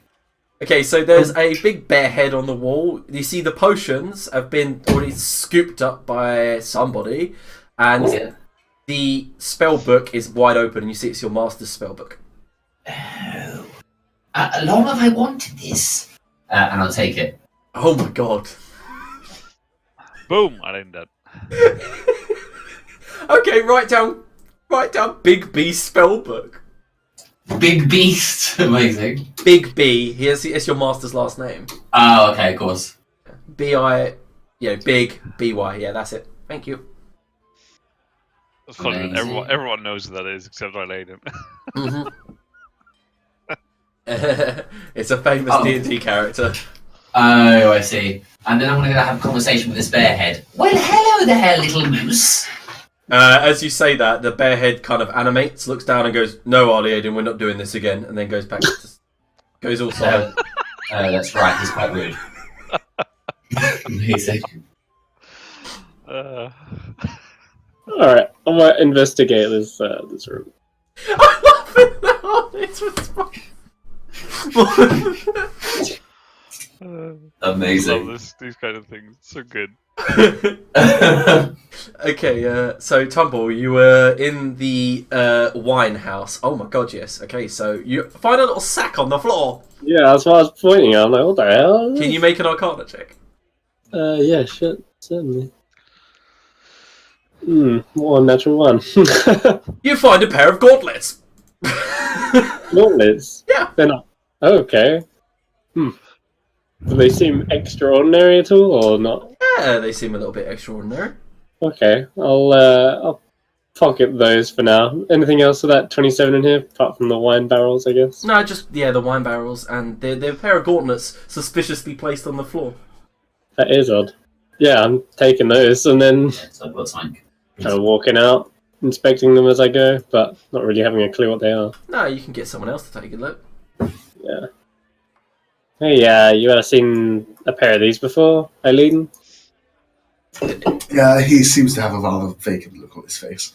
Okay, so there's a big bear head on the wall. You see the potions have been already scooped up by somebody, and the spell book is wide open, and you see it's your master's spell book. Oh, long have I wanted this? And I'll take it. Oh my god. Boom! I named that. Okay, write down Big B spell book. Big Beast, amazing. Big B. It's your master's last name. Oh, okay, of course. B-I... Yeah, big BY. Yeah, that's it. Thank you. It's funny that Amazing. everyone knows who that is except Ryladen. Mm-hmm. It's a famous Oh. D&D character. Oh, I see. And then I'm going to have a conversation with this bear head. Well, hello there, little moose. As you say that, the bear head kind of animates, looks down and goes, "No, Arliaden, we're not doing this again," and then goes back to... Goes all silent. That's right, he's quite rude. Amazing. All right, I might investigate this room. I'm laughing now. It's Amazing. Love these kind of things. So good. Okay, so Tumble, you were in the wine house. Oh my god, yes. Okay, so you find a little sack on the floor. Yeah, that's what I was pointing at. I'm like, what the hell? Can you make an Arcana check? Yeah, shit, certainly. One natural one. You find a pair of gauntlets. Gauntlets? Yeah. They're not. Oh, okay. Do they seem extraordinary at all, or not? Yeah, they seem a little bit extraordinary. Okay, I'll pocket those for now. Anything else with that 27 in here, apart from the wine barrels, I guess? No, just, yeah, the wine barrels, and they're a pair of gauntlets suspiciously placed on the floor. That is odd. Yeah, I'm taking those, and then So I've got something. kind of walking out, inspecting them as I go, but not really having a clue what they are. No, you can get someone else to take a look. Yeah. Hey, you ever seen a pair of these before, Eileen? Yeah, he seems to have a rather vacant look on his face.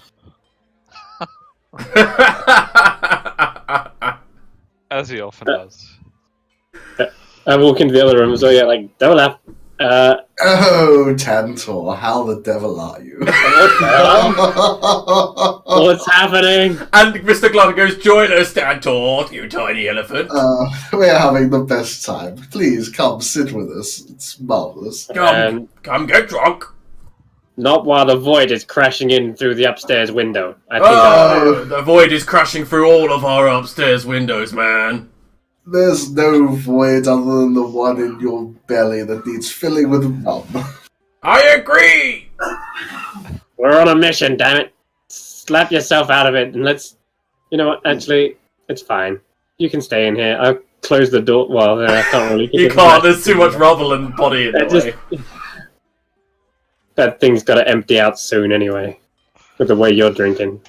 As he often does. I walk into the other room, so yeah, like, don't laugh. Oh, Tantor, how the devil are you? What's happening? And Mr. Glover goes, "Join us, Tantor, you tiny elephant." We're having the best time. Please come sit with us. It's marvelous. Come get drunk. Not while the void is crashing in through the upstairs window. I think Oh, the void is crashing through all of our upstairs windows, man. There's no void other than the one in your belly that needs filling with rum. I agree. we're on a mission, damn it. Slap yourself out of it and let's... You know what, actually, it's fine. You can stay in here. I'll close the door. Well, I can't really... You can't, there's too much rubble and body in the way. That thing's got to empty out soon anyway. With the way you're drinking.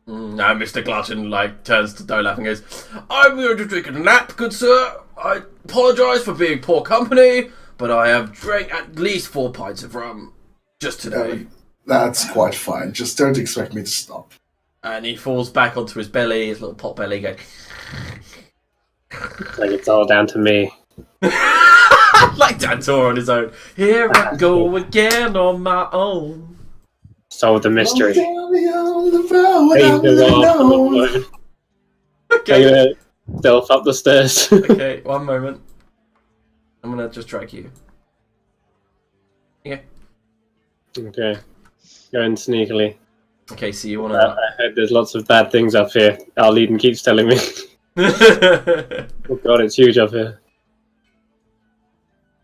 Now Mr. Glutton turns to Dolaf and goes, "I'm going to take a nap, good sir. I apologise for being poor company, but I have drank at least 4 pints of rum just today." That's quite fine. Just don't expect me to stop. And he falls back onto his belly, his little pot belly, going... Like it's all down to me. like Tantor on his own. Here I go again on my own. Solve the mystery. Down the road, Leave the world. Okay. I'm gonna stealth up the stairs. Okay, one moment. I'm gonna just drag you. Yeah. Okay. Going sneakily. Okay, so you wanna... I heard there's lots of bad things up here. Arleden keeps telling me. Oh god, it's huge up here.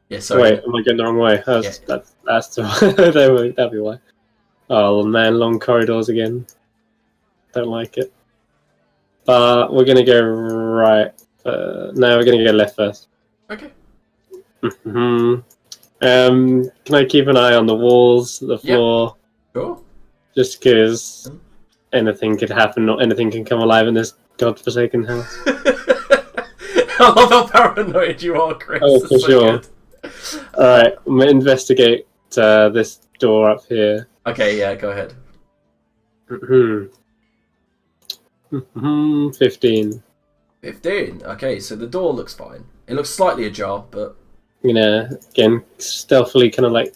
Yeah, sorry. Wait, am I going the wrong way? That's that'd be why. Oh man, long corridors again. Don't like it. But we're gonna go right. No, we're gonna go left first. Okay. Can I keep an eye on the walls, the floor? Sure. Just because anything could happen, or anything can come alive in this godforsaken house. I love how paranoid you are, Chris. Oh, It's for so sure. good. Alright, I'm gonna investigate this door up here. Okay, yeah, go ahead. 15. 15. Okay, so the door looks fine. It looks slightly ajar, but... I'm gonna, again, stealthily kind of like,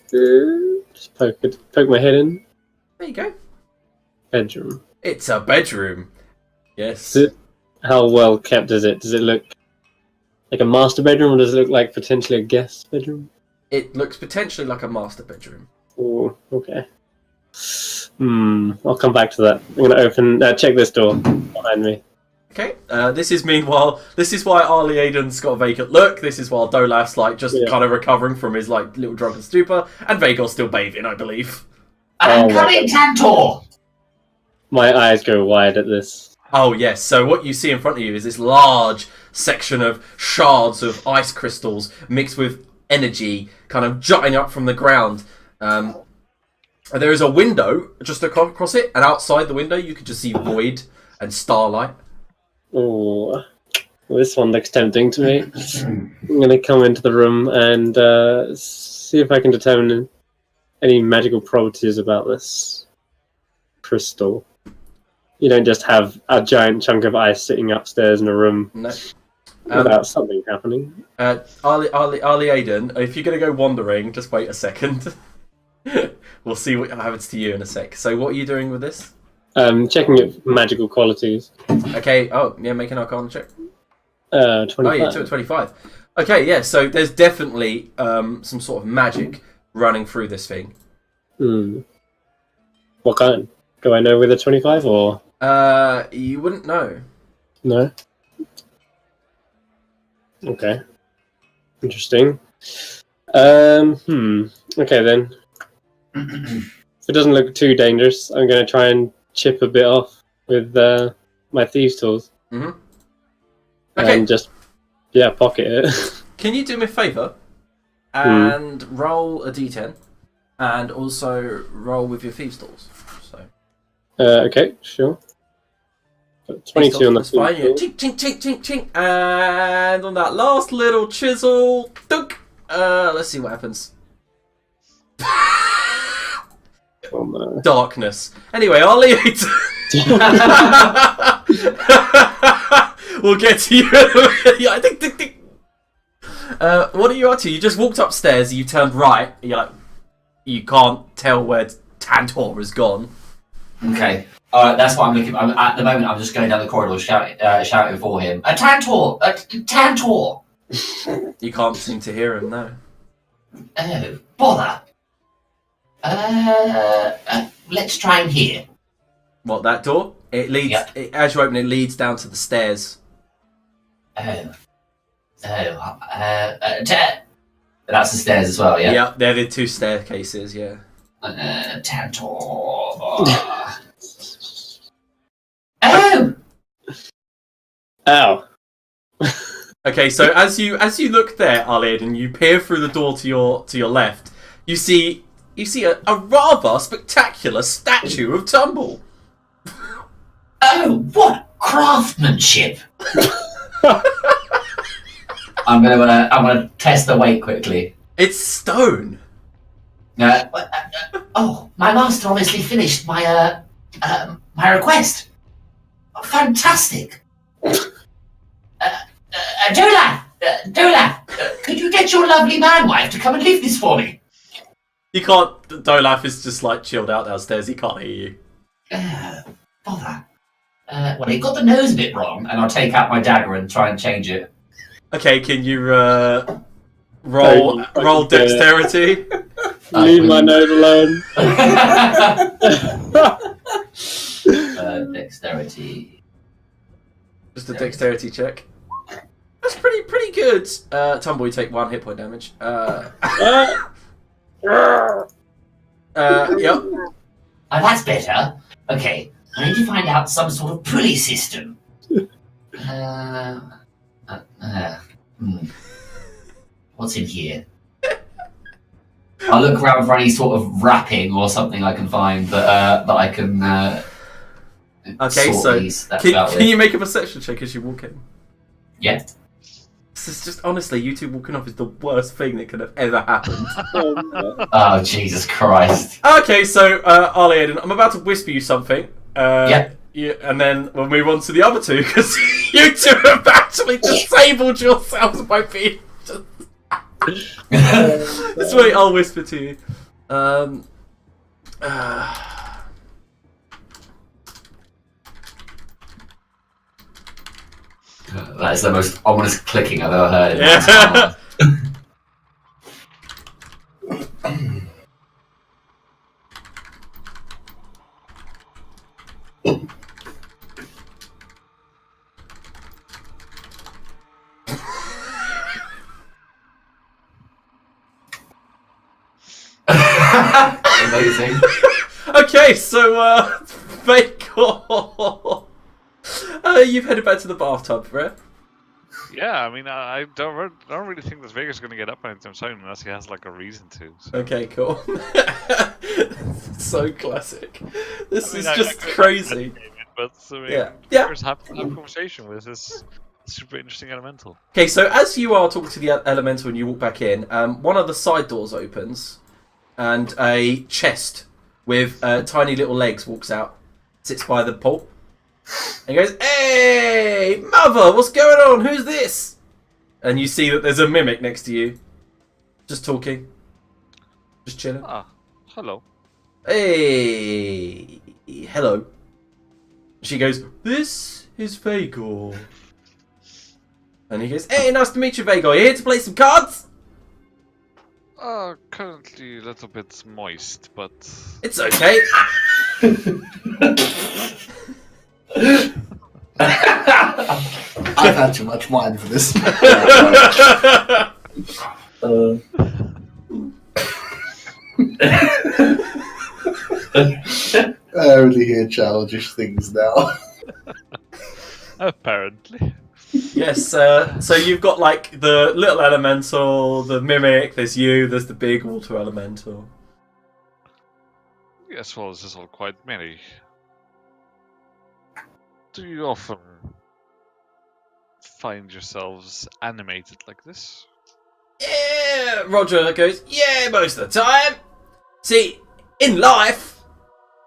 just poke my head in. There you go. Bedroom. It's a bedroom. Yes. How well kept is it? Does it look like a master bedroom, or does it look like potentially a guest bedroom? It looks potentially like a master bedroom. Oh, okay. I'll come back to that. I'm gonna check this door behind me. Okay. This is meanwhile. This is why Arlie Aiden's got a vacant look. This is while Dolaf's like just kind of recovering from his like little drunken stupor, and Vagor's still bathing, I believe. I'm coming, Tantor. My eyes go wide at this. Oh yes. So what you see in front of you is this large section of shards of ice crystals mixed with energy, kind of jutting up from the ground. There is a window just across it, and outside the window you could just see void and starlight. Oh, this one looks tempting to me. I'm going to come into the room and see if I can determine any magical properties about this crystal. You don't just have a giant chunk of ice sitting upstairs in a room without something happening. Ali Aiden, if you're going to go wandering, just wait a second. We'll see what happens to you in a sec. So what are you doing with this? Checking it for magical qualities. Okay, make an Arcana check. 25. Oh, you took 25. Okay, yeah, so there's definitely some sort of magic running through this thing. What kind? Do I know with a 25 or? You wouldn't know. No? Okay. Interesting. Okay then. If it doesn't look too dangerous, I'm going to try and chip a bit off with my thieves' tools. Mm-hmm. Okay. And just, pocket it. Can you do me a favour and roll a d10 and also roll with your thieves' tools? So. Okay, sure. Got 22 on the That's fine. Yeah. Tink, tink, tink, tink, tink. And on that last little chisel, dunk. Let's see what happens. Oh, no. Darkness. Anyway, I'll leave it. We'll get to you. Yeah, ding, ding, ding. What are you up to? You just walked upstairs. You turned right. You're like, you can't tell where Tantor has gone. Okay. That's what I'm looking for. At the moment, I'm just going down the corridor shouting for him. Tantor! Tantor! You can't seem to hear him, no. Oh, bother. Let's try in here. What, that door? It leads, as you open it, leads down to the stairs. That's the stairs as well, yeah? Yeah, they're the two staircases, yeah. Tantor. Ow. Okay, so as you look there, Arlid, and you peer through the door to your left, you see a rather spectacular statue of Tumble. Oh, what craftsmanship! I'm gonna test the weight quickly. It's stone. Oh, my master obviously finished my my request. Fantastic. Dolaf, could you get your lovely man wife to come and lift this for me? You can't. Dolaf is just like chilled out downstairs. He can't hear you. Bother. Well, he got the nose a bit wrong, and I'll take out my dagger and try and change it. Okay, can you roll dexterity? Leave my nose alone. Dexterity. Just a dexterity check. That's pretty good. Tumble, you take 1 hit point damage. Yep. Oh, that's better. Okay, I need to find out some sort of pulley system. What's in here? I'll look around for any sort of wrapping or something I can find that I can. Okay, so can you make a perception check as you walk in? Yeah. This is just honestly, you two walking off is the worst thing that could have ever happened. Oh Jesus Christ! Okay, so Arlie Aiden, I'm about to whisper you something. Yeah. And then we'll move on to the other two because you two have actually disabled yourselves by being. This way, I'll whisper to you. That is the most ominous clicking I've ever heard. amazing. Okay, so Vagor, you've headed back to the bathtub, right? Yeah, I mean, I don't really think that Vegas is going to get up anytime soon unless he has like a reason to. So. Okay, cool. So classic. This I mean, is I just could crazy. But I mean, Yeah. Vegas have a conversation with this super interesting elemental. Okay, so as you are talking to the elemental and you walk back in, one of the side doors opens, and a chest with tiny little legs walks out, sits by the pool, and goes, "Hey, mother, what's going on? Who's this?" And you see that there's a mimic next to you, just talking, just chilling. Ah, hello. Hey, hello. She goes, "This is Vagor." And he goes, "Hey, nice to meet you, Vagor. You here to play some cards?" Currently a little bit moist, but It's okay. I've had too much wine for this. I only hear childish things now. apparently. Yes, so you've got like the little elemental, the mimic, there's you, there's the big water elemental. Yes, well, this is all quite merry. Do you often find yourselves animated like this? Yeah, Roger goes, "Yeah, most of the time. See, in life,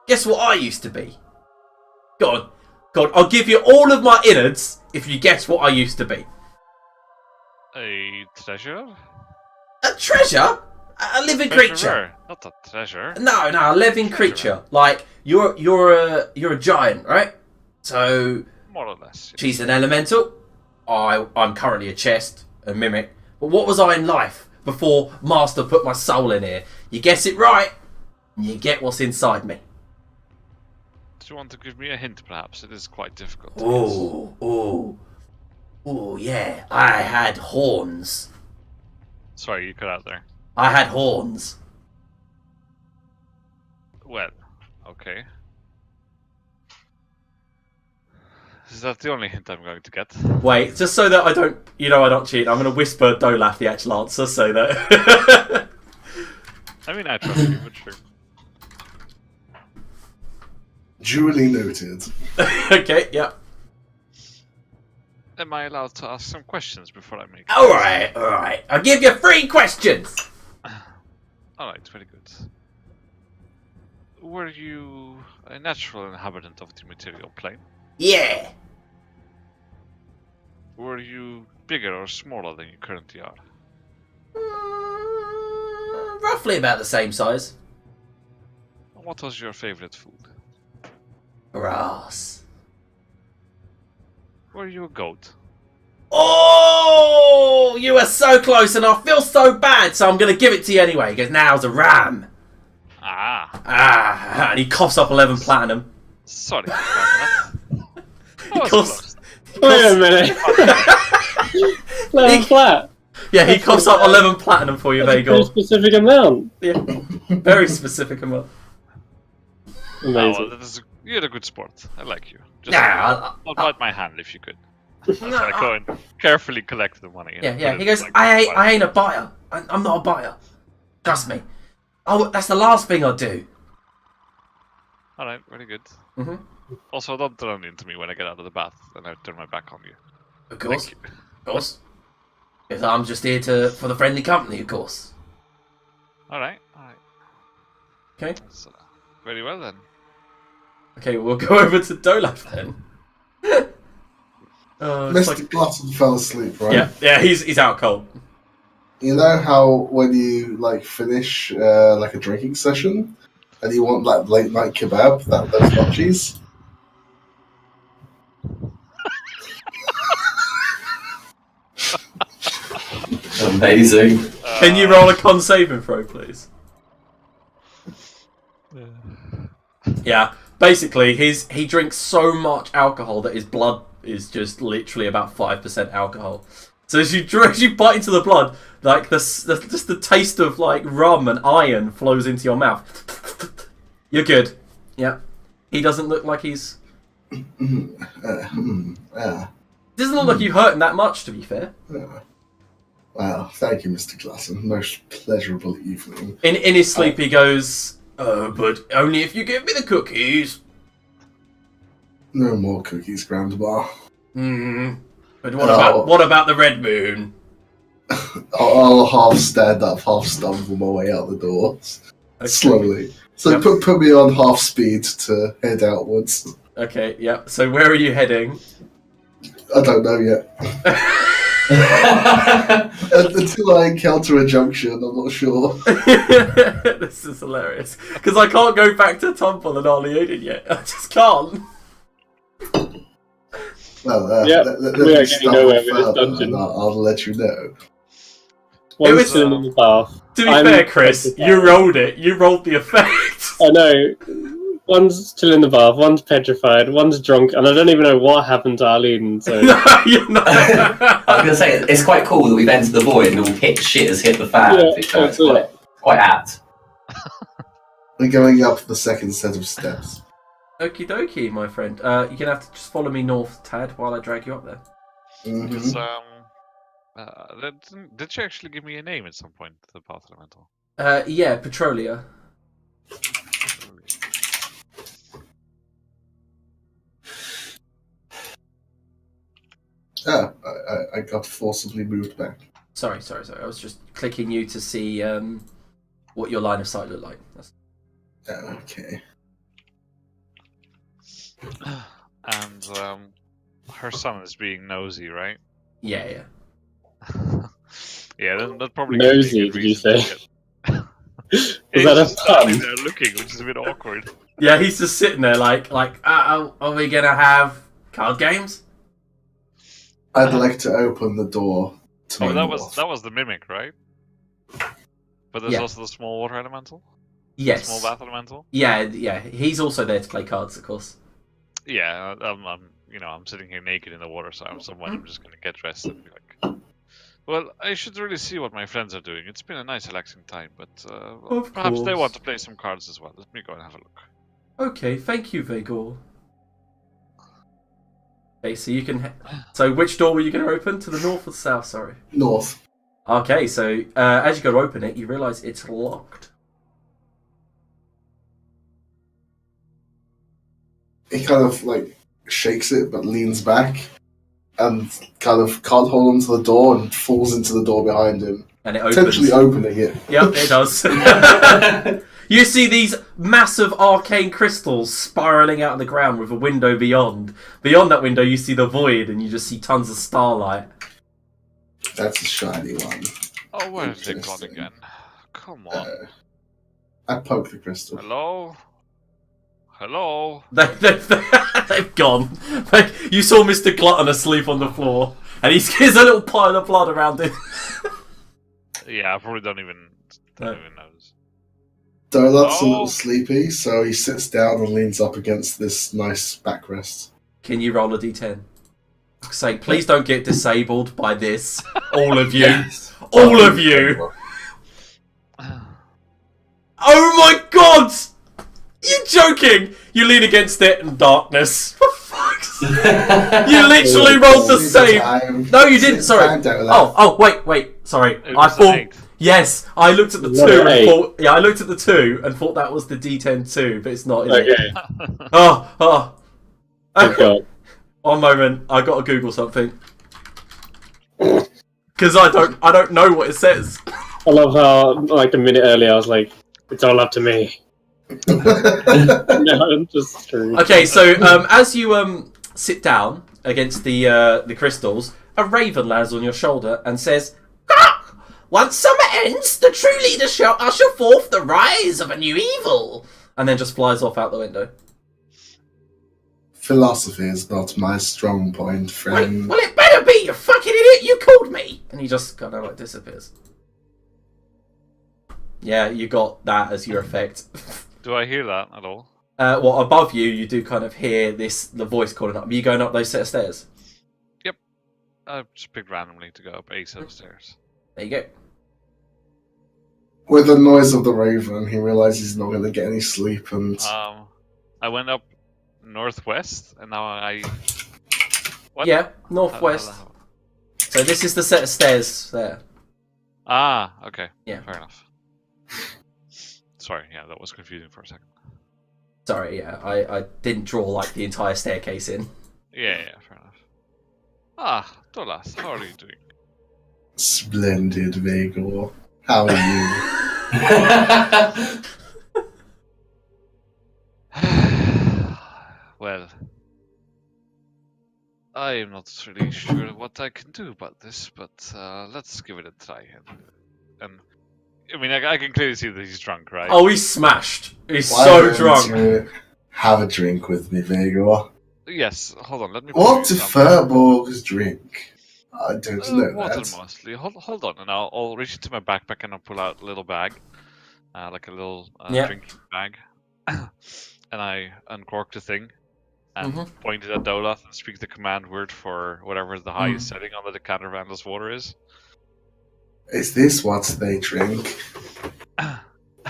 guess what I used to be? God, I'll give you all of my innards if you guess what I used to be. A treasure? A treasure? A living creature? Treasurer, not a treasure. No, a living creature. Like you're a giant, right? So More or less. Yes. she's an elemental. I'm currently a chest, a mimic. But what was I in life before Master put my soul in here? You guess it right, and you get what's inside me. Do you want to give me a hint, perhaps? It is quite difficult. Oh, yeah. I had horns. Sorry, you cut out there. I had horns. Well, okay. Is that the only hint I'm going to get? Wait, just so that I don't cheat, I'm going to whisper Dolaf the actual answer so that... I mean, I trust you, but sure. Duly noted. Okay, yeah. Am I allowed to ask some questions before I make it? Alright. I'll give you 3 questions. Alright, very good. Were you a natural inhabitant of the material plane? Yeah. Were you bigger or smaller than you currently are? Roughly about the same size. What was your favorite food? Grass. Were you a goat? Oh, you were so close and I feel so bad, so I'm going to give it to you anyway. He goes, "Now it's a ram." Ah, And he coughs up 11 platinum. sorry about that. I was Coughs- close. Wait a minute. Let flat. Yeah, he coughs up 11 platinum for you, That's a pretty Vagor. specific amount. Yeah, very specific amount. Oh, Amazing. well, you're a good sport. I like you. Just Nah, I'll bite my hand if you could. As I go and carefully collect the money. and Yeah. put He it, goes, like, I ain't a buyer. I'm not a buyer. Trust me. Oh, that's the last thing I'll do. Alright, very good. Mm-hmm. Also, don't run into me when I get out of the bath and I turn my back on you. Of course. Thank you. Of course. Because I'm just here for the friendly company, of course. Alright. Okay. So, very well then. Okay, we'll go over to Dolaf then. It's Mr. Glutton fell asleep, right? yeah, he's out cold. You know how when you finish a drinking session and you want that late night kebab, those munchies? Amazing. Can you roll a con saving throw, please? Yeah. Basically, he drinks so much alcohol that his blood is just literally about 5% alcohol. So as you bite into the blood, like just the taste of like rum and iron flows into your mouth. You're good. Yeah. He doesn't look like he's... Yeah. Doesn't look like you hurt him that much, to be fair. Well, thank you, Mr. Glasson. Most pleasurable evening. In his sleep, he goes, but only if you give me the cookies. No more cookies, Grandma. But what about the red moon? I'll half stand up, half stumble my way out the door. Okay. Slowly. So Yep. put me on half speed to head outwards. Okay, yeah. So where are you heading? I don't know yet. Until I encounter a junction, I'm not sure. This is hilarious. Because I can't go back to Tumble and Arleonin yet. I just can't. Well, let we me are getting stumble nowhere with this further dungeon. and I'll let you know. One's was, still in the bath. To be I'm fair, Chris, petrified. you rolled it. You rolled the effect. I know. One's still in the bath, one's petrified, one's drunk, and I don't even know what happened to Arlene, so... No, you're not. I was going to say, it's quite cool that we've entered the void and all shit has hit the fan. Yeah, It's quite apt. We're going up the second set of steps. Okie dokie, my friend. You're going to have to just follow me north, Tad, while I drag you up there. Because, did she actually give me a name at some point, the Path Elemental? Yeah, Petrolia. I got forcibly moved back. Sorry. I was just clicking you to see what your line of sight looked like. Okay. And her son is being nosy, right? Yeah. Yeah, then that probably gives me a Nosy, good did you reason to say? get- Is He's that a just standing pun? there looking, which is a bit awkward. Yeah, he's just sitting there like, are we going to have card games? I'd like to open the door to my Oh, that north. was the mimic, right? But there's Yeah. also the small water elemental. Yes. Small bath elemental. Yeah. He's also there to play cards, of course. Yeah, I'm sitting here naked in the water, so I'm just gonna get dressed and be like, well, I should really see what my friends are doing. It's been a nice, relaxing time, but Of perhaps they course. want to play some cards as well. Let me go and have a look. Okay, thank you, Vegor. Okay, so you can... So which door were you going to open? To the north or south, sorry? North. Okay, so as you go to open it, you realise it's locked. He kind of like shakes it but leans back and kind of can't hold onto the door and falls into the door behind him. And it opens. Potentially opening it. Yep, it does. You see these massive arcane crystals spiralling out of the ground with a window beyond. Beyond that window, you see the void, and you just see tons of starlight. That's a shiny one. Oh, where have they gone Interesting. again? Come on. I poke the crystal. Hello? Hello? They've gone. Like, you saw Mr. Glutton asleep on the floor, and there's a little pile of blood around him. Yeah, I probably don't even notice. Donut's a Oh. little sleepy, so he sits down and leans up against this nice backrest. Can you roll a d10? Say, please don't get disabled by this. All of you. All of you. Oh my god! You joking? You lean against it in darkness. For fuck's sake. You literally rolled the same. No, you didn't. Sorry. Oh, wait. Sorry. It I was an thought. 8. Yes, I looked at the What 2 an and eight. thought. Yeah, I looked at the 2 and thought that was the D10 2, but it's not. Is it? Okay, Oh. thank God. One moment. I got to Google something because I don't know what it says. I love how, like, a minute earlier, I was like, it's all up to me. No, I'm just screwed. Okay, so as you sit down against the crystals, a raven lands on your shoulder and says, "Ah! Once summer ends, the true leader shall usher forth the rise of a new evil," and then just flies off out the window. Philosophy is not my strong point, friend. Well, it better be, you fucking idiot! You called me, and he just kind of like disappears. Yeah, you got that as your effect. Do I hear that at all? Well, above you, you do kind of hear the voice calling up. Are you going up those set of stairs? I just picked randomly to go up a set of stairs. There you go. With the noise of the raven, he realizes he's not going to get any sleep, and I went up northwest, and now I. What? Yeah, northwest. So this is the set of stairs there. Ah, okay. Yeah. Fair enough. Sorry, yeah, that was confusing for a second. Sorry, yeah, I didn't draw like the entire staircase in. Yeah, fair enough. Ah, Dolas, how are you doing? splendid, Vagor. How are you? Well, I am not really sure what I can do about this, but let's give it a try. And I mean, I can clearly see that he's drunk, right? Oh, he's smashed. He's Why so don't drunk. you have a drink with me, Vagor? Yes, hold on, let me... What do furbolgs drink? I don't know water that. mostly. Hold on, and I'll reach into my backpack and I'll pull out a little bag, like a little Yeah. drinking bag, and I uncork the thing and Mhm. point it at Dolath and speak the command word for whatever the highest setting on the decanter of endless water is. Is this what they drink?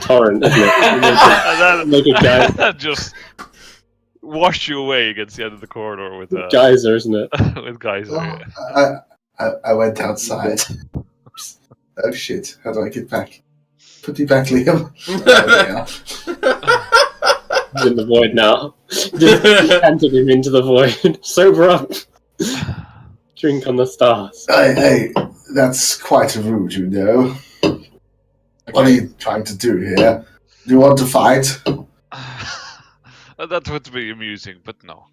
Torrent, isn't it? And then, Make a and then just wash you away against the end of the corridor with geyser, isn't it? with geyser. Oh, Yeah. I went outside. Oops. Oh shit, how do I get back? Put me back, Liam. There we are. He's in the void now. Just handed him into the void. Sober up. Drink on the stars. Hey, that's quite rude, you know. What are you trying to do here? Do you want to fight? That would be amusing, but no.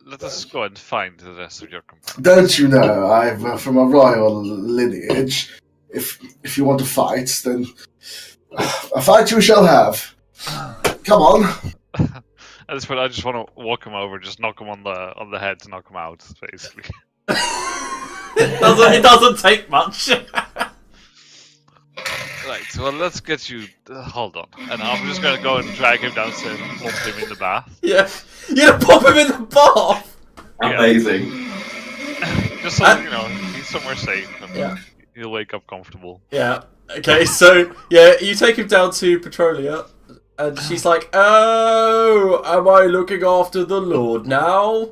Let us go and find the rest of your companions. Don't you know I'm from a royal lineage? If you want to fight, then a fight you shall have. Come on. At this point, I just want to walk him over, just knock him on the head to knock him out, basically. It doesn't take much. Right, well, let's get you... hold on. And I'm just going to go and drag him downstairs and plump him in the bath. Yeah. You're gonna pop him in the bath? Amazing. Just so, you know, he's somewhere safe and Yeah. he'll wake up comfortable. Yeah. Okay, so, yeah, you take him down to Petrolia, and she's like, oh, am I looking after the Lord now?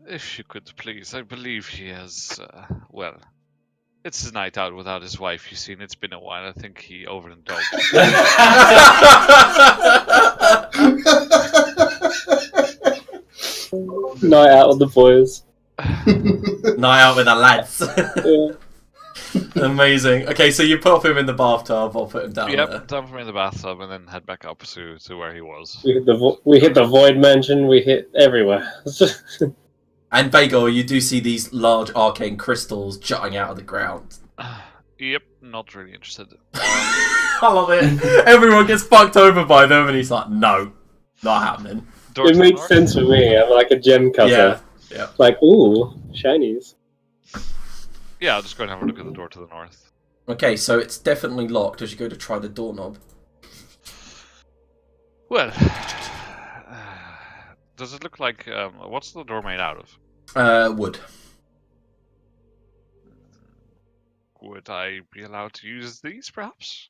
If you could, please. I believe he has, well... It's his night out without his wife, you see, and it's been a while. I think he overindulged. Night out with the boys. Night out with the lads. Yeah. Amazing. Okay, so you pop him in the bathtub, I'll put him down there. Yep, dump him in the bathtub and then head back up to where he was. We hit the void mansion. We hit everywhere. And Bagor, you do see these large arcane crystals jutting out of the ground. Yep, not really interested. I love it. Everyone gets fucked over by them, and he's like, no, not happening. Door It to the makes north? sense for me. I'm like a gem cutter. Yeah. Like, ooh, shinies. Yeah, I'll just go and have a look at the door to the north. Okay, so it's definitely locked as you go to try the doorknob. Well, does it look like... what's the door made out of? Wood. Would I be allowed to use these, perhaps?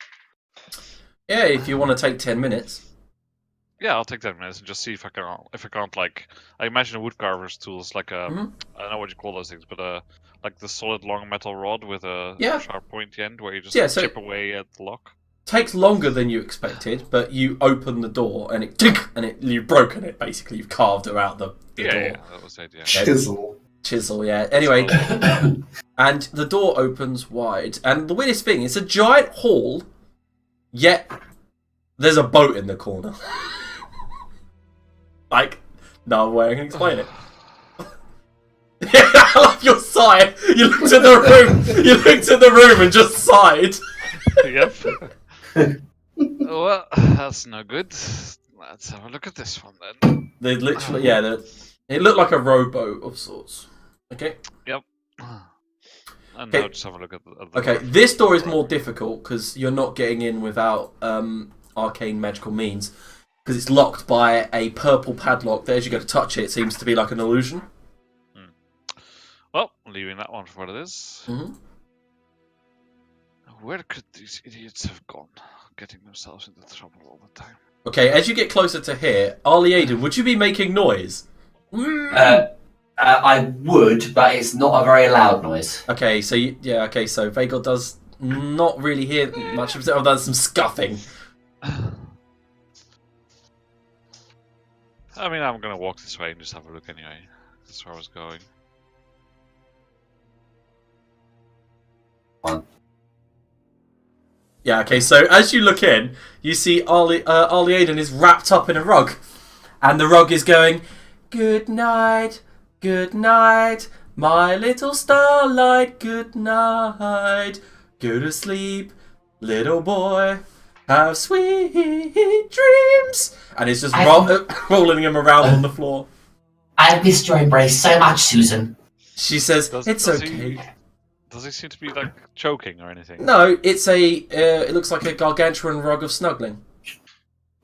Yeah, if you want to take 10 minutes. Yeah, I'll take 10 minutes and just see if I can't like... I imagine a woodcarver's tool is like a... Mhm. I don't know what you call those things, but like the solid long metal rod with a sharp pointy end where you just chip away at the lock. Takes longer than you expected, but you open the door and you've broken it, basically. You've carved her out the door. Yeah, that was the idea. Chisel. Yeah. Anyway, and the door opens wide. And the weirdest thing, it's a giant hall, yet there's a boat in the corner. Like, no way I can explain it. I love your sigh. You looked at the room. You looked at the room and just sighed. Yep. Well, that's no good. Let's have a look at this one then. They literally, it looked like a rowboat of sorts. Okay. Yep. And Okay. now just have a look at the Okay, door. this door is more difficult because you're not getting in without arcane magical means. Because it's locked by a purple padlock that as you go to touch it, it seems to be like an illusion. Well, leaving that one for what it is. Mm-hmm. Where could these idiots have gone? Getting themselves into trouble all the time. Okay, as you get closer to here, Arlie Aiden, would you be making noise? I would, but it's not a very loud noise. Okay, so so Vagel does not really hear much of it other than some scuffing. I mean, I'm gonna walk this way and just have a look anyway. That's where I was going. Yeah, okay, so as you look in, you see Arlie Aiden is wrapped up in a rug. And the rug is going, good night, my little starlight, good night. Go to sleep, little boy, have sweet dreams. And it's just rolling him around on the floor. I've missed your embrace so much, Susan. She says, it's does okay. Does he seem to be like choking or anything? No, it's it looks like a gargantuan rug of snuggling.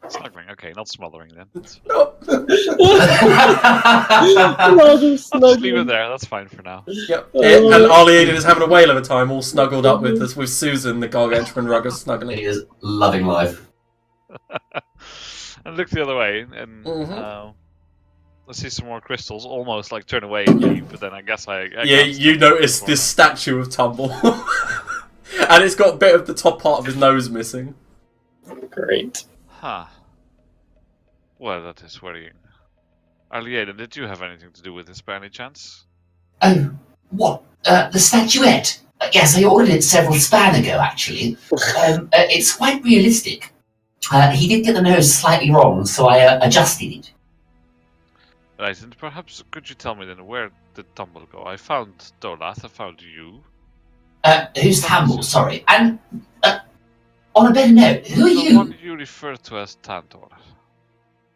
Snuggling, okay, not smothering then. Nope. I'll just leave it there, that's fine for now. Yep. And Arlie Aiden is having a whale of a time, all snuggled up with Susan, the gargantuan rug of snuggling. He is loving life. And look the other way, and I see some more crystals, almost like turn away and leave, but then I guess I you notice this statue of Tumble. And it's got a bit of the top part of his nose missing. Great. Huh. Well, that is worrying. Arlieda, did you have anything to do with this by any chance? Oh, what? The statuette? Yes, I ordered it several span ago, actually. It's quite realistic. He did get the nose slightly wrong, so I adjusted it. Right, and perhaps could you tell me then where did Tumble go? I found Dolath, I found you. Who's Tumble? Sorry. And, on a better note, who are The you? one you refer to as Tantor.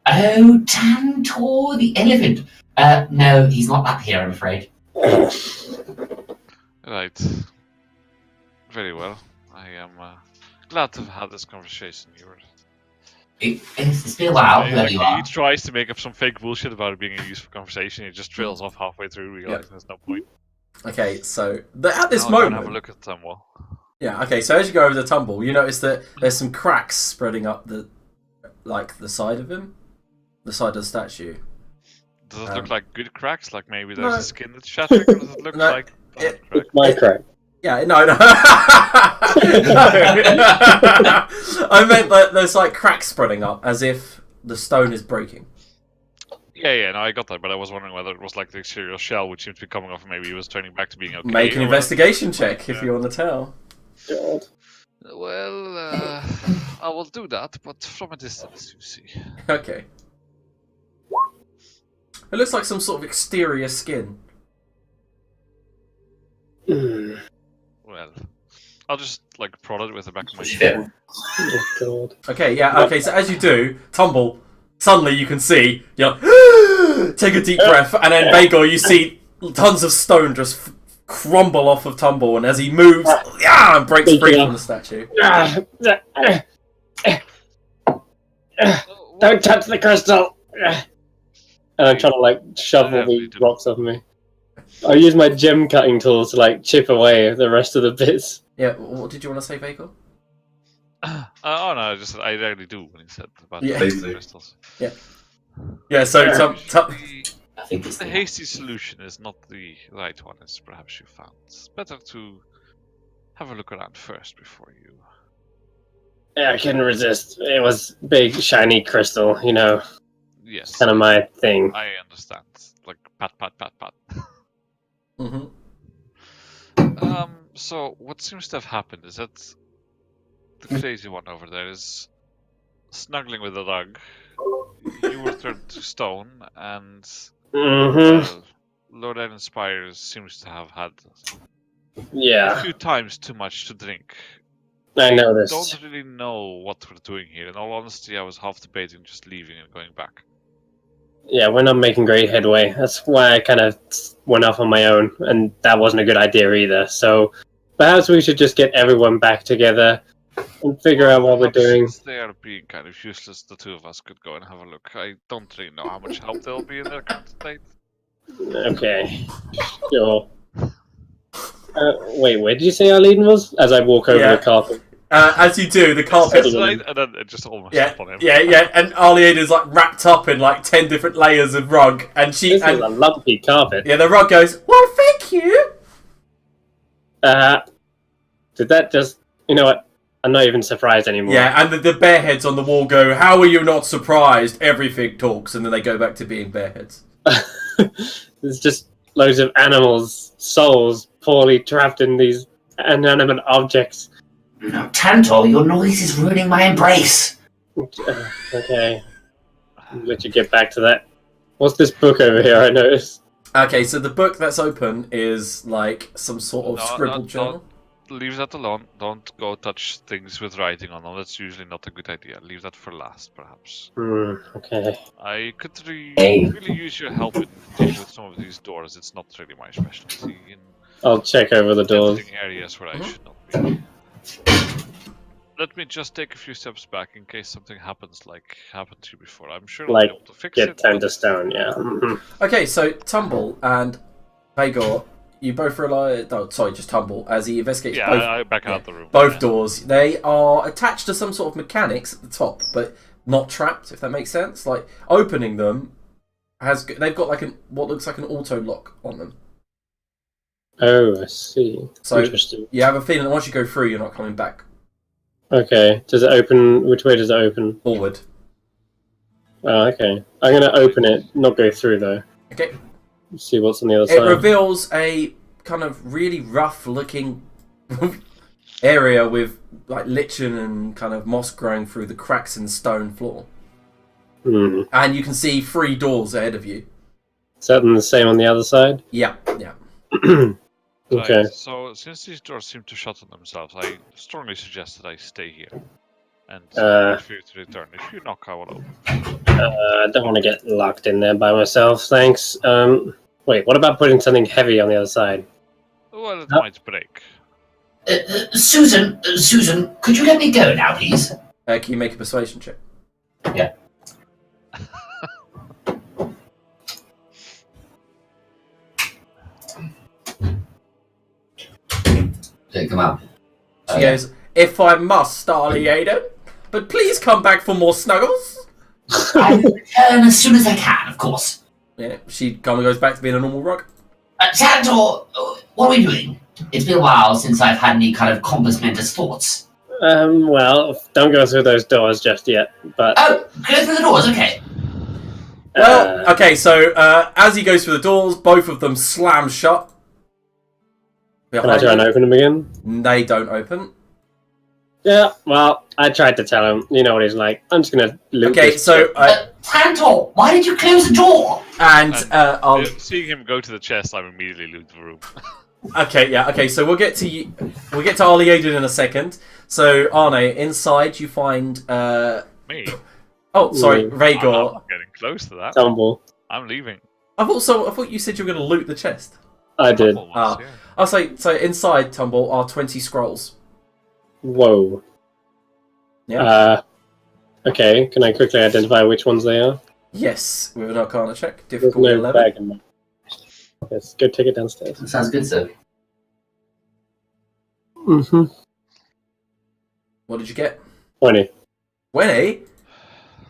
Oh, Tantor the elephant. No, he's not up here, I'm afraid. Right. Very well. I am glad to have had this conversation. It's been a while, whoever you are. He tries to make up some fake bullshit about it being a useful conversation. He just trails off halfway through, realizing there's no point. Okay, so at this Now moment, have a look at Tumble. yeah. Okay, so as you go over the Tumble, you notice that there's some cracks spreading up the side of him, the side of the statue. Does it look like good cracks? Like maybe there's a skin that's shattering? Or does it look like bad cracks? It's my crack. Yeah, no. No. I meant that there's like cracks spreading up, as if the stone is breaking. Yeah, no, I got that, but I was wondering whether it was like the exterior shell, which seems to be coming off, and maybe it was turning back to being okay. Make an investigation check if you want to tell. God. Well, I will do that, but from a distance, you see. Okay. It looks like some sort of exterior skin. Well, I'll just like prod it with the back of my shoe. Oh, God. Okay, yeah, okay, so as you do, Tumble, suddenly you can see, take a deep breath, and then Vagor, you see tons of stone just crumble off of Tumble, and as he moves, and breaks free from the statue. Don't touch the crystal! And I'm trying to like shovel the rocks off me. I use my gem cutting tool to like chip away the rest of the bits. Yeah, what did you want to say, Vagor? Oh no, I rarely do when he said about Yeah. the crystals. Yeah, so I think it's The hasty solution is not the right one, as perhaps you found. It's better to have a look around first before you. Yeah, I couldn't resist. It was big, shiny crystal, you know, Yes, kind of my thing. I understand. Like pat, pat, pat, pat. mm-hmm. So what seems to have happened is that the crazy one over there is snuggling with the rug. You were turned to stone, and Mm-hmm. Lord Aaron Spires seems to have had a Yeah, few times too much to drink. I noticed. Don't really know what we're doing here. In all honesty, I was half debating just leaving and going back. Yeah, we're not making great headway. That's why I kind of went off on my own, and that wasn't a good idea either. So perhaps we should just get everyone back together and figure out what we're doing. Since they are being kind of useless, the two of us could go and have a look. I don't really know how much help they'll be in their current state. Okay, sure. Wait, where did you say Arlene was? As I walk over the carpet. As you do, the carpet. And then it just almost up on him. Yeah. And Arliane is like wrapped up in like 10 different layers of rug, and This is a lumpy carpet. Yeah, the rug goes, "Well, thank you." Did that just? You know what? I'm not even surprised anymore. Yeah, and the bear heads on the wall go, "How are you not surprised? Everything talks," and then they go back to being bear heads. There's just loads of animals' souls poorly trapped in these inanimate objects. No, Tantor, your noise is ruining my embrace. Okay. I'll let you get back to that. What's this book over here I noticed? Okay, so the book that's open is like some sort of scribbled journal. Leave that alone. Don't go touch things with writing on them. That's usually not a good idea. Leave that for last, perhaps. Okay. I could really use your help in dealing with some of these doors. It's not really my specialty. I'll check over the doors. Areas where I should not be. Let me just take a few steps back in case something happens like happened to you before. I'm sure I'll be able to fix it. Get turned to stone, yeah. Okay, so Tumble and Vagor, you both realise... Oh, sorry, just Tumble. As he investigates I back out the room. Both doors. They are attached to some sort of mechanics at the top, but not trapped, if that makes sense. Like, opening them they've got like what looks like an auto lock on them. Oh, I see. So interesting. you have a feeling that once you go through, you're not coming back. Okay. Does it open? Which way does it open? Forward. Oh, okay. I'm gonna open it, not go through though. Okay. See what's on the other It side. reveals a kind of really rough-looking area with like lichen and kind of moss growing through the cracks in the stone floor. And you can see 3 doors ahead of you. Is that the same on the other side? Yeah. Okay. Right, so, since these doors seem to shut on themselves, I strongly suggest that I stay here. And wait for you to return. If you knock, I will open. I don't want to get locked in there by myself, thanks. Wait, what about putting something heavy on the other side? Well, it might break. Susan, could you let me go now, please? Can you make a persuasion check? Yeah. Come out. She goes, "If I must, Arliane, but please come back for more snuggles." I will return as soon as I can, of course. Yeah, she kind of goes back to being a normal rug. Tantor, what are we doing? It's been a while since I've had any kind of compass mentis thoughts. Well, don't go through those doors just yet, but... Oh, go through the doors, okay. Well, okay, so as he goes through the doors, both of them slam shut. Can I try and open them again? They don't open. Yeah, well, I tried to tell him. You know what he's like. I'm just gonna loot this so... Tantor, why did you close the door? And seeing him go to the chest, I'm immediately loot the room. Okay, so we'll get to you. We'll get to Arliane in a second. So Arne, inside you find Me? Oh, sorry, I'm Vagor. not getting close to that. Tumble. I'm leaving. I thought you said you were going to loot the chest. I did. I'll say so. Inside Tumble are 20 scrolls. Whoa. Yeah. Okay, can I quickly identify which ones they are? Yes, with an Arcana check. There's Difficulty no 11. bag in there. Yes, go take it downstairs. That sounds good, sir. Mm-hmm. What did you get? 20. 20?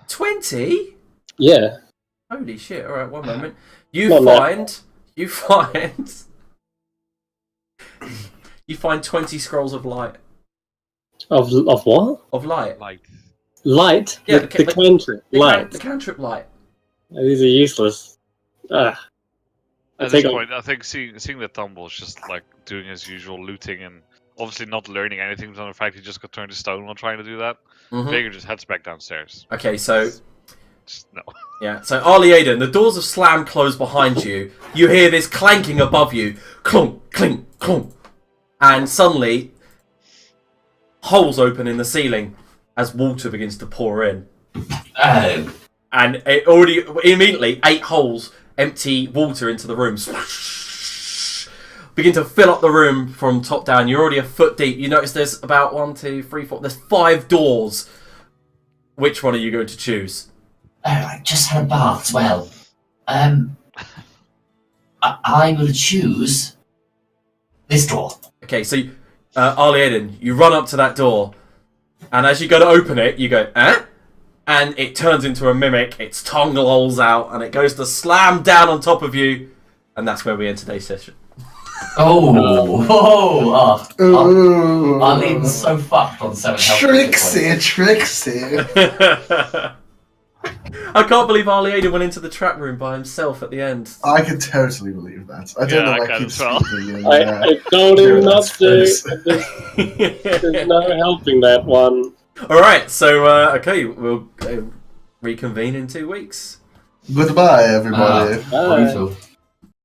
20? Yeah. Holy shit! All right, one moment. You find 20 scrolls of light. Of what? Of light. Light? Yeah, the cantrip. Light. The cantrip light. These are useless. At this point, I think seeing the Tumble is just like doing his usual looting and obviously not learning anything from the fact he just got turned to stone while trying to do that. Vagor just heads back downstairs. Okay, so... No. Yeah, so Arliane, the doors have slammed closed behind you. You hear this clanking above you. Clunk, clink, clunk. And suddenly, holes open in the ceiling as water begins to pour in. Oh. And immediately, 8 holes empty water into the room. Begin to fill up the room from top down. You're already a foot deep. You notice there's about 1, 2, 3, 4. There's 5 doors. Which one are you going to choose? Oh, I just had a bath as well. I will choose This door. Okay, so Ali Aiden, you run up to that door, and as you go to open it, you go, eh? And it turns into a mimic, its tongue lolls out, and it goes to slam down on top of you, and that's where we end today's session. Arlene's so fucked on 7 health. Trixie. I can't believe Ali Aiden went into the trap room by himself at the end. I can totally believe that. I don't know I why I can keep as well. speaking. I told him not to. Face. There's no helping that one. Alright, so, okay, we'll reconvene in 2 weeks. Goodbye, everybody. Bye. Brutal.